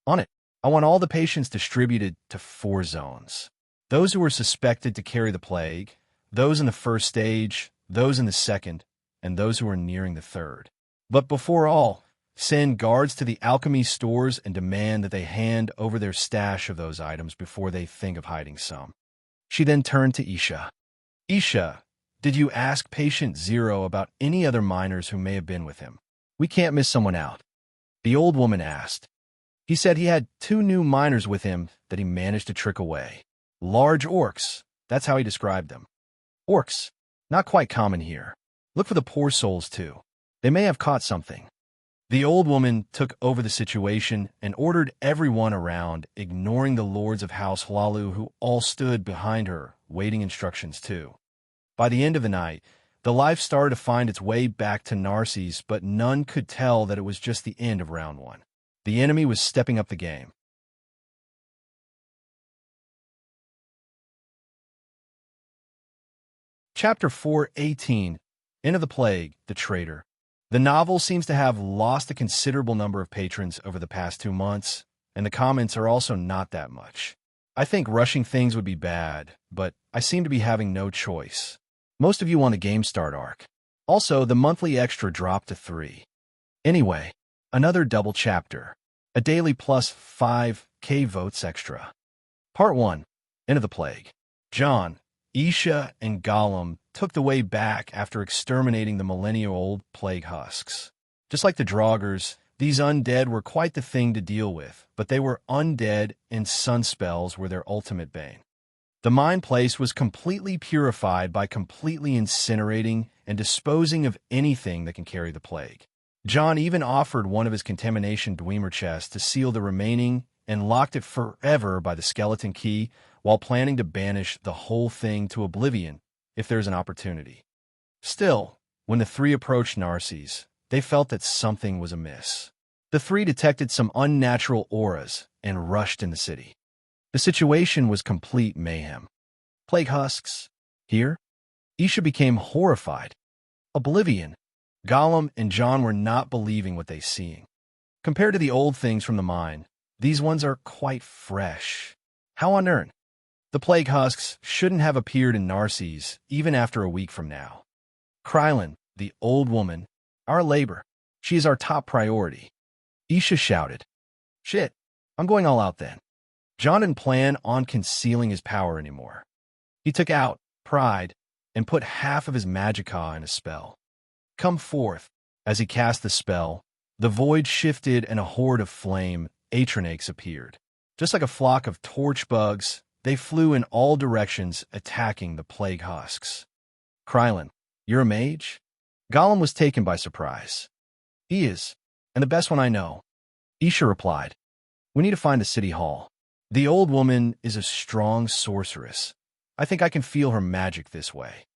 On it, I want all the patients distributed to 4 zones. Those who are suspected to carry the plague, those in the first stage, those in the second, and those who are nearing the third. But before all, send guards to the alchemy stores and demand that they hand over their stash of those items before they think of hiding some. She then turned to Isha. Isha, did you ask Patient Zero about any other miners who may have been with him? We can't miss someone out. The old woman asked. He said he had 2 new miners with him that he managed to trick away. Large orcs, that's how he described them. Orcs, not quite common here. Look for the poor souls too. They may have caught something. The old woman took over the situation and ordered everyone around, ignoring the lords of House Hlalu who all stood behind her, waiting instructions too. By the end of the night, the life started to find its way back to Narses, but none could tell that it was just the end of round 1. The enemy was stepping up the game. Chapter 4:18, End of the Plague, The Traitor. The novel seems to have lost a considerable number of patrons over the past 2 months, and the comments are also not that much. I think rushing things would be bad, but I seem to be having no choice. Most of you want the Game Start arc. Also, the monthly extra dropped to 3. Anyway, another double chapter. A daily plus 5k votes extra. Part 1, End of the Plague. John, Isha, and Gollum took the way back after exterminating the millennia-old plague husks. Just like the Draugrs, these undead were quite the thing to deal with, but they were undead and sun spells were their ultimate bane. The mine place was completely purified by completely incinerating and disposing of anything that can carry the plague. John even offered one of his contamination Dwemer chests to seal the remaining and locked it forever by the skeleton key while planning to banish the whole thing to oblivion if there's an opportunity. Still, when the 3 approached Narses, they felt that something was amiss. The 3 detected some unnatural auras and rushed in the city. The situation was complete mayhem. Plague husks? Here? Isha became horrified. Oblivion. Gollum and John were not believing what they seeing. Compared to the old things from the mine, these ones are quite fresh. How on earth? The plague husks shouldn't have appeared in Narses even after a week from now. Krylin, the old woman, our labor. She is our top priority. Isha shouted. Shit, I'm going all out then. John didn't plan on concealing his power anymore. He took out pride and put half of his magicka in a spell. Come forth. As he cast the spell, the void shifted and a horde of flame atronachs appeared. Just like a flock of torch bugs, they flew in all directions, attacking the plague husks. Krylin, you're a mage? Gollum was taken by surprise. He is, and the best one I know. Isha replied. We need to find the city hall. The old woman is a strong sorceress. I think I can feel her magic this way.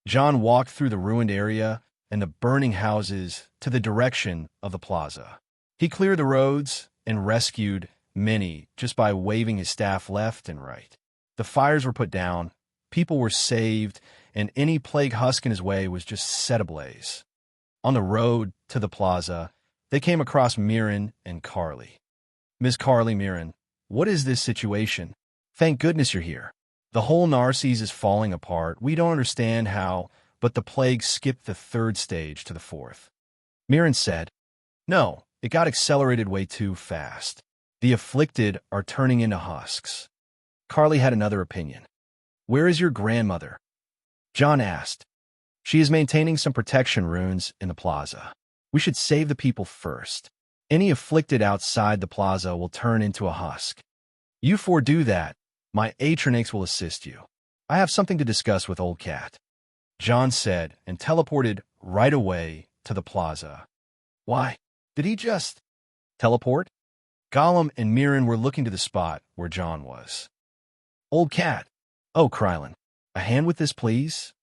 John walked through the ruined area and the burning houses to the direction of the plaza. He cleared the roads and rescued many just by waving his staff left and right. The fires were put down, people were saved, and any plague husk in his way was just set ablaze. On the road to the plaza, they came across Mirren and Carly. Miss Carly, Mirren, what is this situation? Thank goodness you're here. The whole Narses is falling apart. We don't understand how, but the plague skipped the 3rd stage to the 4th. Mirren said, No, it got accelerated way too fast. The afflicted are turning into husks. Carly had another opinion. Where is your grandmother? John asked. She is maintaining some protection runes in the plaza. We should save the people first. Any afflicted outside the plaza will turn into a husk. You 4 do that. My atronachs will assist you. I have something to discuss with Old Cat. John said and teleported right away to the plaza. Why? Did he just teleport? Gollum and Mirren were looking to the spot where John was. Old Cat. Oh, Krylin. A hand with this, please?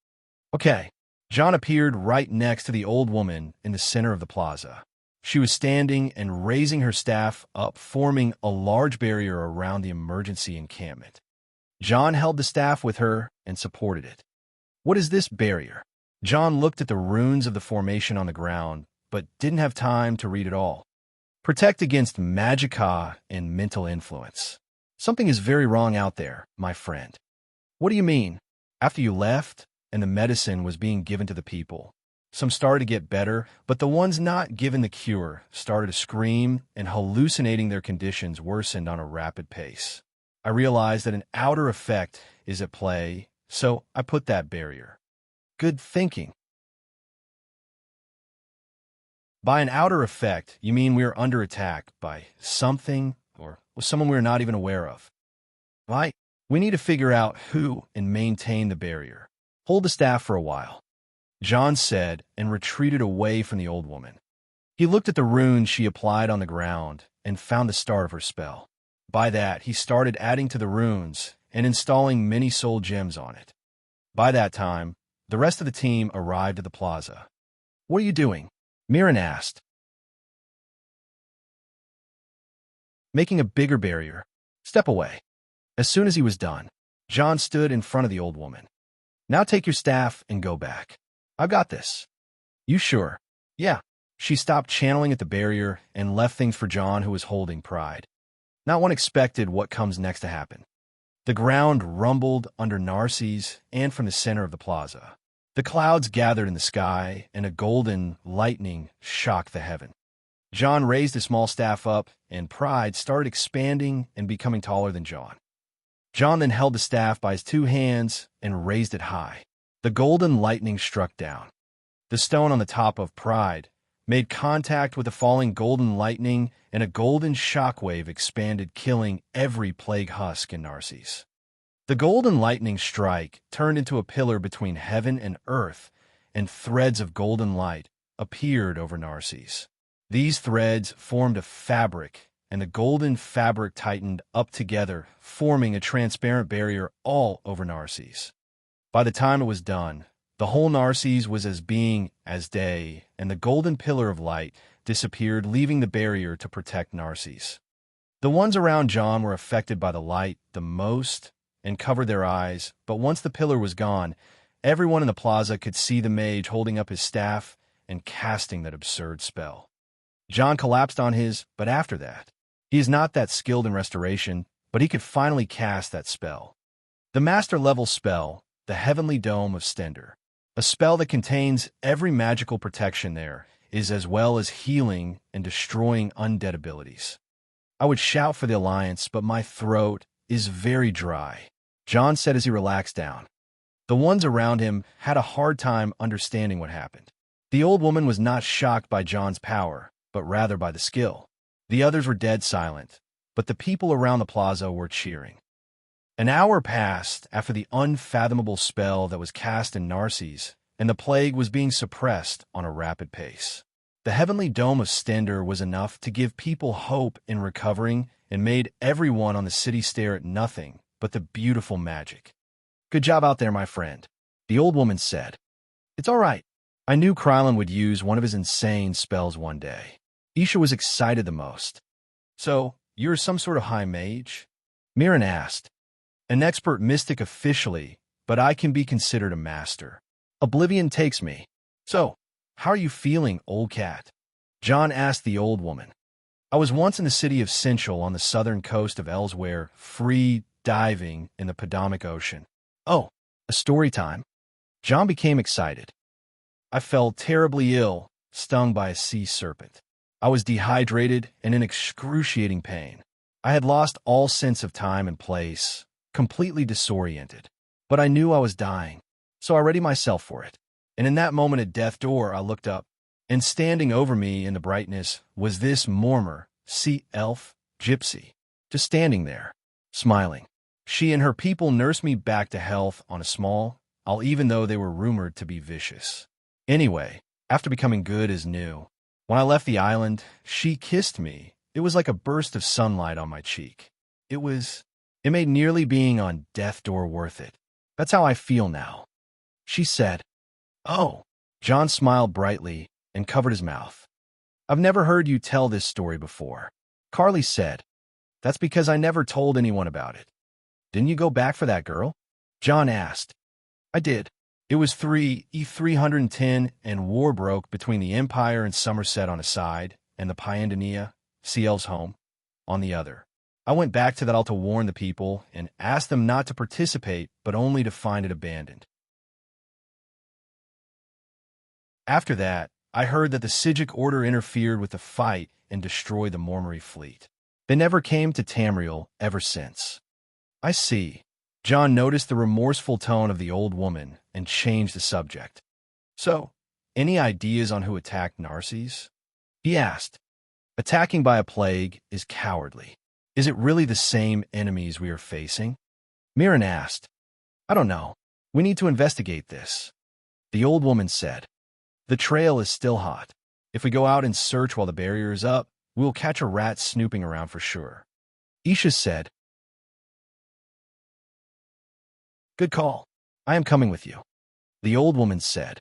Okay. John appeared right next to the old woman in the center of the plaza. She was standing and raising her staff up, forming a large barrier around the emergency encampment. John held the staff with her and supported it. "What is this barrier?" John looked at the runes of the formation on the ground, but didn't have time to read it all. "Protect against magicka and mental influence. Something is very wrong out there, my friend." "What do you mean?" "After you left, and the medicine was being given to the people, some started to get better, but the ones not given the cure started to scream, and hallucinating their conditions worsened on a rapid pace. I realized that an outer effect is at play, so I put that barrier." "Good thinking." By an outer effect, you mean we are under attack by something or someone we are not even aware of. Right? We need to figure out who and maintain the barrier. "Hold the staff for a while," John said, and retreated away from the old woman. He looked at the runes she applied on the ground and found the start of her spell. By that, he started adding to the runes and installing many soul gems on it. By that time, the rest of the team arrived at the plaza. "What are you doing?" Mirren asked. "Making a bigger barrier. Step away." As soon as he was done, John stood in front of the old woman. "Now take your staff and go back. I've got this." "You sure?" "Yeah." She stopped channeling at the barrier and left things for John, who was holding Pride. Not one expected what comes next to happen. The ground rumbled under Narses and from the center of the plaza. The clouds gathered in the sky, and a golden lightning shocked the heaven. John raised a small staff up, and Pride started expanding and becoming taller than John. John then held the staff by his two hands and raised it high. The golden lightning struck down. The stone on the top of Pride made contact with the falling golden lightning, and a golden shockwave expanded, killing every plague husk in Narses. The golden lightning strike turned into a pillar between heaven and earth, and threads of golden light appeared over Narses. These threads formed a fabric, and the golden fabric tightened up together, forming a transparent barrier all over Narses. By the time it was done, the whole Narses was as being as day, and the golden pillar of light disappeared, leaving the barrier to protect Narses. The ones around John were affected by the light the most and covered their eyes, but once the pillar was gone, everyone in the plaza could see the mage holding up his staff and casting that absurd spell. John collapsed on his, but after that, he is not that skilled in restoration, but he could finally cast that spell. The master-level spell, the Heavenly Dome of Stender, a spell that contains every magical protection there, is as well as healing and destroying undead abilities. I would shout for the Alliance, but my throat is very dry, John said as he relaxed down. The ones around him had a hard time understanding what happened. The old woman was not shocked by John's power, but rather by the skill. The others were dead silent, but the people around the plaza were cheering. An hour passed after the unfathomable spell that was cast in Narses, and the plague was being suppressed on a rapid pace. The Heavenly Dome of Stender was enough to give people hope in recovering and made everyone on the city stare at nothing but the beautiful magic. "Good job out there, my friend," the old woman said. "It's all right. I knew Krylon would use one of his insane spells one day." Isha was excited the most. "So, you're some sort of high mage?" Mirren asked. "An expert mystic officially, but I can be considered a master. Oblivion takes me. So, how are you feeling, old cat?" John asked the old woman. "I was once in the city of Sinchel on the southern coast of Elsewhere, free diving in the Potomac Ocean." "Oh, a story time?" John became excited. "I fell terribly ill, stung by a sea serpent. I was dehydrated and in excruciating pain. I had lost all sense of time and place, completely disoriented. But I knew I was dying, so I readied myself for it. And in that moment at death door, I looked up, and standing over me in the brightness was this Mormor, sea elf, gypsy, just standing there, smiling. She and her people nursed me back to health on a small, even though they were rumored to be vicious. Anyway, after becoming good as new, when I left the island, she kissed me. It was like a burst of sunlight on my cheek. It made nearly being on death door worth it. That's how I feel now." She said. "Oh." John smiled brightly and covered his mouth. I've never heard you tell this story before. Carly said, That's because I never told anyone about it. Didn't you go back for that girl? John asked. I did. It was 3E310 and war broke between the Empire and Somerset on a side and the Pyandonia, CL's home, on the other. I went back to that all to warn the people and asked them not to participate but only to find it abandoned. After that, I heard that the Sijic Order interfered with the fight and destroyed the Mormary fleet. They never came to Tamriel ever since. I see. John noticed the remorseful tone of the old woman and changed the subject. So, any ideas on who attacked Narses? He asked. Attacking by a plague is cowardly. Is it really the same enemies we are facing? Mirren asked. I don't know. We need to investigate this. The old woman said. The trail is still hot. If we go out and search while the barrier is up, we'll catch a rat snooping around for sure. Isha said. Good call. I am coming with you. The old woman said.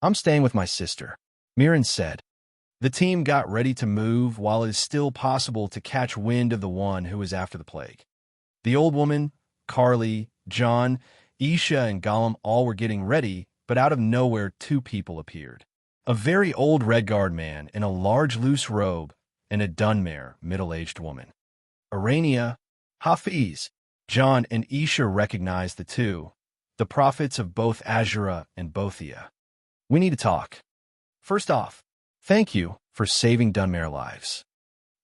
I'm staying with my sister. Mirren said. The team got ready to move while it is still possible to catch wind of the one who is after the plague. The old woman, Carly, John, Isha, and Gollum all were getting ready, but out of nowhere 2 people appeared. A very old Redguard man in a large loose robe and a Dunmare middle-aged woman. Arania, Hafiz, John, and Isha recognized the 2, the prophets of both Azura and Bothia. We need to talk. First off, thank you for saving Dunmare lives.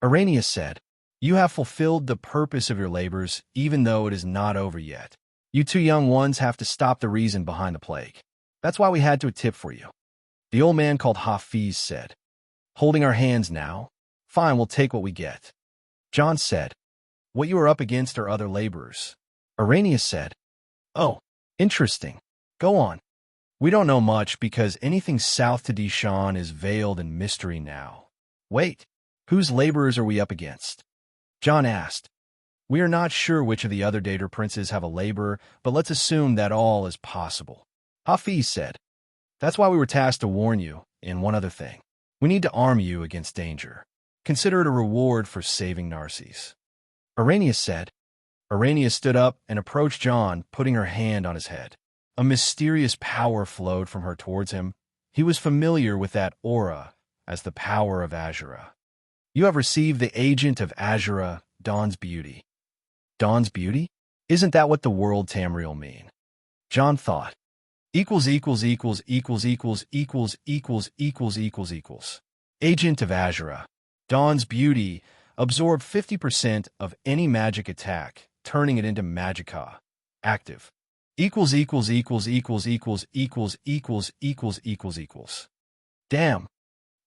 Arania said, You have fulfilled the purpose of your labors, even though it is not over yet. You 2 young ones have to stop the reason behind the plague. That's why we had to a tip for you. The old man called Hafiz said, Holding our hands now? Fine, we'll take what we get. John said, What you are up against are other laborers. Arania said, Oh, interesting. Go on. We don't know much because anything south to Dishan is veiled in mystery now. Wait, whose laborers are we up against? John asked. We are not sure which of the other Dater princes have a laborer, but let's assume that all is possible. Hafiz said, That's why we were tasked to warn you, and one other thing. We need to arm you against danger. Consider it a reward for saving Narses. Arania said. Arania stood up and approached John, putting her hand on his head. A mysterious power flowed from her towards him. He was familiar with that aura as the power of Azura. You have received the agent of Azura, Dawn's Beauty. Dawn's Beauty? Isn't that what the world Tamriel mean? John thought. Equals. Agent of Azura. Dawn's Beauty. Absorb 50% of any magic attack, turning it into magicka. Active. Damn.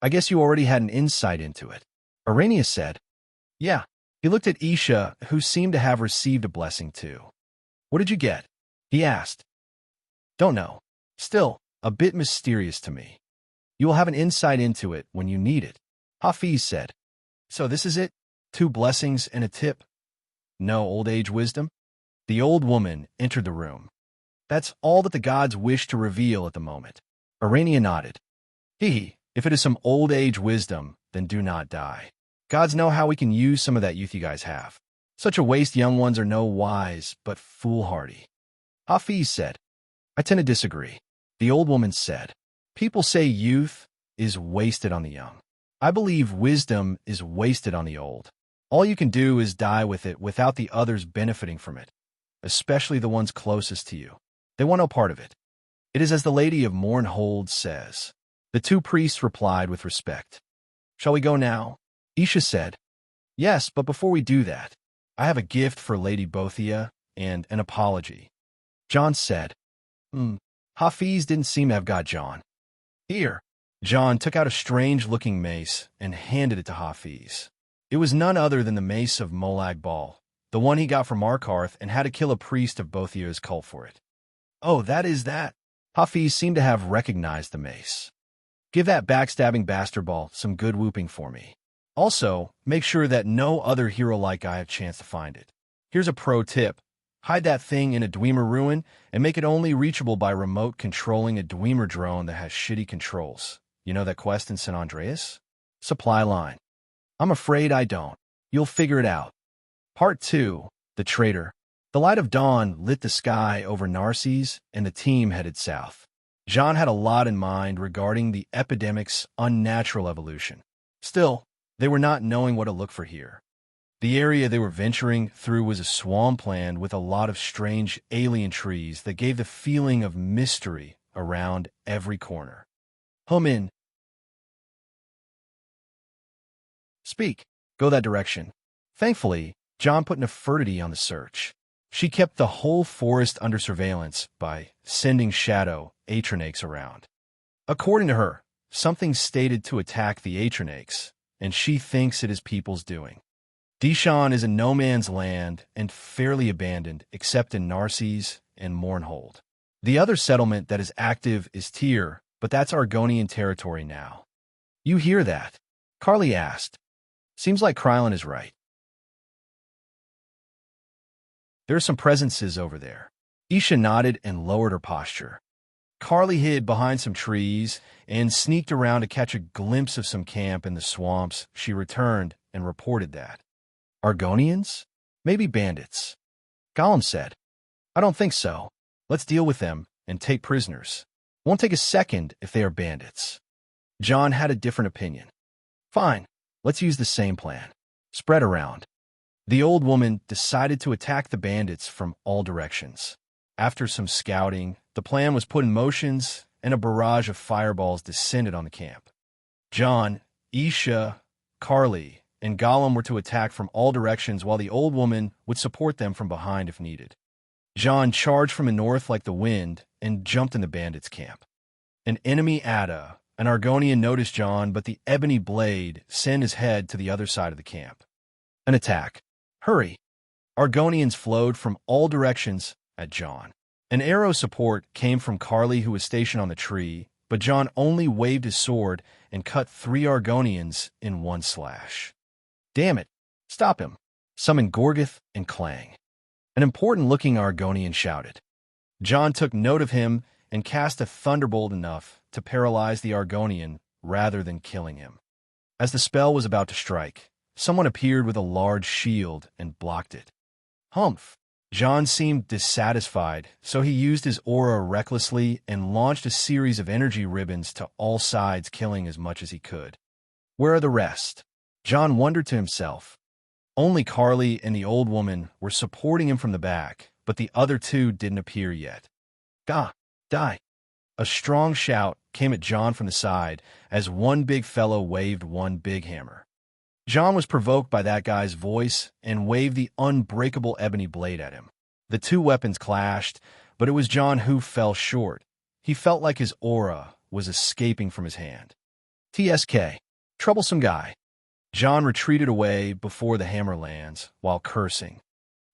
I guess you already had an insight into it. Arania said. Yeah. He looked at Isha, who seemed to have received a blessing too. What did you get? He asked. Don't know. Still, a bit mysterious to me. You will have an insight into it when you need it. Hafiz said. So this is it? 2 blessings and a tip? No old age wisdom? The old woman entered the room. That's all that the gods wish to reveal at the moment. Arania nodded. If it is some old age wisdom, then do not die. Gods know how we can use some of that youth you guys have. Such a waste young ones are no wise, but foolhardy. Hafiz said. I tend to disagree. The old woman said. People say youth is wasted on the young. I believe wisdom is wasted on the old. All you can do is die with it without the others benefiting from it, especially the ones closest to you. They want no part of it. It is as the Lady of Mournhold says. The 2 priests replied with respect. Shall we go now? Isha said. Yes, but before we do that, I have a gift for Lady Bothia and an apology. John said. Hafiz didn't seem to have got John. Here. John took out a strange-looking mace and handed it to Hafiz. It was none other than the mace of Molag Bal, the one he got from Markarth and had to kill a priest of Bothia's cult for it. Oh, that is that. Hafiz seemed to have recognized the mace. Give that backstabbing bastard ball some good whooping for me. Also, make sure that no other hero like I have a chance to find it. Here's a pro tip. Hide that thing in a Dwemer ruin and make it only reachable by remote controlling a Dwemer drone that has shitty controls. You know that quest in San Andreas? Supply line. I'm afraid I don't. You'll figure it out. Part 2. The Traitor. The light of dawn lit the sky over Narses, and the team headed south. John had a lot in mind regarding the epidemic's unnatural evolution. Still, they were not knowing what to look for here. The area they were venturing through was a swampland with a lot of strange alien trees that gave the feeling of mystery around every corner. Home in. Speak. Go that direction. Thankfully, John put Nefertiti on the search. She kept the whole forest under surveillance by sending shadow Atronachs around. According to her, something stated to attack the Atronachs, and she thinks it is people's doing. Dishon is a no-man's land and fairly abandoned except in Narses and Mournhold. The other settlement that is active is Tyr, but that's Argonian territory now. You hear that? Carly asked. Seems like Krylin is right. There are some presences over there. Isha nodded and lowered her posture. Carly hid behind some trees and sneaked around to catch a glimpse of some camp in the swamps. She returned and reported that. Argonians? Maybe bandits. Gollum said. I don't think so. Let's deal with them and take prisoners. Won't take a second if they are bandits. John had a different opinion. Fine, let's use the same plan. Spread around. The old woman decided to attack the bandits from all directions. After some scouting, the plan was put in motion and a barrage of fireballs descended on the camp. John, Isha, Carly, and Gollum were to attack from all directions while the old woman would support them from behind if needed. John charged from the north like the wind and jumped in the bandits' camp. An enemy Ada, an Argonian, noticed John, but the ebony blade sent his head to the other side of the camp. An attack. Hurry! Argonians flowed from all directions at John. An arrow support came from Carly, who was stationed on the tree, but John only waved his sword and cut 3 Argonians in one slash. Damn it! Stop him! Summoned Gorgoth and Clang. An important-looking Argonian shouted. John took note of him and cast a thunderbolt enough to paralyze the Argonian rather than killing him. As the spell was about to strike, someone appeared with a large shield and blocked it. Humph! John seemed dissatisfied, so he used his aura recklessly and launched a series of energy ribbons to all sides, killing as much as he could. Where are the rest? John wondered to himself. Only Carly and the old woman were supporting him from the back, but the other 2 didn't appear yet. Gah! Die! A strong shout came at John from the side as one big fellow waved one big hammer. John was provoked by that guy's voice and waved the unbreakable ebony blade at him. The 2 weapons clashed, but it was John who fell short. He felt like his aura was escaping from his hand. TSK. Troublesome guy. John retreated away before the hammer lands, while cursing.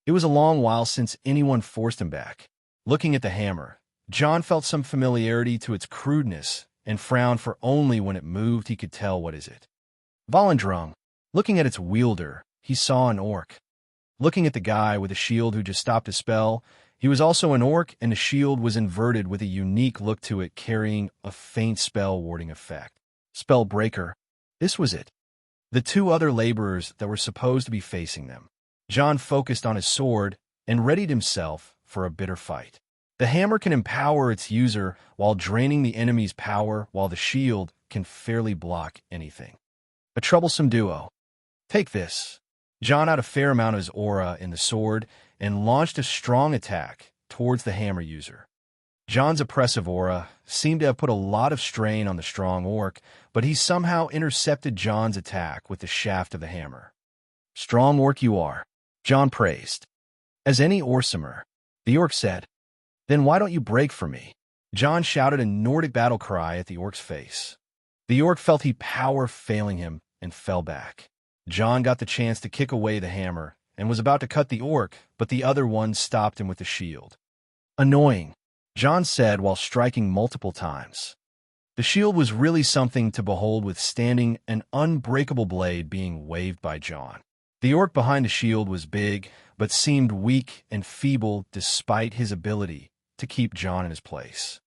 It was a long while since anyone forced him back. Looking at the hammer, John felt some familiarity to its crudeness and frowned, for only when it moved he could tell what is it. Volendrung. Looking at its wielder, he saw an orc. Looking at the guy with a shield who just stopped a spell, he was also an orc, and the shield was inverted with a unique look to it, carrying a faint spell-warding effect. Spellbreaker. This was it. The 2 other laborers that were supposed to be facing them. John focused on his sword and readied himself for a bitter fight. The hammer can empower its user while draining the enemy's power, while the shield can fairly block anything. A troublesome duo. Take this. John had a fair amount of his aura in the sword and launched a strong attack towards the hammer user. John's oppressive aura seemed to have put a lot of strain on the strong orc, but he somehow intercepted John's attack with the shaft of the hammer. Strong orc you are, John praised. As any Orsimer, the orc said. Then why don't you break for me? John shouted a Nordic battle cry at the orc's face. The orc felt his power failing him and fell back. John got the chance to kick away the hammer and was about to cut the orc, but the other one stopped him with the shield. Annoying, John said while striking multiple times. The shield was really something to behold, withstanding an unbreakable blade being waved by John. The orc behind the shield was big, but seemed weak and feeble despite his ability to keep John in his place.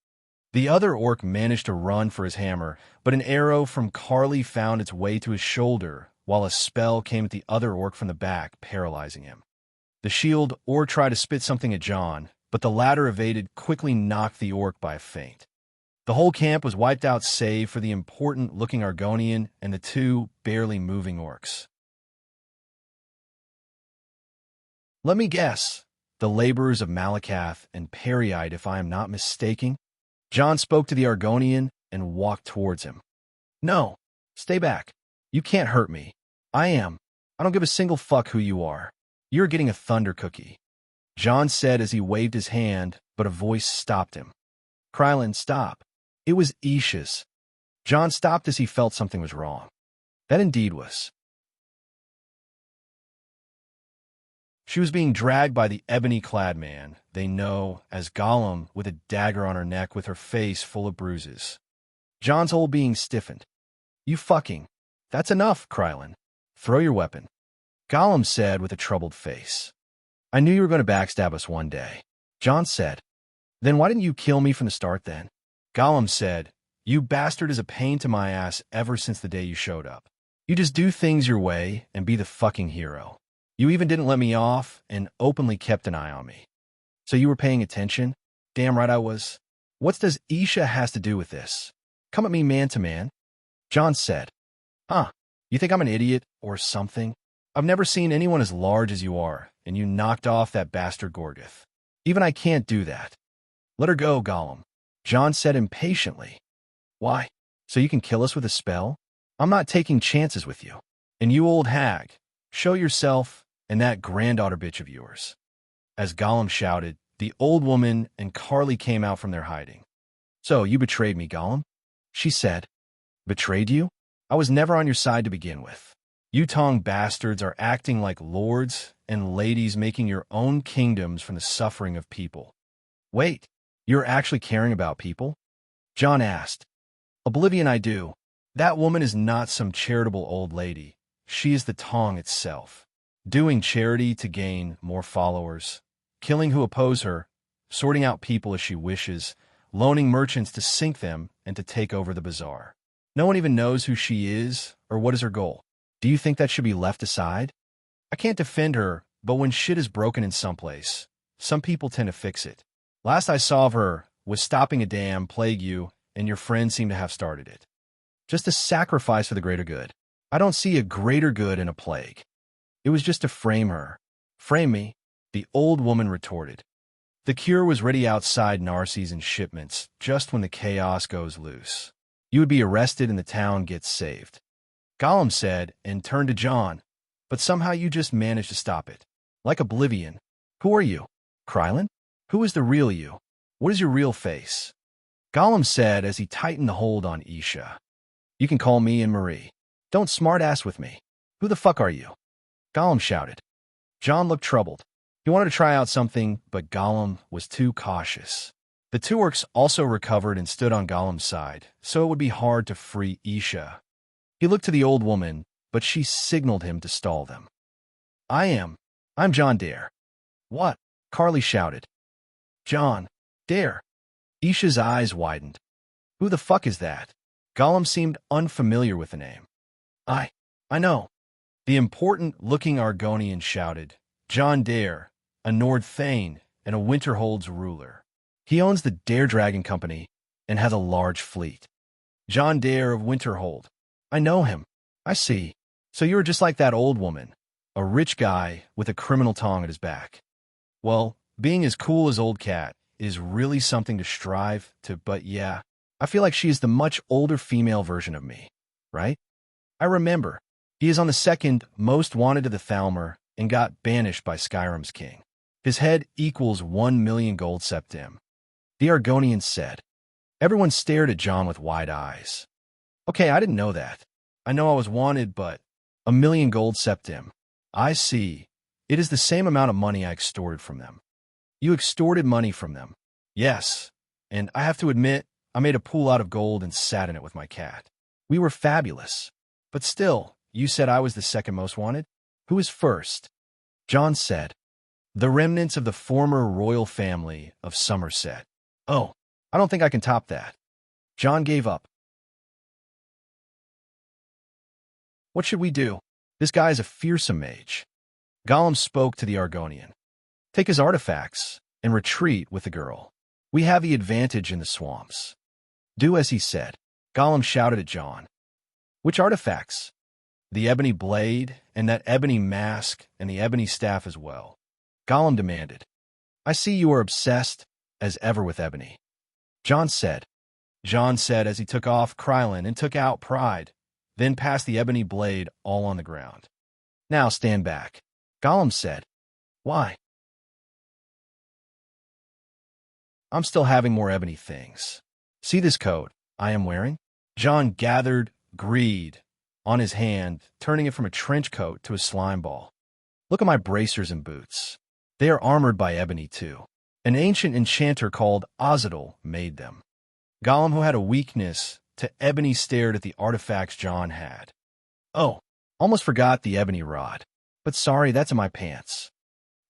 The other orc managed to run for his hammer, but an arrow from Carly found its way to his shoulder, while a spell came at the other orc from the back, paralyzing him. The shield orc tried to spit something at John, but the latter evaded, quickly knocked the orc by a feint. The whole camp was wiped out save for the important-looking Argonian and the two barely moving orcs. Let me guess, the laborers of Malakath and Periite, if I am not mistaken? John spoke to the Argonian and walked towards him. No, stay back. You can't hurt me. I don't give a single fuck who you are. You're getting a thunder cookie. John said as he waved his hand, but a voice stopped him. Krylin, stop. It was Isha's. John stopped as he felt something was wrong. That indeed was. She was being dragged by the ebony-clad man they know as Gollum, with a dagger on her neck with her face full of bruises. John's whole being stiffened. You fucking... That's enough, Krylin. Throw your weapon. Gollum said with a troubled face. I knew you were going to backstab us one day. John said. Then why didn't you kill me from the start then? Gollum said, you bastard is a pain to my ass ever since the day you showed up. You just do things your way and be the fucking hero. You even didn't let me off and openly kept an eye on me. So you were paying attention? Damn right I was. What does Isha has to do with this? Come at me man to man. John said. Huh, you think I'm an idiot or something? I've never seen anyone as large as you are, and you knocked off that bastard Gorgoth. Even I can't do that. Let her go, Gollum. John said impatiently. Why? So you can kill us with a spell? I'm not taking chances with you. And you old hag, show yourself and that granddaughter bitch of yours. As Gollum shouted, the old woman and Carly came out from their hiding. So you betrayed me, Gollum? She said. Betrayed you? I was never on your side to begin with. You Tong bastards are acting like lords and ladies, making your own kingdoms from the suffering of people. Wait, you're actually caring about people? John asked. Oblivion I do. That woman is not some charitable old lady. She is the Tong itself. Doing charity to gain more followers, killing who oppose her, sorting out people as she wishes, loaning merchants to sink them and to take over the bazaar. No one even knows who she is or what is her goal. Do you think that should be left aside? I can't defend her, but when shit is broken in someplace, some people tend to fix it. Last I saw of her was stopping a dam, plague you, and your friends seem to have started it. Just a sacrifice for the greater good. I don't see a greater good in a plague. It was just to frame her. Frame me, the old woman retorted. The cure was ready outside Narses and shipments, just when the chaos goes loose. You would be arrested and the town gets saved. Gollum said, and turned to John, but somehow you just managed to stop it. Like Oblivion. Who are you? Krylin? Who is the real you? What is your real face? Gollum said as he tightened the hold on Isha. You can call me and Marie. Don't smart-ass with me. Who the fuck are you? Gollum shouted. John looked troubled. He wanted to try out something, but Gollum was too cautious. The two orcs also recovered and stood on Gollum's side, so it would be hard to free Isha. He looked to the old woman, but she signaled him to stall them. I'm John Dare. What? Carly shouted. John Dare. Isha's eyes widened. Who the fuck is that? Gollum seemed unfamiliar with the name. I know. The important-looking Argonian shouted. John Dare, a Nord Thane and a Winterhold's ruler. He owns the Dare Dragon Company and has a large fleet. John Dare of Winterhold. I know him. I see. So you're just like that old woman, a rich guy with a criminal tongue at his back. Well, being as cool as Old Cat is really something to strive to, but yeah, I feel like she is the much older female version of me, right? I remember. He is on the second most wanted of the Thalmor and got banished by Skyrim's king. His head equals 1 million gold septim. The Argonian said. Everyone stared at John with wide eyes. Okay, I didn't know that. I know I was wanted, but 1 million gold septim. I see. It is the same amount of money I extorted from them. You extorted money from them. Yes, and I have to admit, I made a pool out of gold and sat in it with my cat. We were fabulous. But still, you said I was the second most wanted? Who is first? John said. The remnants of the former royal family of Somerset. Oh, I don't think I can top that. John gave up. What should we do? This guy is a fearsome mage. Gollum spoke to the Argonian. Take his artifacts and retreat with the girl. We have the advantage in the swamps. Do as he said. Gollum shouted at John. Which artifacts? The ebony blade, and that ebony mask, and the ebony staff as well. Gollum demanded. I see you are obsessed as ever with ebony. John said as he took off Krylin and took out Pride, then passed the ebony blade all on the ground. Now stand back. Gollum said. Why? I'm still having more ebony things. See this coat I am wearing? John gathered greed on his hand, turning it from a trench coat to a slime ball. Look at my bracers and boots. They are armored by ebony too. An ancient enchanter called Ozidal made them. Gollum, who had a weakness to ebony, stared at the artifacts John had. Oh, almost forgot the ebony rod. But sorry, that's in my pants.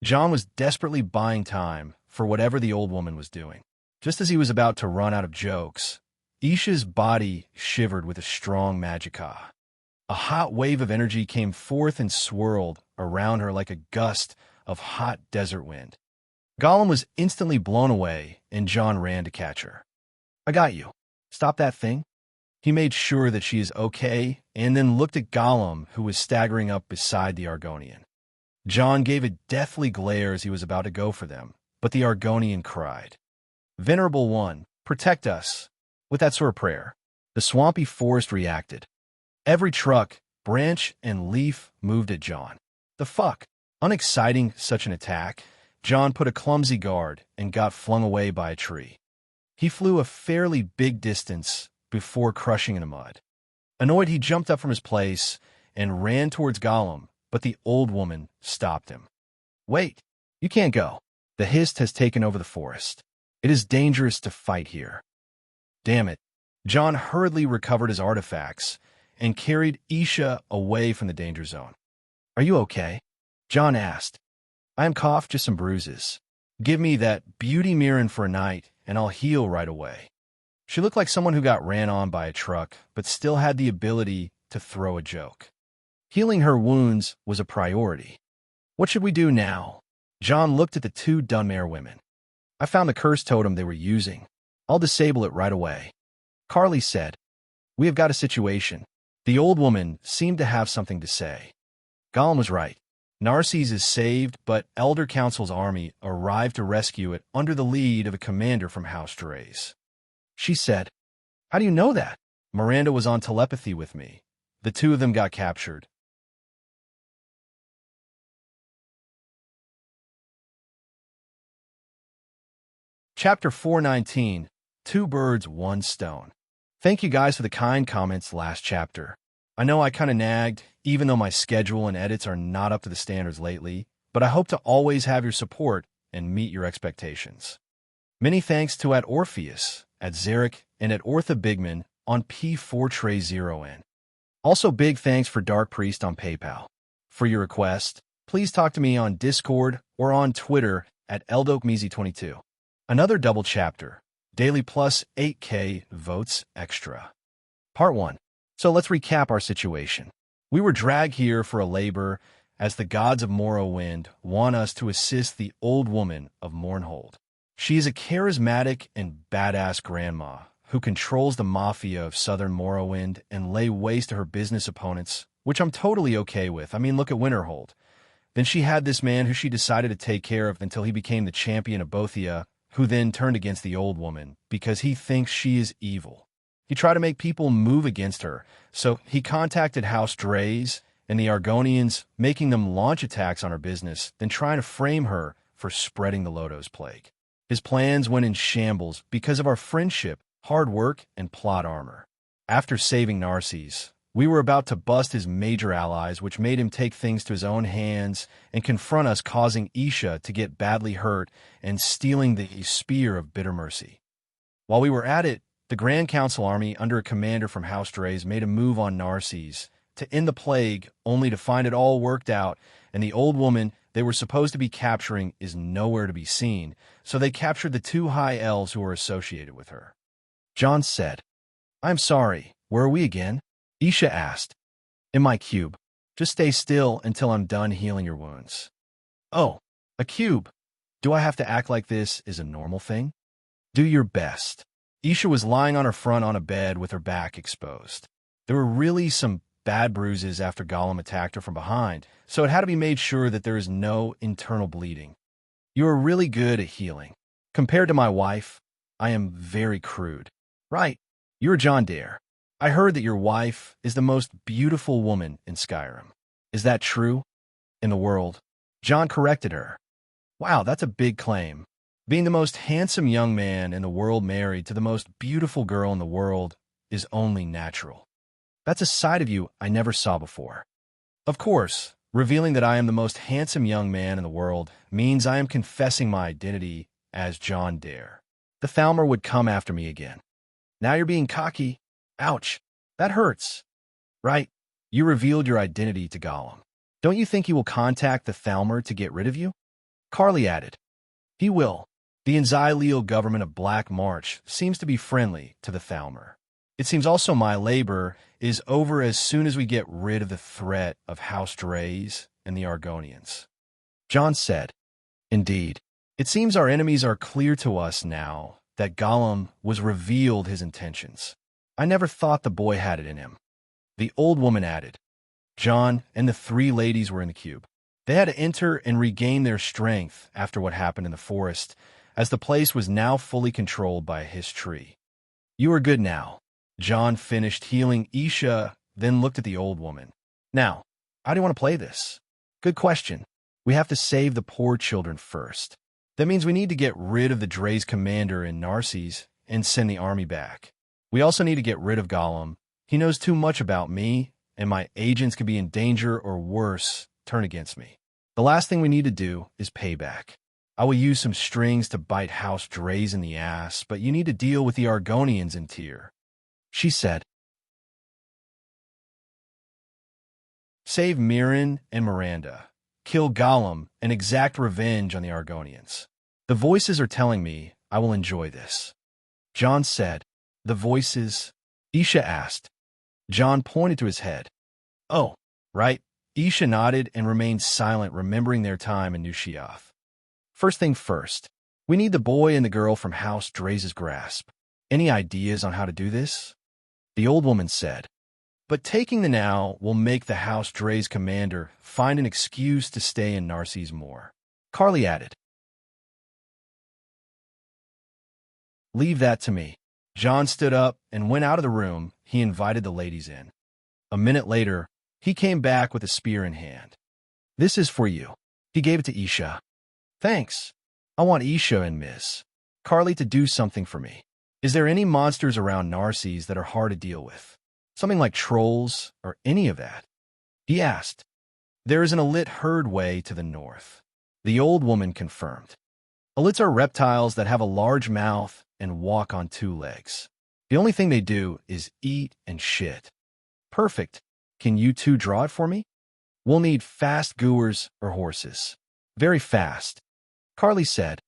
John was desperately buying time for whatever the old woman was doing. Just as he was about to run out of jokes, Isha's body shivered with a strong magicka. A hot wave of energy came forth and swirled around her like a gust of hot desert wind. Gollum was instantly blown away, and John ran to catch her. I got you. Stop that thing. He made sure that she is okay, and then looked at Gollum, who was staggering up beside the Argonian. John gave a deathly glare as he was about to go for them, but the Argonian cried, Venerable One, protect us. With that sort of prayer, the swampy forest reacted. Every truck, branch, and leaf moved at John. The fuck? Unexciting such an attack, John put a clumsy guard and got flung away by a tree. He flew a fairly big distance before crushing in the mud. Annoyed, he jumped up from his place and ran towards Gollum, but the old woman stopped him. Wait, you can't go. The Hist has taken over the forest. It is dangerous to fight here. Damn it. John hurriedly recovered his artifacts and carried Isha away from the danger zone. Are you okay? John asked. I am coughed, just some bruises. Give me that beauty Mirren for a night, and I'll heal right away. She looked like someone who got ran on by a truck, but still had the ability to throw a joke. Healing her wounds was a priority. What should we do now? John looked at the two Dunmare women. I found the curse totem they were using. I'll disable it right away. Carly said, We have got a situation. The old woman seemed to have something to say. Gollum was right. Narses is saved, but Elder Council's army arrived to rescue it under the lead of a commander from House Drays. She said, How do you know that? Miranda was on telepathy with me. The two of them got captured. Chapter 419, Two Birds, One Stone. Thank you guys for the kind comments last chapter. I know I kind of nagged, even though my schedule and edits are not up to the standards lately, but I hope to always have your support and meet your expectations. Many thanks to at Orpheus, at Zarek, and at Ortha Bigman on P4Tray0N. Also big thanks for Dark Priest on PayPal. For your request, please talk to me on Discord or on Twitter at EldokMeasy22. Another double chapter, Daily Plus 8K Votes Extra. Part 1. So let's recap our situation. We were dragged here for a labor as the gods of Morrowind want us to assist the old woman of Mournhold. She is a charismatic and badass grandma who controls the mafia of southern Morrowind and lay waste to her business opponents, which I'm totally okay with. I mean, look at Winterhold. Then she had this man who she decided to take care of until he became the champion of Bothia, who then turned against the old woman because he thinks she is evil. He tried to make people move against her, so he contacted House Drays and the Argonians, making them launch attacks on her business, then trying to frame her for spreading the Lodos plague. His plans went in shambles because of our friendship, hard work, and plot armor. After saving Narses, we were about to bust his major allies, which made him take things to his own hands and confront us, causing Isha to get badly hurt and stealing the Spear of Bitter Mercy. While we were at it, the Grand Council army under a commander from House Drays made a move on Narses to end the plague, only to find it all worked out and the old woman they were supposed to be capturing is nowhere to be seen, so they captured the two high elves who were associated with her. John said, "I'm sorry, where are we again?" Isha asked. "In my cube. Just stay still until I'm done healing your wounds." "Oh, a cube. Do I have to act like this is a normal thing?" "Do your best." Isha was lying on her front on a bed with her back exposed. There were really some bad bruises after Gollum attacked her from behind, so it had to be made sure that there is no internal bleeding. "You are really good at healing. Compared to my wife, I am very crude." "Right. You're John Dare. I heard that your wife is the most beautiful woman in Skyrim. Is that true?" "In the world." John corrected her. "Wow, that's a big claim. Being the most handsome young man in the world married to the most beautiful girl in the world is only natural. That's a side of you I never saw before." "Of course, revealing that I am the most handsome young man in the world means I am confessing my identity as John Dare. The Thalmor would come after me again." "Now you're being cocky." "Ouch, that hurts." "Right, you revealed your identity to Gollum. Don't you think he will contact the Thalmor to get rid of you?" Carly added, "He will. The Enzyleel government of Black March seems to be friendly to the Thalmor. It seems also my labor is over as soon as we get rid of the threat of House Drays and the Argonians." John said, "Indeed, it seems our enemies are clear to us now that Gollum was revealed his intentions. I never thought the boy had it in him." The old woman added, "John and the three ladies were in the cube. They had to enter and regain their strength after what happened in the forest, as the place was now fully controlled by a Hiss tree. You are good now." John finished healing Isha, then looked at the old woman. "Now, how do you want to play this?" "Good question. We have to save the poor children first. That means we need to get rid of the Dre's commander in Narses and send the army back. We also need to get rid of Gollum. He knows too much about me, and my agents could be in danger or worse, turn against me. The last thing we need to do is payback. I will use some strings to bite House Drays in the ass, but you need to deal with the Argonians in Tyr," she said. "Save Mirren and Miranda. Kill Gollum and exact revenge on the Argonians. The voices are telling me I will enjoy this." John said. "The voices?" Isha asked. John pointed to his head. "Oh, right." Isha nodded and remained silent, remembering their time in New Sheoth. "First thing first, we need the boy and the girl from House Drays' grasp. Any ideas on how to do this?" The old woman said, "But taking the now will make the House Drays commander find an excuse to stay in Narses more." Carly added, "Leave that to me." John stood up and went out of the room. He invited the ladies in. A minute later, he came back with a spear in hand. "This is for you." He gave it to Isha. "Thanks. I want Isha and Miss Carly to do something for me. Is there any monsters around Narses that are hard to deal with? Something like trolls or any of that?" He asked. "There is an Alit herd way to the north." The old woman confirmed. "Alits are reptiles that have a large mouth and walk on two legs. The only thing they do is eat and shit." "Perfect. Can you two draw it for me?" "We'll need fast gooers or horses." "Very fast," Carly said.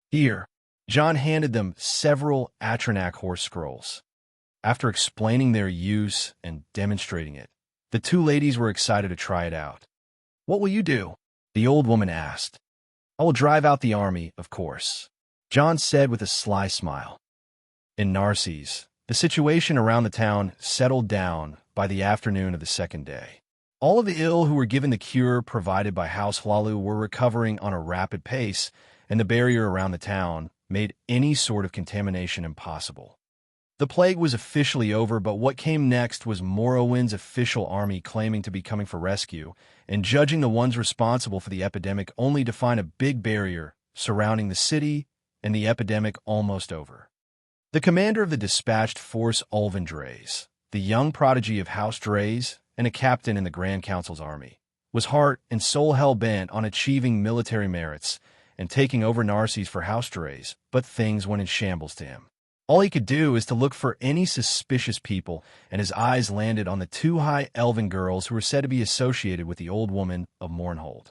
"Here." John handed them several Atronach horse scrolls. After explaining their use and demonstrating it, the two ladies were excited to try it out. "What will you do?" the old woman asked. "I will drive out the army, of course," John said with a sly smile. In Narses, the situation around the town settled down by the afternoon of the second day. All of the ill who were given the cure provided by House Hlalu were recovering on a rapid pace, and the barrier around the town made any sort of contamination impossible. The plague was officially over, but what came next was Morrowind's official army claiming to be coming for rescue, and judging the ones responsible for the epidemic only to find a big barrier surrounding the city and the epidemic almost over. The commander of the dispatched force, Ulvin Drays, the young prodigy of House Drays and a captain in the Grand Council's army, was heart and soul hell-bent on achieving military merits and taking over Narses for House Drays, but things went in shambles to him. All he could do is to look for any suspicious people, and his eyes landed on the two high elven girls who were said to be associated with the old woman of Mournhold.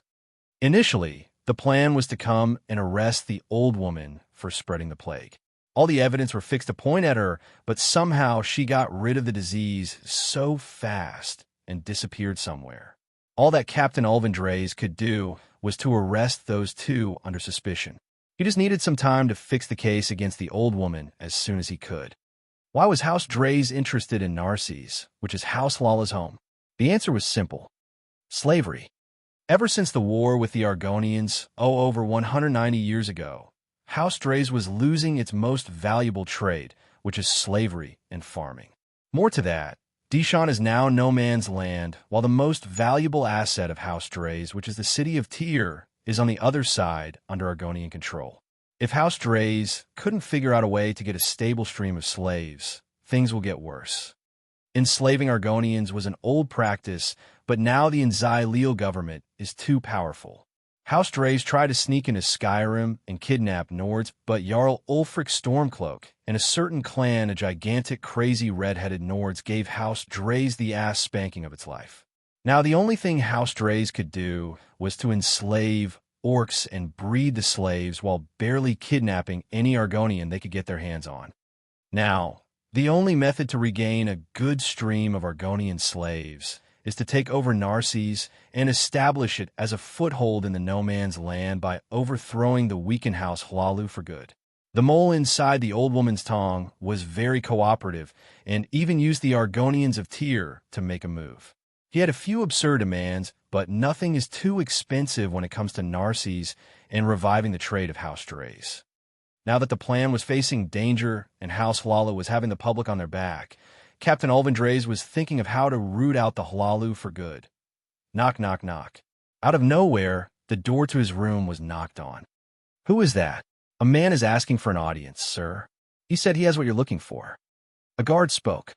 Initially, the plan was to come and arrest the old woman for spreading the plague. All the evidence were fixed to point at her, but somehow she got rid of the disease so fast and disappeared somewhere. All that Captain Ulvendrez could do was to arrest those two under suspicion. He just needed some time to fix the case against the old woman as soon as he could. Why was House Drays interested in Narcisse, which is House Lala's home? The answer was simple. Slavery. Ever since the war with the Argonians, over 190 years ago, House Drays was losing its most valuable trade, which is slavery and farming. More to that, Dijon is now no man's land, while the most valuable asset of House Drays, which is the city of Tyr, is on the other side under Argonian control. If House Drays couldn't figure out a way to get a stable stream of slaves, things will get worse. Enslaving Argonians was an old practice, but now the Enzai-Leal government is too powerful. House Drays tried to sneak into Skyrim and kidnap Nords, but Jarl Ulfric Stormcloak and a certain clan of gigantic, crazy, red-headed Nords gave House Drays the ass spanking of its life. Now, the only thing House Drays could do was to enslave orcs and breed the slaves while barely kidnapping any Argonian they could get their hands on. Now, the only method to regain a good stream of Argonian slaves is to take over Narcisse and establish it as a foothold in the no man's land by overthrowing the weakened House Hlalu for good. The mole inside the old woman's tongue was very cooperative and even used the Argonians of Tyr to make a move. He had a few absurd demands, but nothing is too expensive when it comes to Narcisse and reviving the trade of House Drays. Now that the plan was facing danger and House Hlalu was having the public on their back, Captain Ulvendrez was thinking of how to root out the Hlalu for good. Knock, knock, knock. Out of nowhere, the door to his room was knocked on. Who is that? A man is asking for an audience, sir. He said he has what you're looking for. A guard spoke.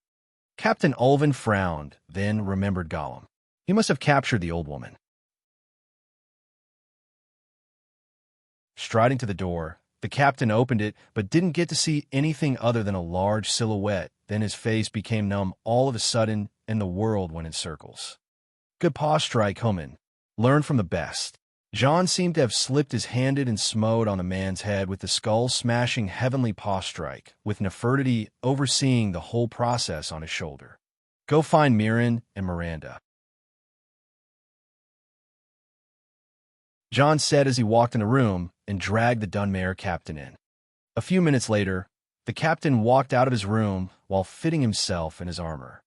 Captain Ulven frowned, then remembered Gollum. He must have captured the old woman. Striding to the door, the captain opened it, but didn't get to see anything other than a large silhouette. Then his face became numb all of a sudden, and the world went in circles. Good paw strike, Human. Learn from the best. John seemed to have slipped his handed and smote on the man's head with the skull-smashing heavenly paw strike, with Nefertiti overseeing the whole process on his shoulder. Go find Mirren and Miranda. John said as he walked in the room and dragged the Dunmare captain in. A few minutes later, the captain walked out of his room while fitting himself in his armor.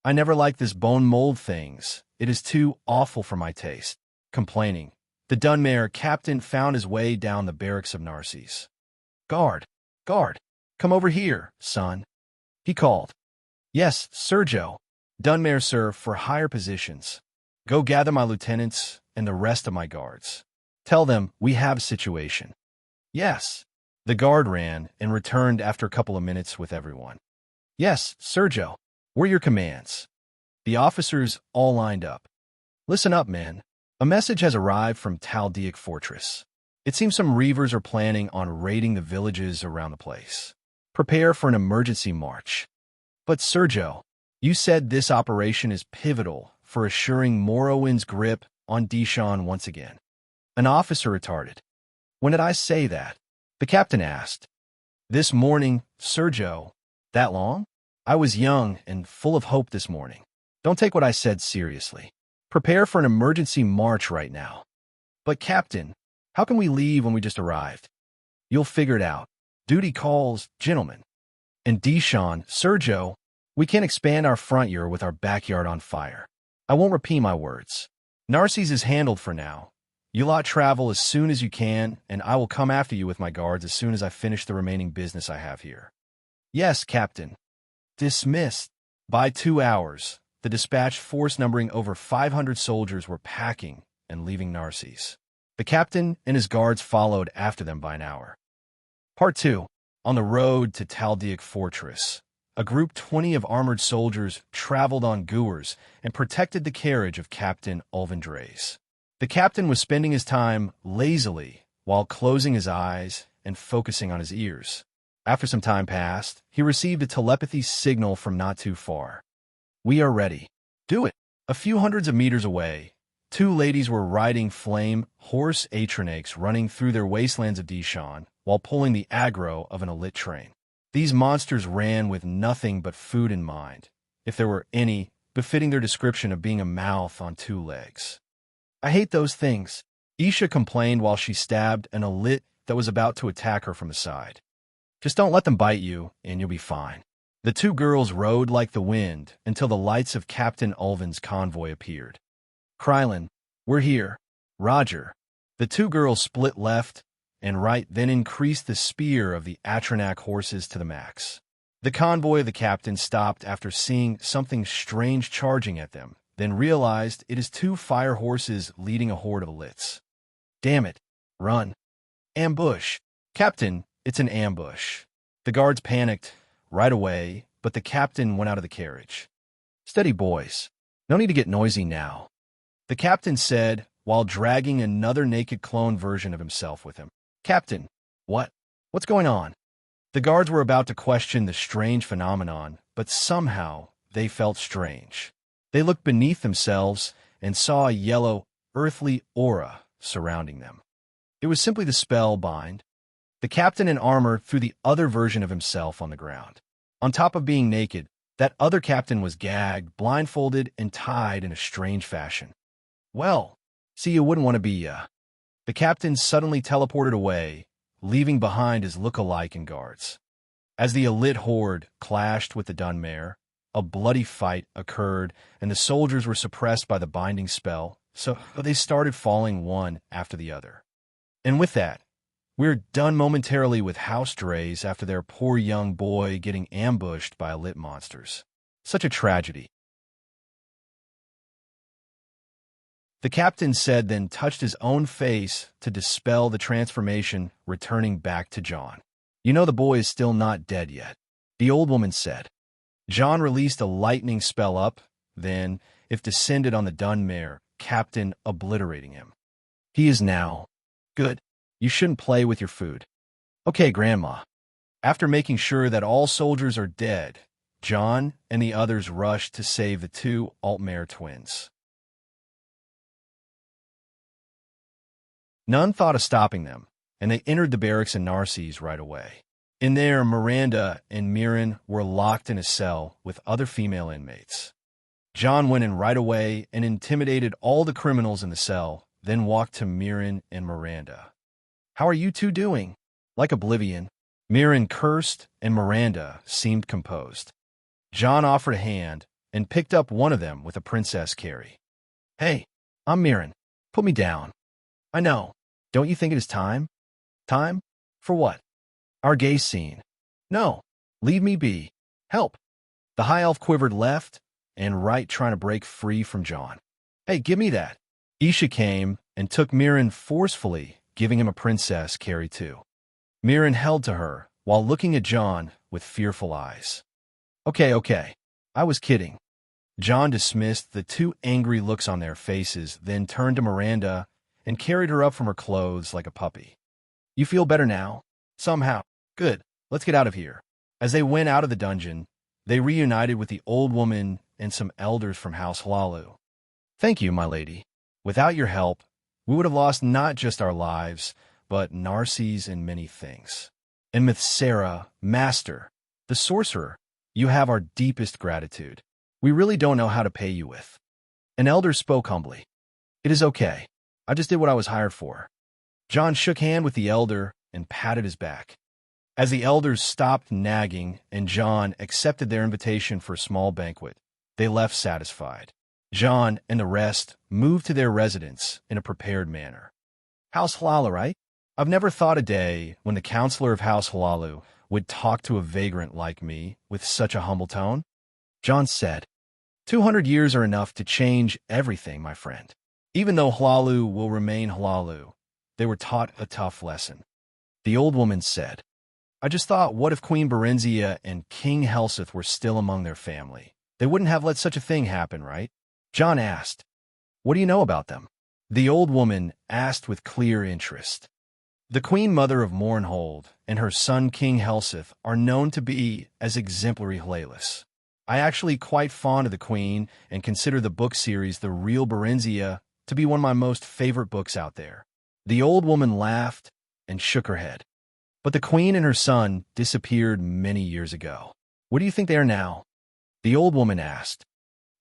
I never liked this bone mold things. It is too awful for my taste. Complaining, the Dunmare captain found his way down the barracks of Narcisse. Guard, come over here, son. He called. Yes, Sergio. Dunmare, sir, for higher positions. Go gather my lieutenants and the rest of my guards. Tell them we have a situation. Yes. The guard ran and returned after a couple of minutes with everyone. Yes, Sergio. Were your commands? The officers all lined up. Listen up, men. A message has arrived from Taldaic Fortress. It seems some reavers are planning on raiding the villages around the place. Prepare for an emergency march. But Sergio, you said this operation is pivotal for assuring Morrowind's grip on Dijon once again. An officer retorted. When did I say that? The captain asked. This morning, Sergio. That long? I was young and full of hope this morning. Don't take what I said seriously. Prepare for an emergency march right now. But Captain, how can we leave when we just arrived? You'll figure it out. Duty calls, gentlemen. And Dijon, Sergio, we can't expand our front yard with our backyard on fire. I won't repeat my words. Narcisse is handled for now. You lot travel as soon as you can, and I will come after you with my guards as soon as I finish the remaining business I have here. Yes, Captain. Dismissed. By 2 hours, the dispatched force numbering over 500 soldiers were packing and leaving Narcisse. The captain and his guards followed after them by an hour. Part 2. On the road to Taldaic Fortress, a group 20 of armored soldiers traveled on Guers and protected the carriage of Captain Ulvendrez. The captain was spending his time lazily while closing his eyes and focusing on his ears. After some time passed, he received a telepathy signal from not too far. We are ready. Do it. A few hundreds of meters away, Two ladies were riding flame horse atronachs running through their wastelands of Dishon while pulling the aggro of an elite train. These monsters ran with nothing but food in mind, if there were any, befitting their description of being a mouth on two legs. I hate those things, Isha complained while she stabbed an elite that was about to attack her from the side. Just don't let them bite you, and you'll be fine. The two girls rode like the wind until the lights of Captain Ulvin's convoy appeared. Krylin, we're here. Roger. The two girls split left and right, then increased the speed of the Atronach horses to the max. The convoy of the captain stopped after seeing something strange charging at them, then realized it is two fire horses leading a horde of elites. Damn it. Run. Ambush. Captain, it's an ambush. The guards panicked right away, but the captain went out of the carriage. Steady, boys. No need to get noisy now, the captain said while dragging another naked clone version of himself with him. Captain, what? What's going on? The guards were about to question the strange phenomenon, but somehow they felt strange. They looked beneath themselves and saw a yellow, earthly aura surrounding them. It was simply the spell bind. The captain in armor threw the other version of himself on the ground. On top of being naked, that other captain was gagged, blindfolded, and tied in a strange fashion. Well, see, you wouldn't want to be, The captain suddenly teleported away, leaving behind his look-alike and guards. As the elite horde clashed with the Dunmare, a bloody fight occurred, and the soldiers were suppressed by the binding spell, so they started falling one after the other. And with that, we're done momentarily with House Drays after their poor young boy getting ambushed by elite monsters. Such a tragedy. The captain said, then touched his own face to dispel the transformation, returning back to John. You know the boy is still not dead yet, the old woman said. John released a lightning spell up, then, if descended on the Dunmare, captain obliterating him. He is now. Good. You shouldn't play with your food. Okay, Grandma. After making sure that all soldiers are dead, John and the others rushed to save the two Altmare twins. None thought of stopping them, and they entered the barracks in Narcisse right away. In there, Miranda and Mirren were locked in a cell with other female inmates. John went in right away and intimidated all the criminals in the cell, then walked to Mirren and Miranda. How are you two doing? Like Oblivion. Mirren cursed, and Miranda seemed composed. John offered a hand and picked up one of them with a princess carry. Hey, I'm Mirren. Put me down. I know. Don't you think it is time? Time? For what? Our gay scene. No. Leave me be. Help. The high elf quivered left and right, trying to break free from John. Hey, give me that. Isha came and took Mirren forcefully, giving him a princess carry too. Mirren held to her while looking at John with fearful eyes. Okay. I was kidding. John dismissed the two angry looks on their faces, then turned to Miranda and carried her up from her clothes like a puppy. You feel better now? Somehow. Good. Let's get out of here. As they went out of the dungeon, they reunited with the old woman and some elders from House Hlalu. Thank you, my lady. Without your help, we would have lost not just our lives, but Narcisse and many things. And Mithsera, Master, the sorcerer, you have our deepest gratitude. We really don't know how to pay you with. An elder spoke humbly. It is okay. I just did what I was hired for. John shook hand with the elder and patted his back. As the elders stopped nagging and John accepted their invitation for a small banquet, they left satisfied. John and the rest moved to their residence in a prepared manner. House Hlalu, right? I've never thought a day when the counselor of House Hlalu would talk to a vagrant like me with such a humble tone. John said, 200 years are enough to change everything, my friend. Even though Hlalu will remain Hlalu, they were taught a tough lesson. The old woman said, I just thought, what if Queen Berenzia and King Helseth were still among their family? They wouldn't have let such a thing happen, right? John asked, what do you know about them? The old woman asked with clear interest. The Queen Mother of Mournhold and her son King Helseth are known to be as exemplary Hlalis. I actually quite fond of the Queen and consider the book series The Real Berenzia to be one of my most favorite books out there." The old woman laughed and shook her head. "But the queen and her son disappeared many years ago. Where do you think they are now?" The old woman asked.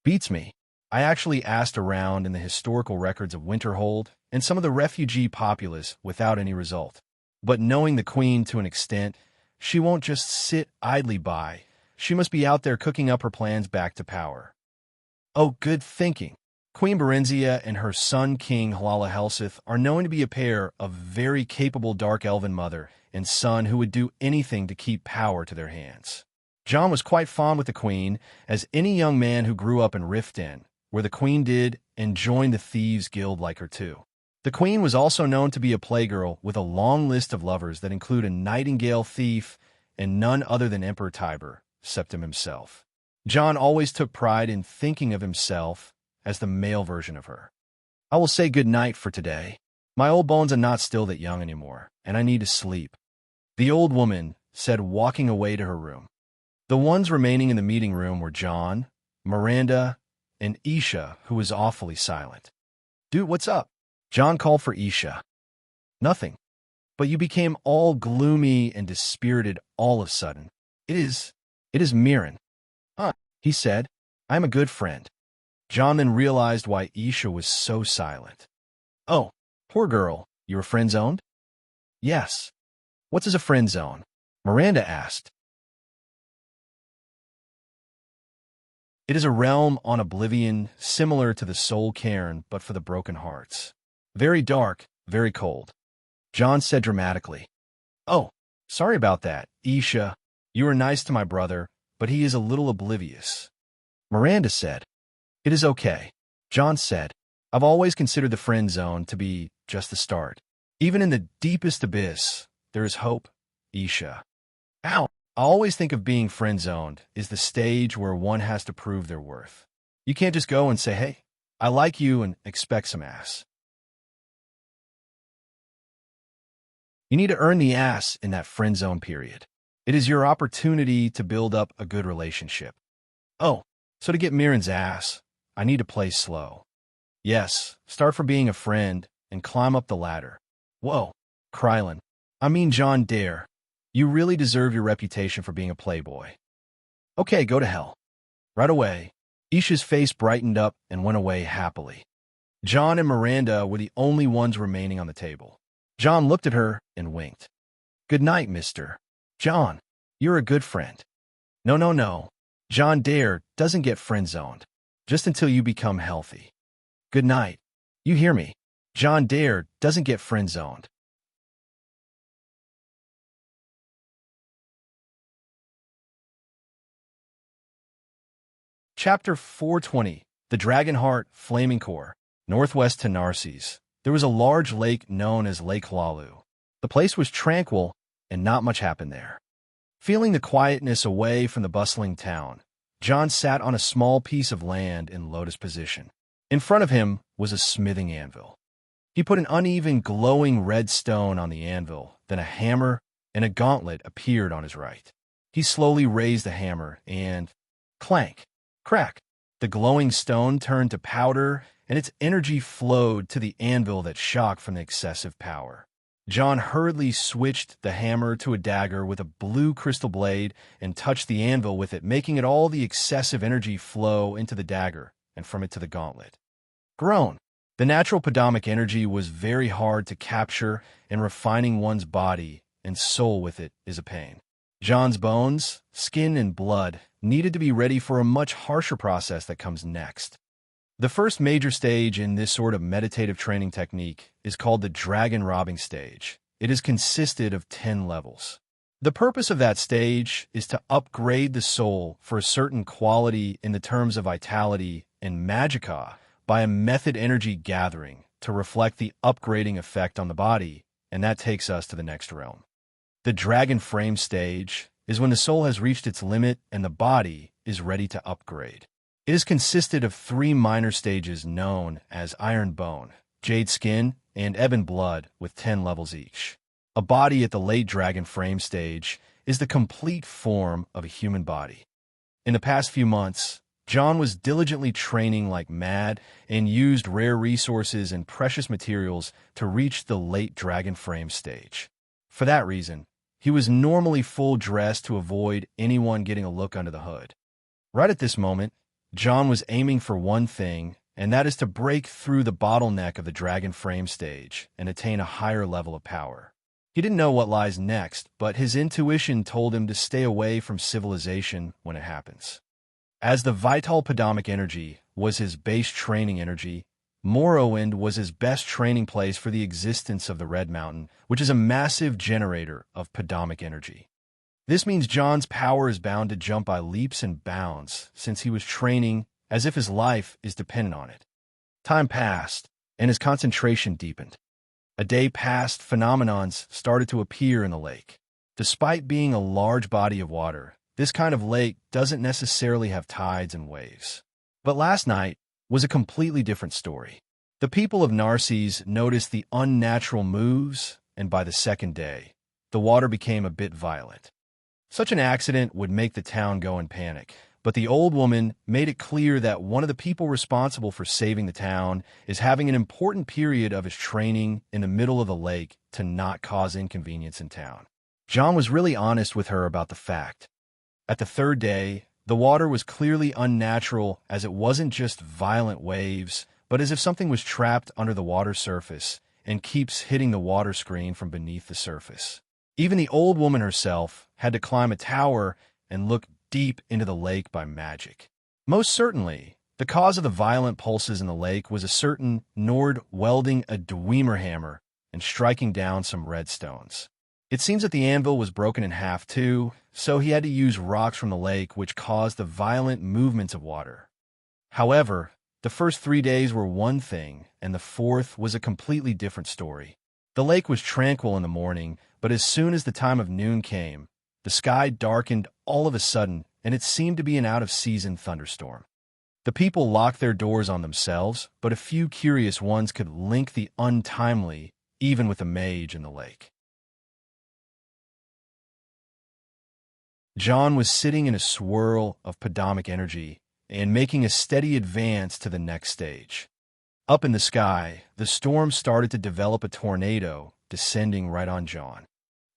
"Beats me. I actually asked around in the historical records of Winterhold and some of the refugee populace without any result. But knowing the queen to an extent, she won't just sit idly by. She must be out there cooking up her plans back to power." "Oh, good thinking. Queen Berenzia and her son King Halala Helseth are known to be a pair of very capable dark elven mother and son who would do anything to keep power to their hands." John was quite fond with the queen, as any young man who grew up in Riften, where the queen did, and joined the Thieves' Guild like her too. The queen was also known to be a playgirl with a long list of lovers that include a nightingale thief and none other than Emperor Tiber, Septim himself. John always took pride in thinking of himself as the male version of her. "I will say good night for today. My old bones are not still that young anymore, and I need to sleep," the old woman said, walking away to her room. The ones remaining in the meeting room were John, Miranda, and Isha, who was awfully silent. "Dude, what's up?" John called for Isha. "Nothing. But you became all gloomy and dispirited all of a sudden. It is Mirren." "Huh," he said. "I am a good friend." John then realized why Isha was so silent. "Oh, poor girl, you were friend-zoned?" "Yes." "What is a friend zone?" Miranda asked. "It is a realm on Oblivion similar to the Soul Cairn, but for the broken hearts. Very dark, very cold," John said dramatically. "Oh, sorry about that, Isha. You were nice to my brother, but he is a little oblivious," Miranda said. "It is okay," John said. "I've always considered the friend zone to be just the start. Even in the deepest abyss, there is hope, Isha." "Ow! I always think of being friend-zoned is the stage where one has to prove their worth. You can't just go and say, 'Hey, I like you,' and expect some ass. You need to earn the ass in that friend-zone period. It is your opportunity to build up a good relationship." "Oh, so to get Mirren's ass, I need to play slow." "Yes, start from being a friend and climb up the ladder." "Whoa, Krylin. I mean John Dare. You really deserve your reputation for being a playboy." "Okay, go to hell." Right away, Isha's face brightened up and went away happily. John and Miranda were the only ones remaining on the table. John looked at her and winked. "Good night, mister. John, you're a good friend." No, no, no. John Dare doesn't get friend-zoned. Just until you become healthy. Good night. You hear me? John Dare doesn't get friend-zoned. Chapter 420, The Dragonheart Flaming Core, northwest to Narses. There was a large lake known as Lake Hlalu. The place was tranquil, and not much happened there. Feeling the quietness away from the bustling town, John sat on a small piece of land in lotus position. In front of him was a smithing anvil. He put an uneven, glowing red stone on the anvil, then a hammer and a gauntlet appeared on his right. He slowly raised the hammer, and clank! Crack! The glowing stone turned to powder, and its energy flowed to the anvil that shocked from the excessive power. John hurriedly switched the hammer to a dagger with a blue crystal blade and touched the anvil with it, making it all the excessive energy flow into the dagger and from it to the gauntlet. Groan! The natural podomic energy was very hard to capture, and refining one's body and soul with it is a pain. John's bones, skin, and blood needed to be ready for a much harsher process that comes next. The first major stage in this sort of meditative training technique is called the dragon robbing stage. It is consisted of 10 levels. The purpose of that stage is to upgrade the soul for a certain quality in the terms of vitality and magicka by a method energy gathering to reflect the upgrading effect on the body, and that takes us to the next realm. The dragon frame stage is when the soul has reached its limit and the body is ready to upgrade. It is consisted of 3 minor stages known as iron bone, jade skin, and ebon blood with 10 levels each. A body at the late dragon frame stage is the complete form of a human body. In the past few months, John was diligently training like mad and used rare resources and precious materials to reach the late dragon frame stage. For that reason, he was normally full dressed to avoid anyone getting a look under the hood. Right at this moment, John was aiming for one thing, and that is to break through the bottleneck of the dragon frame stage and attain a higher level of power. He didn't know what lies next, but his intuition told him to stay away from civilization when it happens. As the vital Podomic energy was his base training energy, Morrowind was his best training place for the existence of the Red Mountain, which is a massive generator of Podomic energy. This means John's power is bound to jump by leaps and bounds, since he was training as if his life is dependent on it. Time passed, and his concentration deepened. A day passed, phenomenons started to appear in the lake. Despite being a large body of water, this kind of lake doesn't necessarily have tides and waves. But last night was a completely different story. The people of Narses noticed the unnatural moves, and by the second day, the water became a bit violent. Such an accident would make the town go in panic, but the old woman made it clear that one of the people responsible for saving the town is having an important period of his training in the middle of the lake to not cause inconvenience in town. John was really honest with her about the fact. At the third day, the water was clearly unnatural, as it wasn't just violent waves, but as if something was trapped under the water surface and keeps hitting the water screen from beneath the surface. Even the old woman herself had to climb a tower and look deep into the lake by magic. Most certainly, the cause of the violent pulses in the lake was a certain Nord welding a Dwemer hammer and striking down some red stones. It seems that the anvil was broken in half too, so he had to use rocks from the lake, which caused the violent movements of water. However, the first 3 days were one thing, and the fourth was a completely different story. The lake was tranquil in the morning, but as soon as the time of noon came, the sky darkened all of a sudden, and it seemed to be an out-of-season thunderstorm. The people locked their doors on themselves, but a few curious ones could link the untimely, even with a mage in the lake. John was sitting in a swirl of Podomic energy and making a steady advance to the next stage. Up in the sky, the storm started to develop a tornado, descending right on John.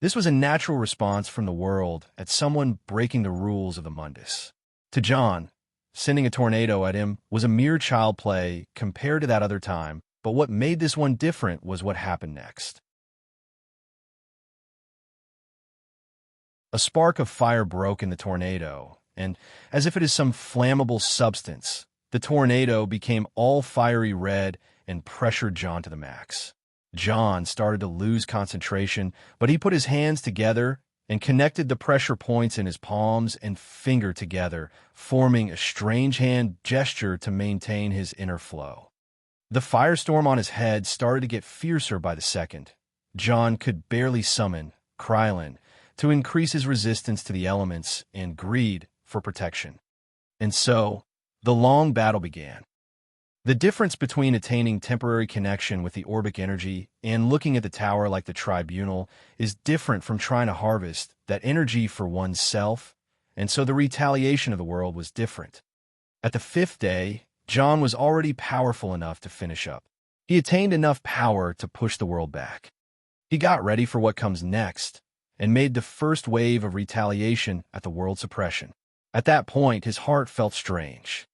This was a natural response from the world at someone breaking the rules of the Mundus. To John, sending a tornado at him was a mere child play compared to that other time, but what made this one different was what happened next. A spark of fire broke in the tornado, and, as if it is some flammable substance, the tornado became all fiery red and pressured John to the max. John started to lose concentration, but he put his hands together and connected the pressure points in his palms and finger together, forming a strange hand gesture to maintain his inner flow. The firestorm on his head started to get fiercer by the second. John could barely summon Krylin to increase his resistance to the elements and greed for protection. And so, the long battle began. The difference between attaining temporary connection with the orbic energy and looking at the tower like the tribunal is different from trying to harvest that energy for oneself, and so the retaliation of the world was different. At the fifth day, John was already powerful enough to finish up. He attained enough power to push the world back. He got ready for what comes next, and made the first wave of retaliation at the world suppression. At that point, his heart felt strange.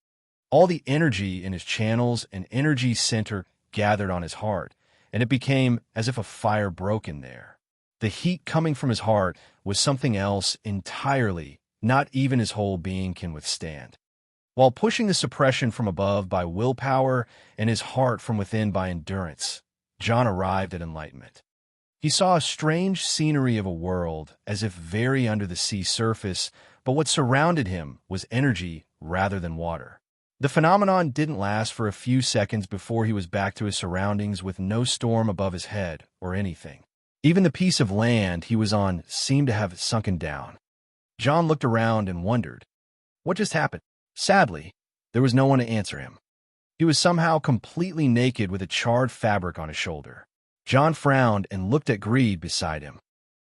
All the energy in his channels and energy center gathered on his heart, and it became as if a fire broke in there. The heat coming from his heart was something else entirely, not even his whole being can withstand. While pushing the suppression from above by willpower and his heart from within by endurance, John arrived at enlightenment. He saw a strange scenery of a world as if very under the sea surface, but what surrounded him was energy rather than water. The phenomenon didn't last for a few seconds before he was back to his surroundings with no storm above his head or anything. Even the piece of land he was on seemed to have sunken down. John looked around and wondered, what just happened? Sadly, there was no one to answer him. He was somehow completely naked with a charred fabric on his shoulder. John frowned and looked at Greed beside him.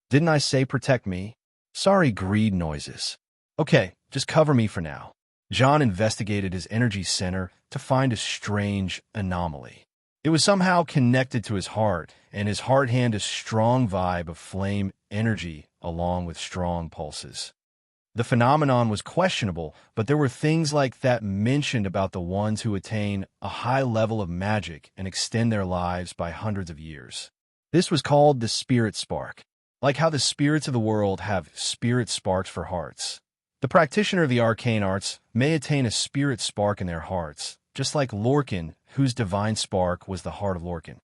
Didn't I say protect me? Sorry, Greed noises. Okay, just cover me for now. John investigated his energy center to find a strange anomaly. It was somehow connected to his heart, and his heart had a strong vibe of flame energy along with strong pulses. The phenomenon was questionable, but there were things like that mentioned about the ones who attain a high level of magic and extend their lives by hundreds of years. This was called the spirit spark, like how the spirits of the world have spirit sparks for hearts. The practitioner of the arcane arts may attain a spirit spark in their hearts, just like Lorcan, whose divine spark was the heart of Lorcan.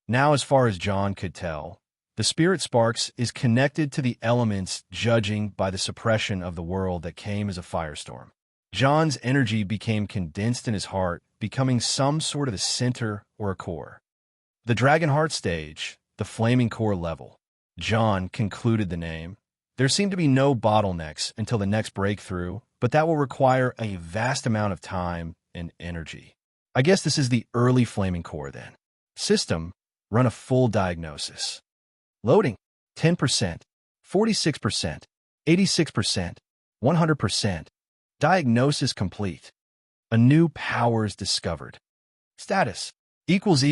Now, as far as John could tell, the spirit sparks is connected to the elements judging by the suppression of the world that came as a firestorm. John's energy became condensed in his heart, becoming some sort of a center or a core. The Dragon Heart stage, the flaming core level. John concluded the name. There seem to be no bottlenecks until the next breakthrough, but that will require a vast amount of time and energy. I guess this is the early flaming core then. System, run a full diagnosis. Loading, 10%, 46%, 86%, 100%. Diagnosis complete. A new power is discovered. Status, equals.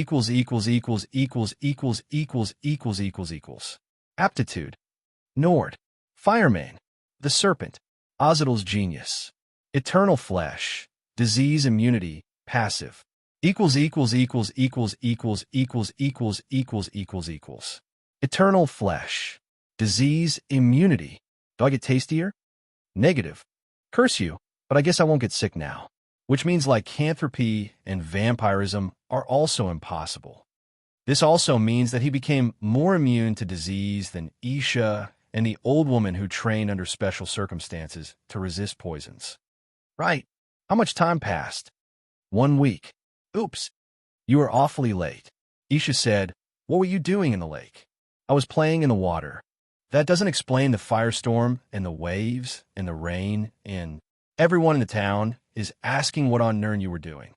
Aptitude, Nord, Firemane, the Serpent, Ozidal's Genius. Eternal Flesh, Disease Immunity, Passive. Eternal Flesh, Disease Immunity. Do I get tastier? Negative. Curse you, but I guess I won't get sick now. Which means lycanthropy and vampirism are also impossible. This also means that he became more immune to disease than Isha and the old woman who trained under special circumstances to resist poisons. Right. How much time passed? 1 week. Oops. You were awfully late. Isha said, "What were you doing in the lake?" "I was playing in the water." That doesn't explain the firestorm and the waves and the rain and everyone in the town is asking what on Nern you were doing.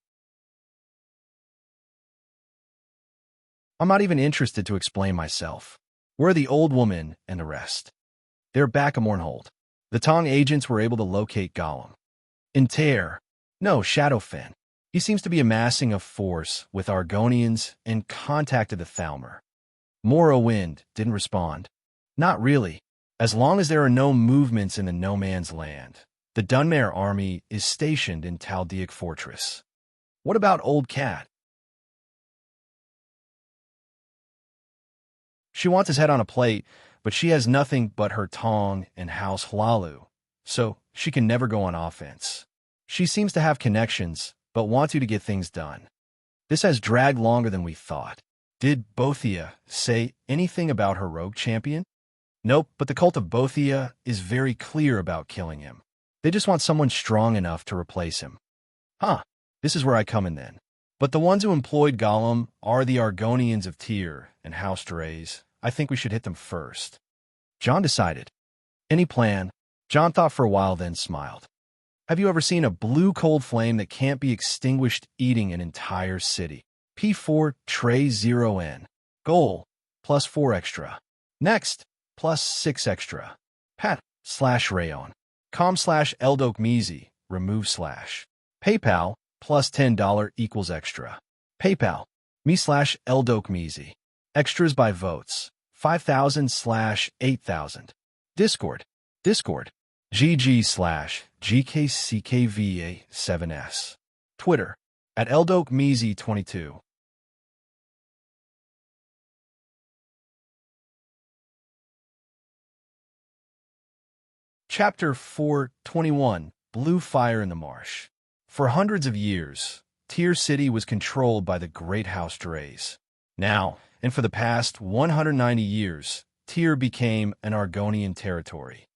I'm not even interested to explain myself. Where are the old woman and the rest? They're back at Mournhold. The Tong agents were able to locate Gollum. In Tear, no, Shadowfen. He seems to be amassing a force with Argonians and contacted the Thalmor. Morrowind didn't respond. Not really. As long as there are no movements in the No Man's Land, the Dunmare army is stationed in Taldaic Fortress. What about Old Cat? She wants his head on a plate, but she has nothing but her Tong and House Hlalu, so she can never go on offense. She seems to have connections, but wants you to get things done. This has dragged longer than we thought. Did Bothia say anything about her rogue champion? Nope, but the cult of Bothia is very clear about killing him. They just want someone strong enough to replace him. This is where I come in then. But the ones who employed Gollum are the Argonians of Tyr and House Drays. I think we should hit them first. John decided. Any plan? John thought for a while, then smiled. Have you ever seen a blue cold flame that can't be extinguished eating an entire city? P4 Tray 0N. Goal, +4 extra. Next, +6 extra. Pat, /Rayon. com/Eldokmizi, remove /. PayPal, +$10 equals extra. PayPal, me/Eldokmizi. Extras by votes, 5,000/8,000. Discord, GG/GKCKVA7S. Twitter, @Eldokmizi22. Chapter 421, Blue Fire in the Marsh. For hundreds of years, Tyr City was controlled by the Great House Drays. Now, and for the past 190 years, Tyr became an Argonian territory.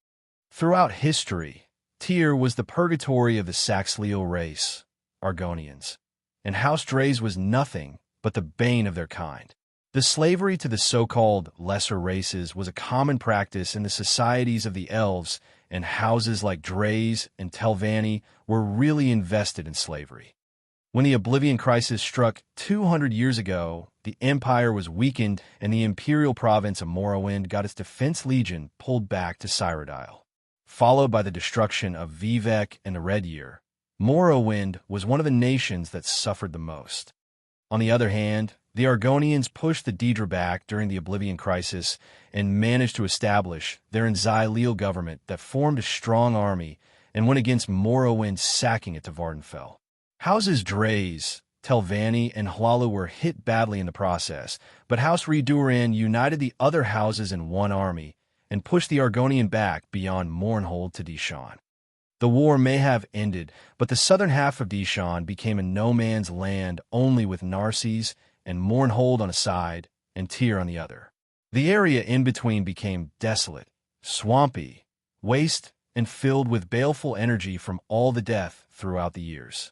Throughout history, Tyr was the purgatory of the Saxhleel race, Argonians, and House Drays was nothing but the bane of their kind. The slavery to the so-called lesser races was a common practice in the societies of the elves, and houses like Drays and Telvanni were really invested in slavery. When the Oblivion Crisis struck 200 years ago, the Empire was weakened and the Imperial province of Morrowind got its defense legion pulled back to Cyrodiil. Followed by the destruction of Vivec and the Red Year, Morrowind was one of the nations that suffered the most. On the other hand, the Argonians pushed the Daedra back during the Oblivion Crisis and managed to establish their Enzyleal government that formed a strong army and went against Morrowind, sacking it to Vardenfell. Houses Drays, Telvanni, and Hlaalu were hit badly in the process, but House Reduran united the other houses in one army and pushed the Argonian back beyond Mournhold to Deshaun. The war may have ended, but the southern half of Deshaun became a no-man's land only with Narses and Mournhold on a side and Tyr on the other. The area in between became desolate, swampy, waste, and filled with baleful energy from all the death throughout the years.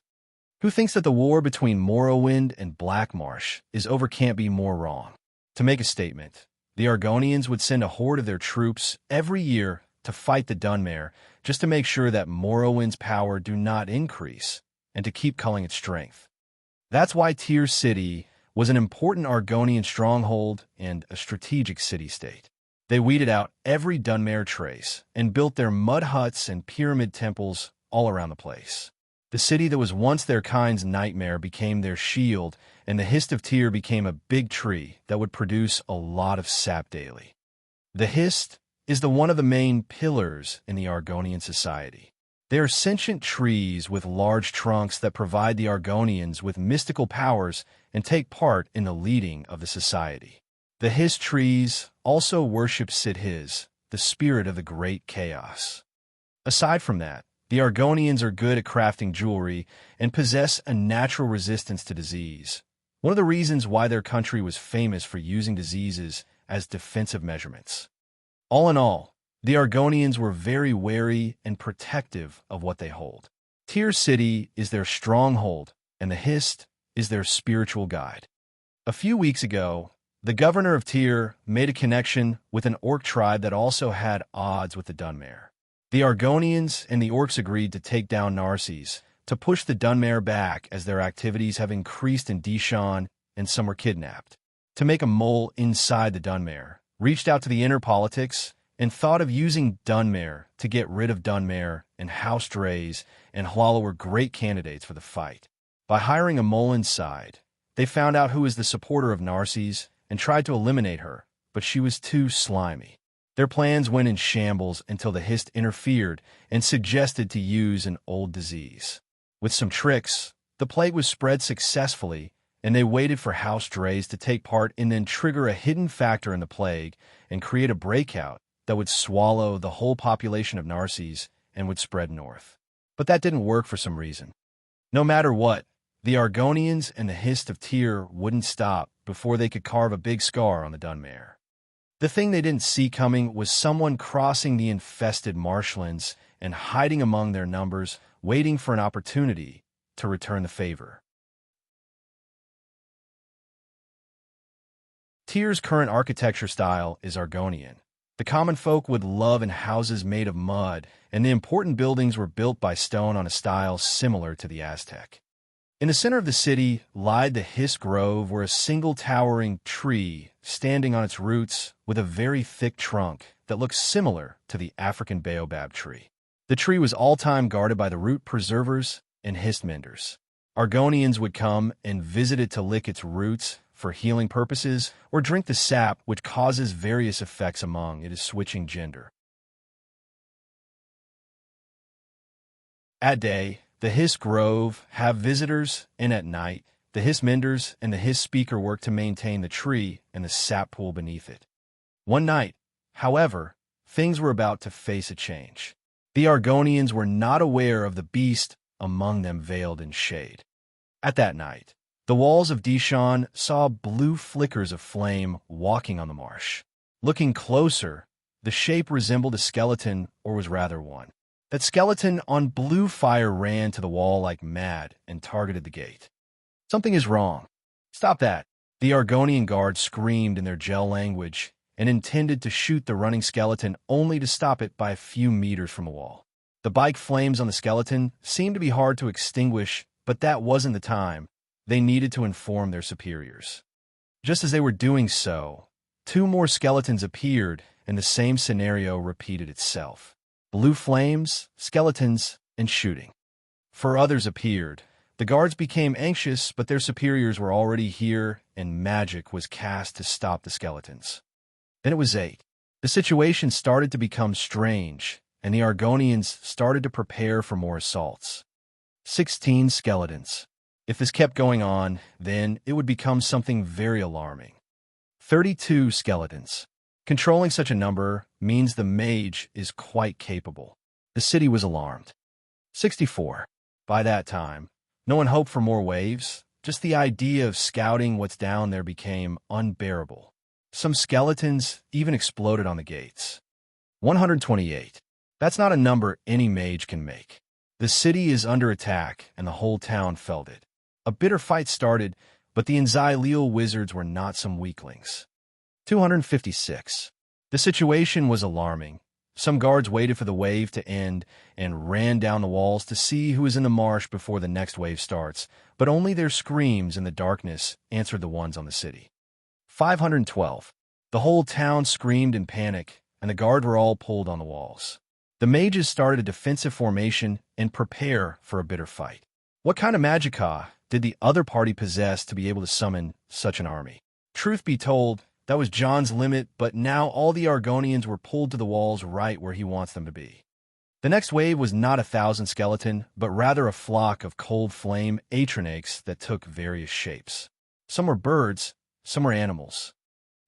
Who thinks that the war between Morrowind and Blackmarsh is over can't be more wrong. To make a statement, the Argonians would send a horde of their troops every year to fight the Dunmare just to make sure that Morrowind's power do not increase and to keep culling its strength. That's why Tyr City was an important Argonian stronghold and a strategic city-state. They weeded out every Dunmare trace and built their mud huts and pyramid temples all around the place. The city that was once their kind's nightmare became their shield, and the Hist of Tyr became a big tree that would produce a lot of sap daily. The Hist is one of the main pillars in the Argonian society. They are sentient trees with large trunks that provide the Argonians with mystical powers and take part in the leading of the society. The Hist trees also worship Sithis, the spirit of the great chaos. Aside from that, the Argonians are good at crafting jewelry and possess a natural resistance to disease, one of the reasons why their country was famous for using diseases as defensive measurements. All in all, the Argonians were very wary and protective of what they hold. Tyr City is their stronghold, and the Hist is their spiritual guide. A few weeks ago, the governor of Tyr made a connection with an orc tribe that also had odds with the Dunmare. The Argonians and the orcs agreed to take down Narses, to push the Dunmare back as their activities have increased in Deshaun and some were kidnapped. To make a mole inside the Dunmare, reached out to the inner politics and thought of using Dunmare to get rid of Dunmare, and House Drays and Hlaalu were great candidates for the fight. By hiring a mole inside, they found out who was the supporter of Narses and tried to eliminate her, but she was too slimy. Their plans went in shambles until the Hist interfered and suggested to use an old disease. With some tricks, the plague was spread successfully, and they waited for House Drays to take part and then trigger a hidden factor in the plague and create a breakout that would swallow the whole population of Narses and would spread north. But that didn't work for some reason. No matter what, the Argonians and the Hist of Tyr wouldn't stop before they could carve a big scar on the Dunmare. The thing they didn't see coming was someone crossing the infested marshlands and hiding among their numbers, waiting for an opportunity to return the favor. Tyr's current architecture style is Argonian. The common folk would live in houses made of mud, and the important buildings were built by stone on a style similar to the Aztec. In the center of the city lied the Hist Grove, where a single towering tree, standing on its roots with a very thick trunk that looks similar to the African baobab tree. The tree was all-time guarded by the root preservers and Hist menders. Argonians would come and visit it to lick its roots for healing purposes or drink the sap, which causes various effects among its switching gender. At day, the Hist Grove have visitors, and at night, the Hist menders and the Hist speaker work to maintain the tree and the sap pool beneath it. One night, however, things were about to face a change. The Argonians were not aware of the beast among them veiled in shade. At that night, the walls of Deshaun saw blue flickers of flame walking on the marsh. Looking closer, the shape resembled a skeleton, or was rather one. That skeleton on blue fire ran to the wall like mad and targeted the gate. Something is wrong. Stop that. The Argonian guards screamed in their gel language and intended to shoot the running skeleton only to stop it by a few meters from the wall. The bike flames on the skeleton seemed to be hard to extinguish, but that wasn't the time. They needed to inform their superiors. Just as they were doing so, two more skeletons appeared and the same scenario repeated itself. Blue flames, skeletons, and shooting. for others appeared. The guards became anxious, but their superiors were already here, and magic was cast to stop the skeletons. Then it was 8. The situation started to become strange, and the Argonians started to prepare for more assaults. 16 skeletons. If this kept going on, then it would become something very alarming. 32 skeletons. Controlling such a number means the mage is quite capable. The city was alarmed. 64. By that time, no one hoped for more waves. Just the idea of scouting what's down there became unbearable. Some skeletons even exploded on the gates. 128. That's not a number any mage can make. The city is under attack, and the whole town felt it. A bitter fight started, but the Enzyleal wizards were not some weaklings. 256. The situation was alarming. Some guards waited for the wave to end and ran down the walls to see who was in the marsh before the next wave starts, but only their screams in the darkness answered the ones on the city. 512. The whole town screamed in panic, and the guard were all pulled on the walls. The mages started a defensive formation and prepare for a bitter fight. What kind of magicka did the other party possess to be able to summon such an army? Truth be told, that was John's limit, but now all the Argonians were pulled to the walls right where he wants them to be. The next wave was not 1,000 skeleton, but rather a flock of cold flame atronachs that took various shapes. Some were birds, some were animals.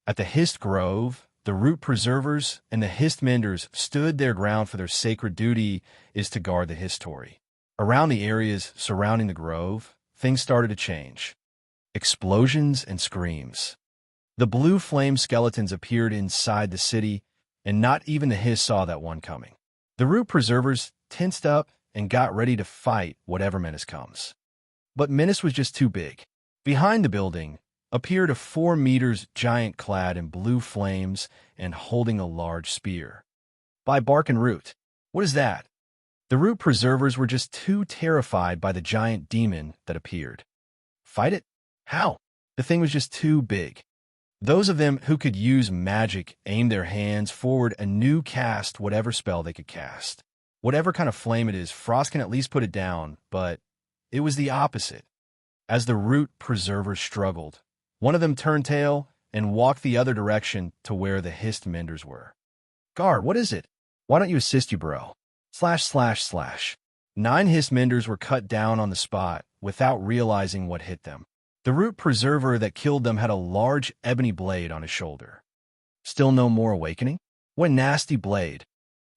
At the Hist Grove, the root preservers and the Hist menders stood their ground, for their sacred duty is to guard the History. Around the areas surrounding the grove, things started to change. Explosions and screams. The blue flame skeletons appeared inside the city, and not even the Hist saw that one coming. The root preservers tensed up and got ready to fight whatever menace comes. But menace was just too big. Behind the building appeared a 4 meters giant clad in blue flames and holding a large spear. By bark and root. What is that? The root preservers were just too terrified by the giant demon that appeared. Fight it? How? The thing was just too big. Those of them who could use magic aimed their hands forward and knew cast whatever spell they could cast. Whatever kind of flame it is, Frost can at least put it down, but it was the opposite. As the root preservers struggled, one of them turned tail and walked the other direction to where the Hist menders were. Guard, what is it? Why don't you assist you, bro? // 9 Hist menders were cut down on the spot without realizing what hit them. The root preserver that killed them had a large ebony blade on his shoulder. Still no more awakening? What a nasty blade,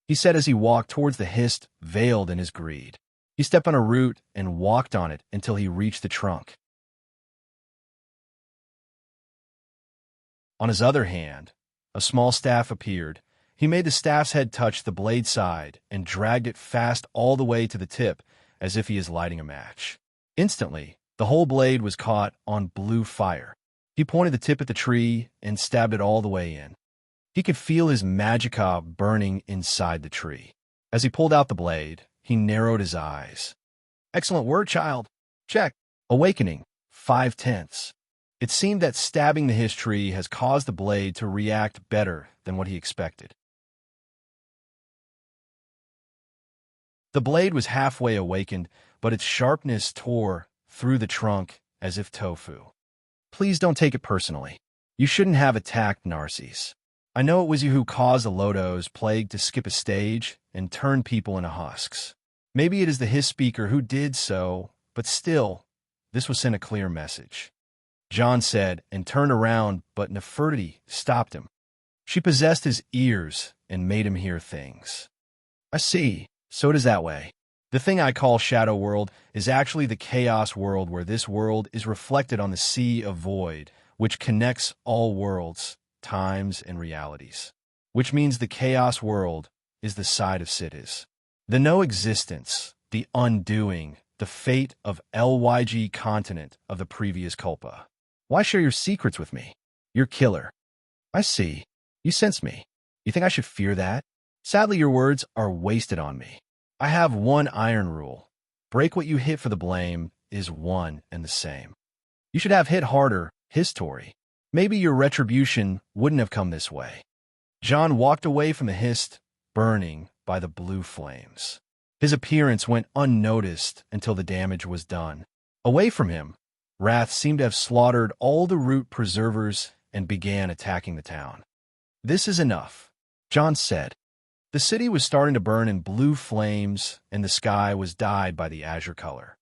he said as he walked towards the Hist, veiled in his greed. He stepped on a root and walked on it until he reached the trunk. On his other hand, a small staff appeared. He made the staff's head touch the blade side and dragged it fast all the way to the tip, as if he is lighting a match. Instantly, the whole blade was caught on blue fire. He pointed the tip at the tree and stabbed it all the way in. He could feel his magicka burning inside the tree. As he pulled out the blade, he narrowed his eyes. Excellent work, child. Check. Awakening. 5/10. It seemed that stabbing the Hist tree has caused the blade to react better than what he expected. The blade was halfway awakened, but its sharpness tore through the trunk as if tofu. Please don't take it personally. You shouldn't have attacked Narcissus. I know it was you who caused the Lodo's plague to skip a stage and turn people into husks. Maybe it is the Hist speaker who did so, but still, this was sent a clear message. John said and turned around, but Nefertiti stopped him. She possessed his ears and made him hear things. I see. So it is that way. The thing I call Shadow World is actually the Chaos World, where this world is reflected on the Sea of Void, which connects all worlds, times, and realities. Which means the Chaos World is the side of Siddhis. The no-existence, the undoing, the fate of LYG continent of the previous Culpa. Why share your secrets with me? You're killer. I see. You sense me. You think I should fear that? Sadly, your words are wasted on me. I have one iron rule. Break what you hit, for the blame is one and the same. You should have hit harder, History. Maybe your retribution wouldn't have come this way. John walked away from the Hist, burning by the blue flames. His appearance went unnoticed until the damage was done. Away from him, Wrath seemed to have slaughtered all the root preservers and began attacking the town. "This is enough," John said. The city was starting to burn in blue flames, and the sky was dyed by the azure color.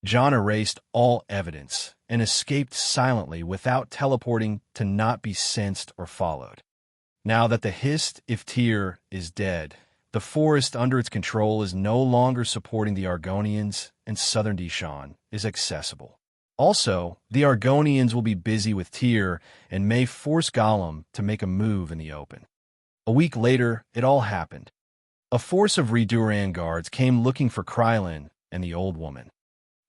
John erased all evidence and escaped silently without teleporting to not be sensed or followed. Now that the Hist Iftir is dead, the forest under its control is no longer supporting the Argonians, and southern Dishan is accessible. Also, the Argonians will be busy with Tyr and may force Gollum to make a move in the open. A week later, it all happened. A force of Reduran guards came looking for Krylin and the old woman.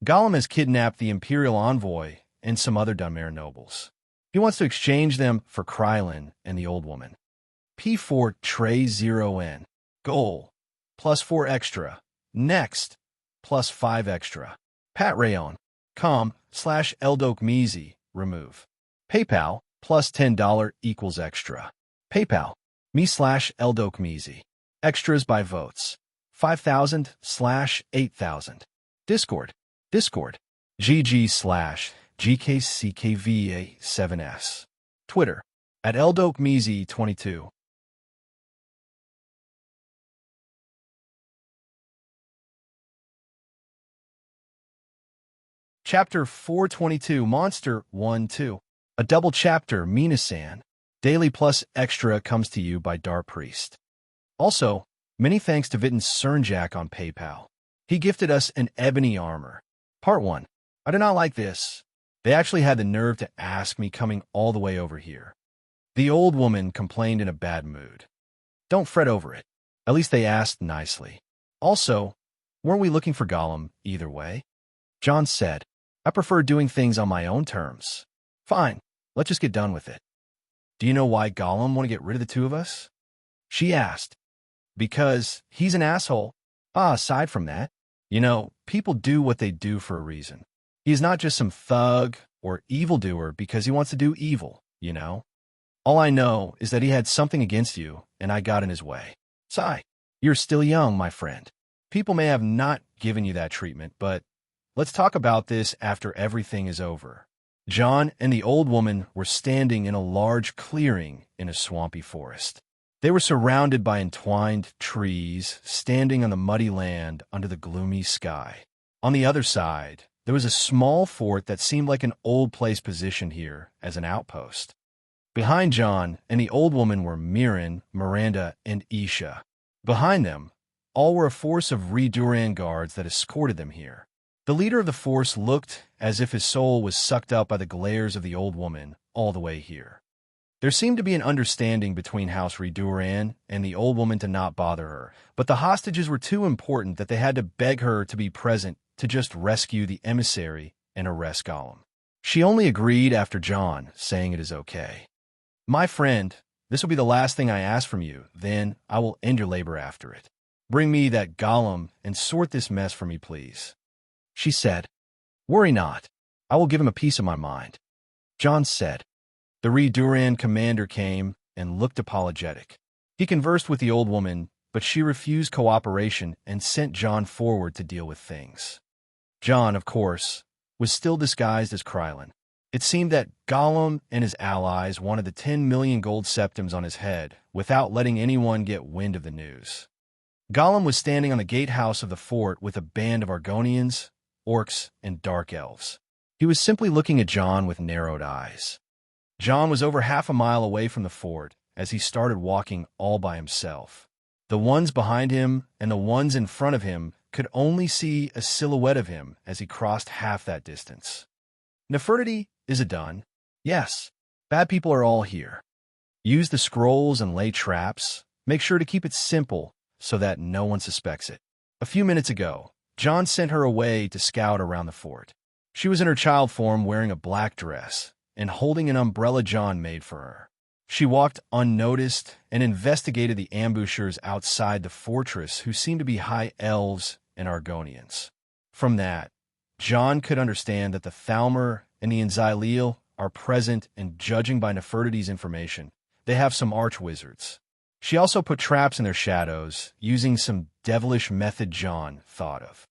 Gollum has kidnapped the Imperial envoy and some other Dunmer nobles. He wants to exchange them for Krylin and the old woman. P4 Tray 0N. Goal. +4 extra. Next. +5 extra. Patreon.com/Eldokmizi. Remove. PayPal +$10 equals extra. PayPal. Me/Eldokmizi. Extras by votes. 5,000/8,000. Discord. GG/GKCKVA7S. Twitter. @Eldokmizi22. Chapter 422, Monster 1-2. A double chapter, Minasan. Daily plus extra comes to you by Dar Priest. Also, many thanks to Vitten Cernjak on PayPal. He gifted us an ebony armor. Part 1. I do not like this. They actually had the nerve to ask me coming all the way over here. The old woman complained in a bad mood. Don't fret over it. At least they asked nicely. Also, weren't we looking for Gollum either way? John said, I prefer doing things on my own terms. Fine, let's just get done with it. Do you know why Gollum want to get rid of the two of us? She asked. Because he's an asshole. Aside from that, people do what they do for a reason. He's not just some thug or evildoer because he wants to do evil, All I know is that he had something against you, and I got in his way. Sigh, you're still young, my friend. People may have not given you that treatment, but let's talk about this after everything is over. John and the old woman were standing in a large clearing in a swampy forest. They were surrounded by entwined trees, standing on the muddy land under the gloomy sky. On the other side, there was a small fort that seemed like an old place positioned here as an outpost. Behind John and the old woman were Mirren, Miranda, and Isha. Behind them, all were a force of Reduran guards that escorted them here. The leader of the force looked as if his soul was sucked up by the glares of the old woman all the way here. There seemed to be an understanding between House Reduran and the old woman to not bother her, but the hostages were too important that they had to beg her to be present to just rescue the emissary and arrest Gollum. She only agreed after John saying it is okay. My friend, this will be the last thing I ask from you, then I will end your labor after it. Bring me that Gollum and sort this mess for me, please. She said, Worry not. I will give him a piece of my mind. John said. The Reduran commander came and looked apologetic. He conversed with the old woman, but she refused cooperation and sent John forward to deal with things. John, of course, was still disguised as Krylin. It seemed that Gollum and his allies wanted the 10 million gold septims on his head without letting anyone get wind of the news. Gollum was standing on the gatehouse of the fort with a band of Argonians, orcs, and dark elves. He was simply looking at John with narrowed eyes. John was over half a mile away from the fort as he started walking all by himself. The ones behind him and the ones in front of him could only see a silhouette of him as he crossed half that distance. Nefertiti, is it done? Yes. Bad people are all here. Use the scrolls and lay traps. Make sure to keep it simple so that no one suspects it. A few minutes ago, John sent her away to scout around the fort. She was in her child form wearing a black dress and holding an umbrella John made for her. She walked unnoticed and investigated the ambushers outside the fortress who seemed to be high elves and Argonians. From that, John could understand that the Thalmor and the Enzylil are present, and judging by Nefertiti's information, they have some archwizards. She also put traps in their shadows, using some devilish method John thought of.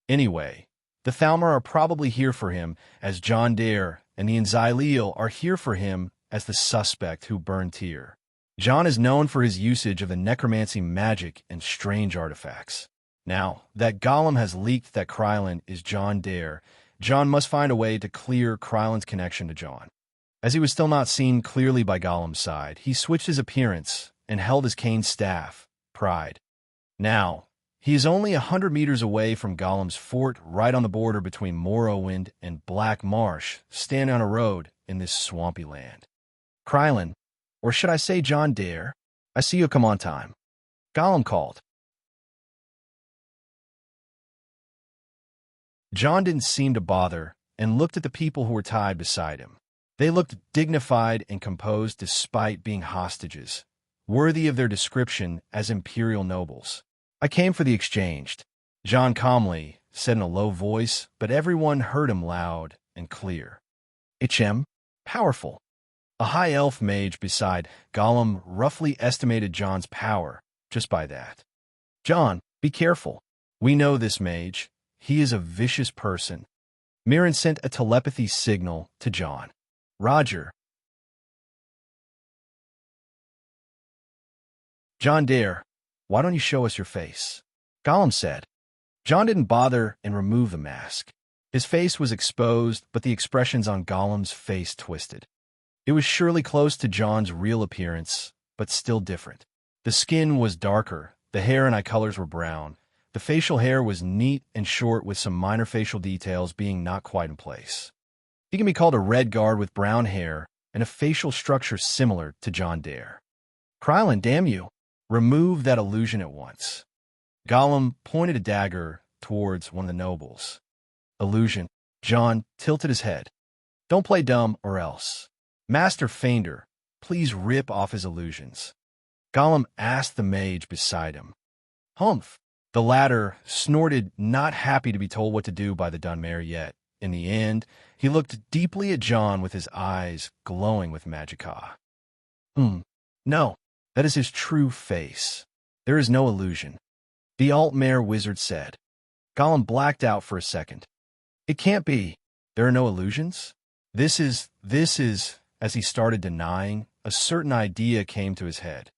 Anyway, the Thalmor are probably here for him as John Dare, and the Enzyleel are here for him as the suspect who burned Tyr. John is known for his usage of the necromancy magic and strange artifacts. Now, that Gollum has leaked that Krylin is John Dare, John must find a way to clear Krylin's connection to John. As he was still not seen clearly by Gollum's side, he switched his appearance and held his cane staff, Pride. Now, he is only 100 meters away from Gollum's fort, right on the border between Morrowind and Black Marsh, standing on a road in this swampy land. Krylin, or should I say John Dare, I see you come on time. Gollum called. John didn't seem to bother and looked at the people who were tied beside him. They looked dignified and composed despite being hostages, worthy of their description as imperial nobles. I came for the exchanged, John calmly said in a low voice, but everyone heard him loud and clear. HM, powerful. A high elf mage beside Gollum roughly estimated John's power just by that. John, be careful. We know this mage. He is a vicious person. Mirren sent a telepathy signal to John. Roger. John Dare, why don't you show us your face? Gollum said. John didn't bother and remove the mask. His face was exposed, but the expressions on Gollum's face twisted. It was surely close to John's real appearance, but still different. The skin was darker, the hair and eye colors were brown. The facial hair was neat and short with some minor facial details being not quite in place. He can be called a red guard with brown hair and a facial structure similar to John Dare. Krylin, damn you! Remove that illusion at once. Gollum pointed a dagger towards one of the nobles. Illusion. John tilted his head. Don't play dumb or else. Master Feinder, please rip off his illusions. Gollum asked the mage beside him. Humph. The latter snorted, not happy to be told what to do by the Dunmare yet. In the end, he looked deeply at John with his eyes glowing with magicka. No, that is his true face. There is no illusion. The Altmare wizard said. Gollum blacked out for a second. It can't be. There are no illusions? This is, as he started denying, a certain idea came to his head.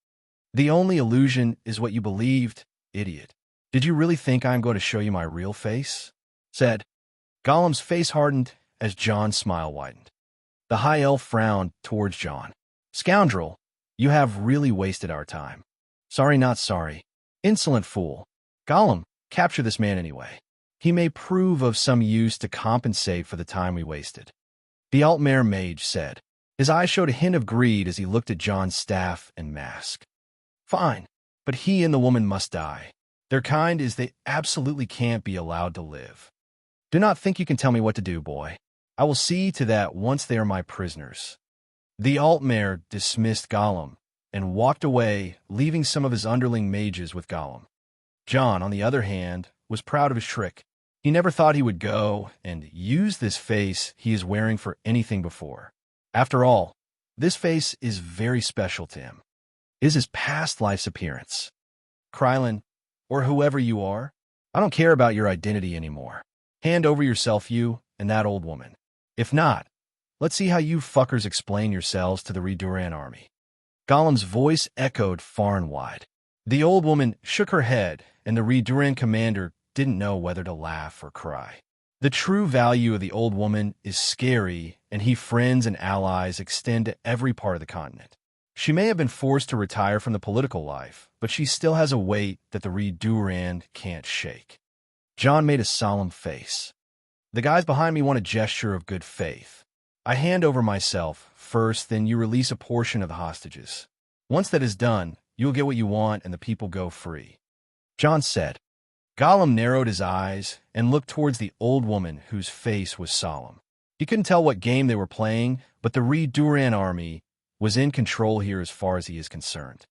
The only illusion is what you believed, idiot. Did you really think I am going to show you my real face? Said. Gollum's face hardened as John's smile widened. The high elf frowned towards John. Scoundrel, you have really wasted our time. Sorry, not sorry. Insolent fool. Gollum, capture this man anyway. He may prove of some use to compensate for the time we wasted. The Altmare mage said. His eyes showed a hint of greed as he looked at John's staff and mask. Fine, but he and the woman must die. Their kind is they absolutely can't be allowed to live. Do not think you can tell me what to do, boy. I will see to that once they are my prisoners. The Altmare dismissed Gollum and walked away, leaving some of his underling mages with Gollum. John, on the other hand, was proud of his trick. He never thought he would go and use this face he is wearing for anything before. After all, this face is very special to him. It is his past life's appearance. Krylin, or whoever you are, I don't care about your identity anymore. Hand over yourself, you and that old woman. If not, let's see how you fuckers explain yourselves to the Reduran army. Gollum's voice echoed far and wide. The old woman shook her head, and the Reduran commander didn't know whether to laugh or cry. The true value of the old woman is scary, and her friends and allies extend to every part of the continent. She may have been forced to retire from the political life, but she still has a weight that the Reduran can't shake. John made a solemn face. The guys behind me want a gesture of good faith. I hand over myself first, then you release a portion of the hostages. Once that is done, you'll get what you want and the people go free. John said. Gollum narrowed his eyes and looked towards the old woman whose face was solemn. He couldn't tell what game they were playing, but the Reduran army was in control here as far as he is concerned.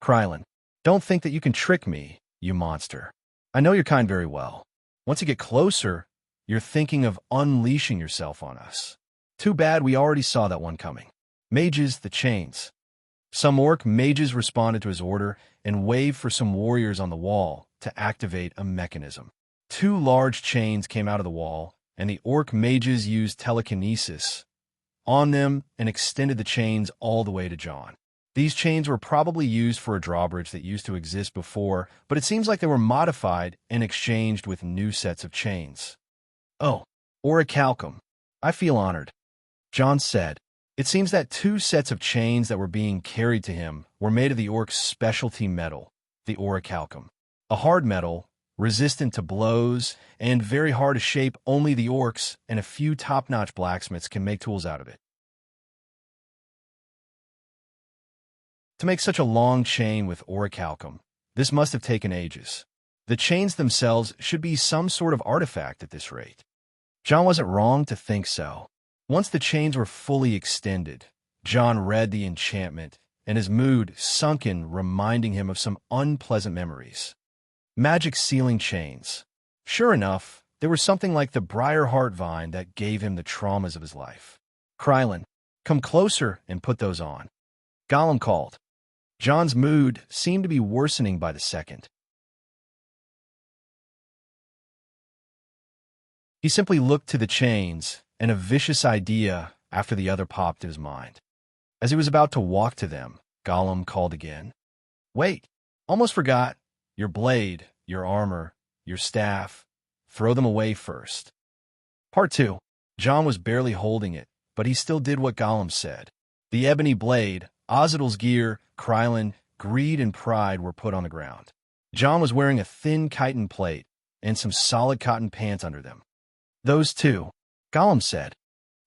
Krylin, don't think that you can trick me, you monster. I know your kind very well. Once you get closer, you're thinking of unleashing yourself on us. Too bad we already saw that one coming. Mages, the chains. Some orc mages responded to his order and waved for some warriors on the wall, to activate a mechanism. Two large chains came out of the wall, and the orc mages used telekinesis on them and extended the chains all the way to John. These chains were probably used for a drawbridge that used to exist before, but it seems like they were modified and exchanged with new sets of chains. "Oh, orichalcum. I feel honored," John said. It seems that two sets of chains that were being carried to him were made of the orc's specialty metal, the orichalcum. A hard metal, resistant to blows, and very hard to shape. Only the orcs and a few top-notch blacksmiths can make tools out of it. To make such a long chain with orichalcum, this must have taken ages. The chains themselves should be some sort of artifact at this rate. John wasn't wrong to think so. Once the chains were fully extended, John read the enchantment, and his mood sunk in, reminding him of some unpleasant memories. Magic sealing chains. Sure enough, they were something like the briar-heart vine that gave him the traumas of his life. "Krylin, come closer and put those on," Gollum called. John's mood seemed to be worsening by the second. He simply looked to the chains, and a vicious idea after the other popped in his mind. As he was about to walk to them, Gollum called again. "Wait, almost forgot. Your blade, your armor, your staff. Throw them away first." Part 2. John was barely holding it, but he still did what Gollum said. The ebony blade, Ozidal's gear, Krylin, greed, and pride were put on the ground. John was wearing a thin chitin plate and some solid cotton pants under them. "Those two," Gollum said.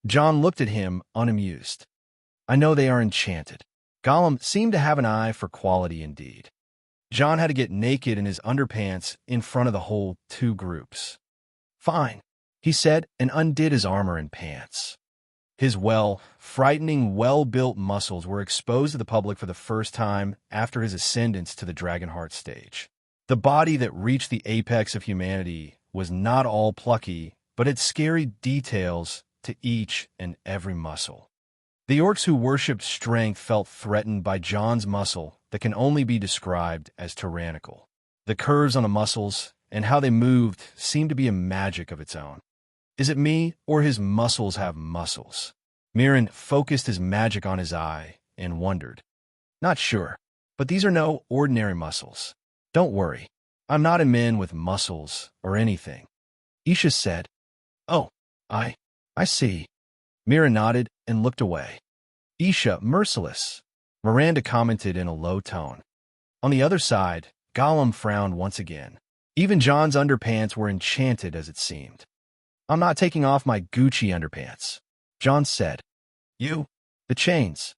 John looked at him, unamused. "I know they are enchanted." Gollum seemed to have an eye for quality indeed. John had to get naked in his underpants in front of the whole two groups. "Fine," he said, and undid his armor and pants. His frightening, well-built muscles were exposed to the public for the first time after his ascendance to the Dragonheart stage. The body that reached the apex of humanity was not all plucky, but had scary details to each and every muscle. The orcs who worshipped strength felt threatened by John's muscle that can only be described as tyrannical. The curves on the muscles and how they moved seemed to be a magic of its own. Is it me, or his muscles have muscles? Mirren focused his magic on his eye and wondered. "Not sure, but these are no ordinary muscles. Don't worry, I'm not a man with muscles or anything," Isha said. "Oh, I see." Mira nodded and looked away. "Isha, merciless," Miranda commented in a low tone. On the other side, Gollum frowned once again. Even John's underpants were enchanted, as it seemed. "I'm not taking off my Gucci underpants," John said. "You?" "The chains."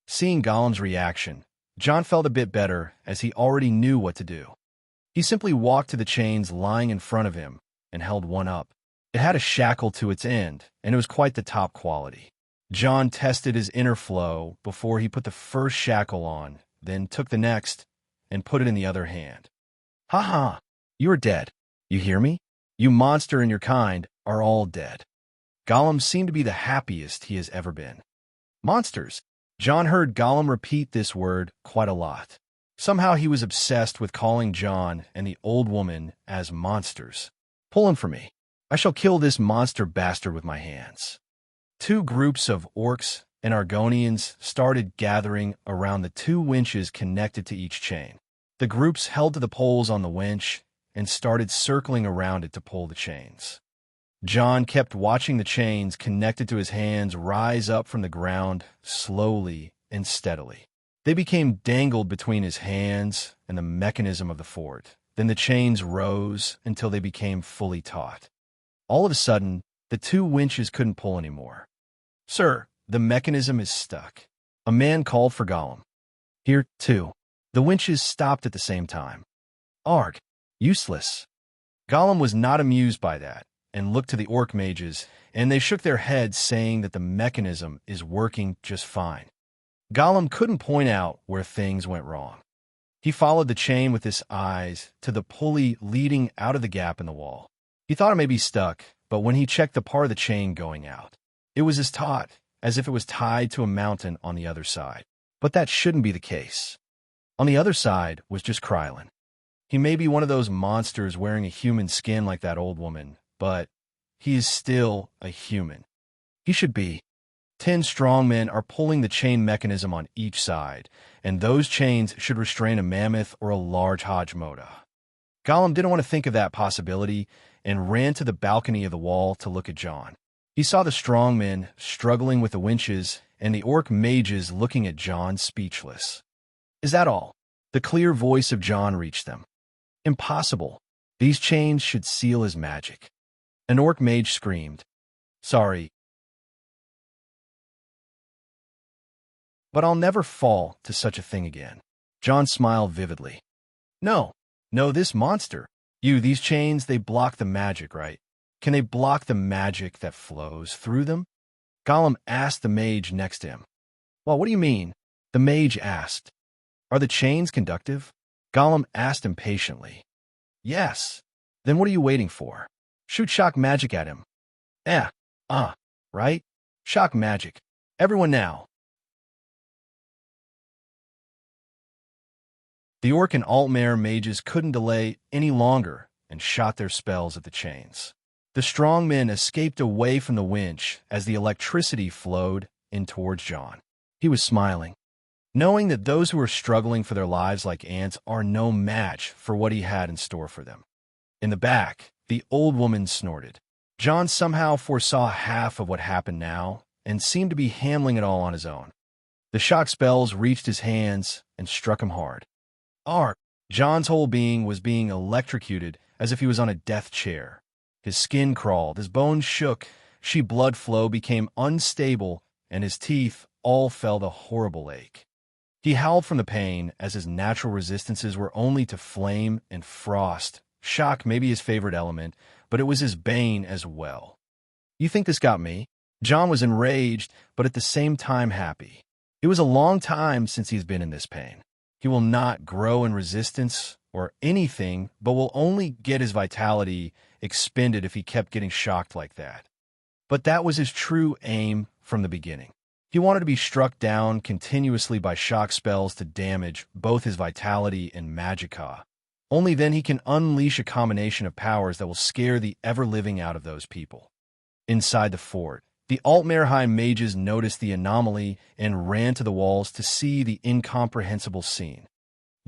Seeing Gollum's reaction, John felt a bit better, as he already knew what to do. He simply walked to the chains lying in front of him and held one up. It had a shackle to its end, and it was quite the top quality. John tested his inner flow before he put the first shackle on, then took the next and put it in the other hand. "Ha ha! You are dead. You hear me? You monster and your kind are all dead." Gollum seemed to be the happiest he has ever been. Monsters. John heard Gollum repeat this word quite a lot. Somehow he was obsessed with calling John and the old woman as monsters. "Pull him for me. I shall kill this monster bastard with my hands." Two groups of orcs and Argonians started gathering around the two winches connected to each chain. The groups held to the poles on the winch and started circling around it to pull the chains. John kept watching the chains connected to his hands rise up from the ground slowly and steadily. They became dangled between his hands and the mechanism of the fort. Then the chains rose until they became fully taut. All of a sudden, the two winches couldn't pull anymore. "Sir, the mechanism is stuck." A man called for Gollum. "Here, too." The winches stopped at the same time. "Arg, useless." Gollum was not amused by that, and looked to the orc mages, and they shook their heads, saying that the mechanism is working just fine. Gollum couldn't point out where things went wrong. He followed the chain with his eyes to the pulley leading out of the gap in the wall. He thought it may be stuck, but when he checked the part of the chain going out, it was as taut as if it was tied to a mountain on the other side. But that shouldn't be the case. On the other side was just Krylin. He may be one of those monsters wearing a human skin like that old woman, but he is still a human. He should be. 10 strong men are pulling the chain mechanism on each side, and those chains should restrain a mammoth or a large Hajmoda. Gollum didn't want to think of that possibility and ran to the balcony of the wall to look at John. He saw the strong men struggling with the winches and the orc mages looking at John speechless. Is that all? The clear voice of John reached them. Impossible. These chains should seal his magic. An orc mage screamed. Sorry, but I'll never fall to such a thing again. John smiled vividly. No, this monster. These chains, they block the magic, right? Can they block the magic that flows through them? Gollum asked the mage next to him. Well, what do you mean? The mage asked. Are the chains conductive? Gollum asked impatiently. Yes. Then what are you waiting for? Shoot shock magic at him. Right? Shock magic. Everyone now. The orc and Altmare mages couldn't delay any longer and shot their spells at the chains. The strong men escaped away from the winch as the electricity flowed in towards John. He was smiling, knowing that those who were struggling for their lives like ants are no match for what he had in store for them. In the back, the old woman snorted. John somehow foresaw half of what happened now and seemed to be handling it all on his own. The shock spells reached his hands and struck him hard. John's whole being was being electrocuted as if he was on a death chair. His skin crawled, his bones shook, blood flow became unstable, and his teeth all felt a horrible ache. He howled from the pain as his natural resistances were only to flame and frost. Shock may be his favorite element, but it was his bane as well. You think this got me? John was enraged, but at the same time happy. It was a long time since he's been in this pain. He will not grow in resistance or anything, but will only get his vitality expended if he kept getting shocked like that. But that was his true aim from the beginning. He wanted to be struck down continuously by shock spells to damage both his vitality and magicka. Only then he can unleash a combination of powers that will scare the ever-living out of those people. Inside the fort, the Altmerheim mages noticed the anomaly and ran to the walls to see the incomprehensible scene.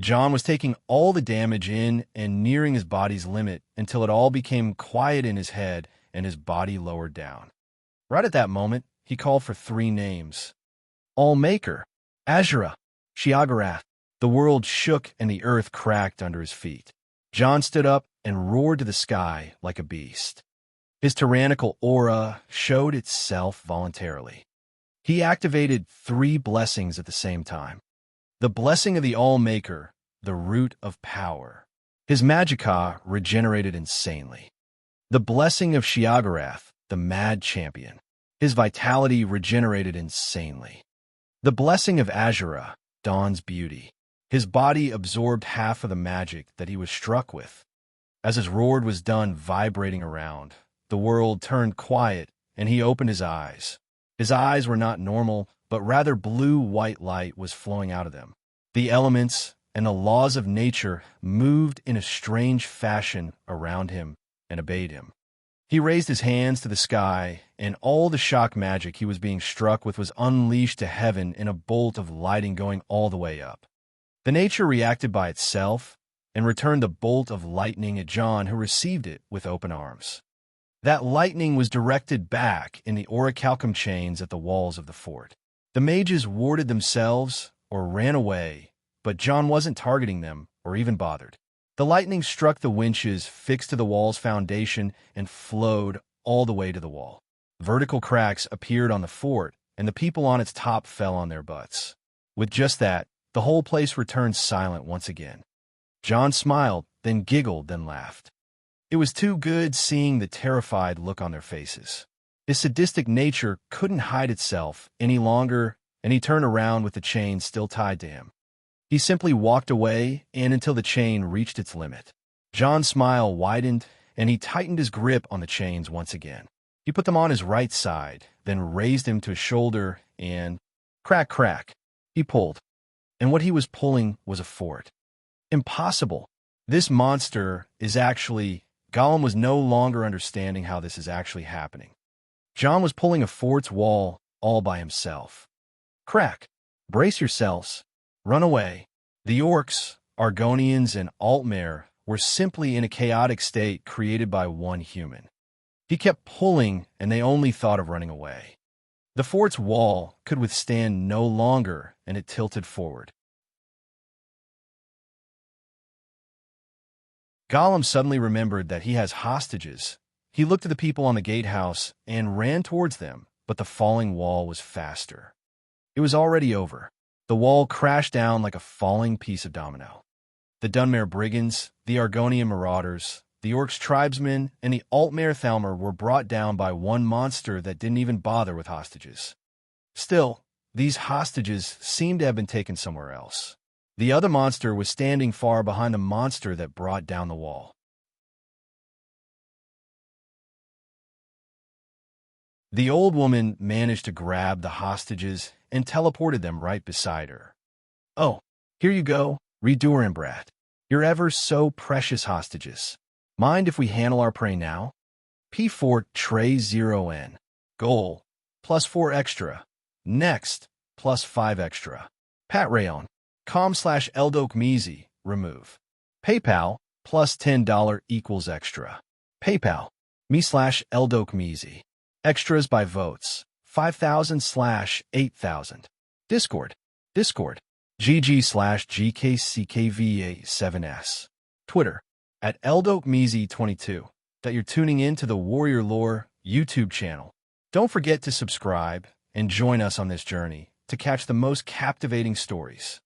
John was taking all the damage in and nearing his body's limit until it all became quiet in his head and his body lowered down. Right at that moment, he called for 3 names. Allmaker, Azura, Shiagarath. The world shook and the earth cracked under his feet. John stood up and roared to the sky like a beast. His tyrannical aura showed itself voluntarily. He activated 3 blessings at the same time. The blessing of the Allmaker, the root of power. His magicka regenerated insanely. The blessing of Shiagarath, the mad champion. His vitality regenerated insanely. The blessing of Azura, Dawn's beauty. His body absorbed half of the magic that he was struck with. As his roar was done vibrating around, the world turned quiet, and he opened his eyes. His eyes were not normal, but rather blue-white light was flowing out of them. The elements and the laws of nature moved in a strange fashion around him and obeyed him. He raised his hands to the sky, and all the shock magic he was being struck with was unleashed to heaven in a bolt of lighting going all the way up. The nature reacted by itself and returned the bolt of lightning at John, who received it with open arms. That lightning was directed back in the orichalcum chains at the walls of the fort. The mages warded themselves or ran away, but John wasn't targeting them or even bothered. The lightning struck the winches fixed to the wall's foundation and flowed all the way to the wall. Vertical cracks appeared on the fort, and the people on its top fell on their butts. With just that, the whole place returned silent once again. John smiled, then giggled, then laughed. It was too good seeing the terrified look on their faces. His sadistic nature couldn't hide itself any longer, and he turned around with the chain still tied to him. He simply walked away, and until the chain reached its limit. John's smile widened, and he tightened his grip on the chains once again. He put them on his right side, then raised him to his shoulder, and crack, crack, he pulled. And what he was pulling was a fort. Impossible. This monster is actually... Gollum was no longer understanding how this is actually happening. John was pulling a fort's wall all by himself. Crack. Brace yourselves. Run away. The orcs, Argonians, and Altmer were simply in a chaotic state created by one human. He kept pulling, and they only thought of running away. The fort's wall could withstand no longer, and it tilted forward. Gollum suddenly remembered that he has hostages. He looked at the people on the gatehouse and ran towards them, but the falling wall was faster. It was already over. The wall crashed down like a falling piece of domino. The Dunmer brigands, the Argonian marauders, the Orcs tribesmen, and the Altmer Thalmer were brought down by one monster that didn't even bother with hostages. Still, these hostages seemed to have been taken somewhere else. The other monster was standing far behind the monster that brought down the wall. The old woman managed to grab the hostages and teleported them right beside her. "Oh, here you go, Redurenbrat. Your ever so precious hostages. Mind if we handle our prey now? P4 Tray 0N. Goal, +4 extra. Next, +5 extra. Patreon, com/Eldokmeezy, remove. PayPal, +$10 equals extra. PayPal, me/Eldokmeezy. Extras by votes, 5,000/8,000. Discord, GG/GKCKVA7S. Twitter, @Eldokmeezy22. That you're tuning in to the Warrior Lore YouTube channel. Don't forget to subscribe and join us on this journey to catch the most captivating stories.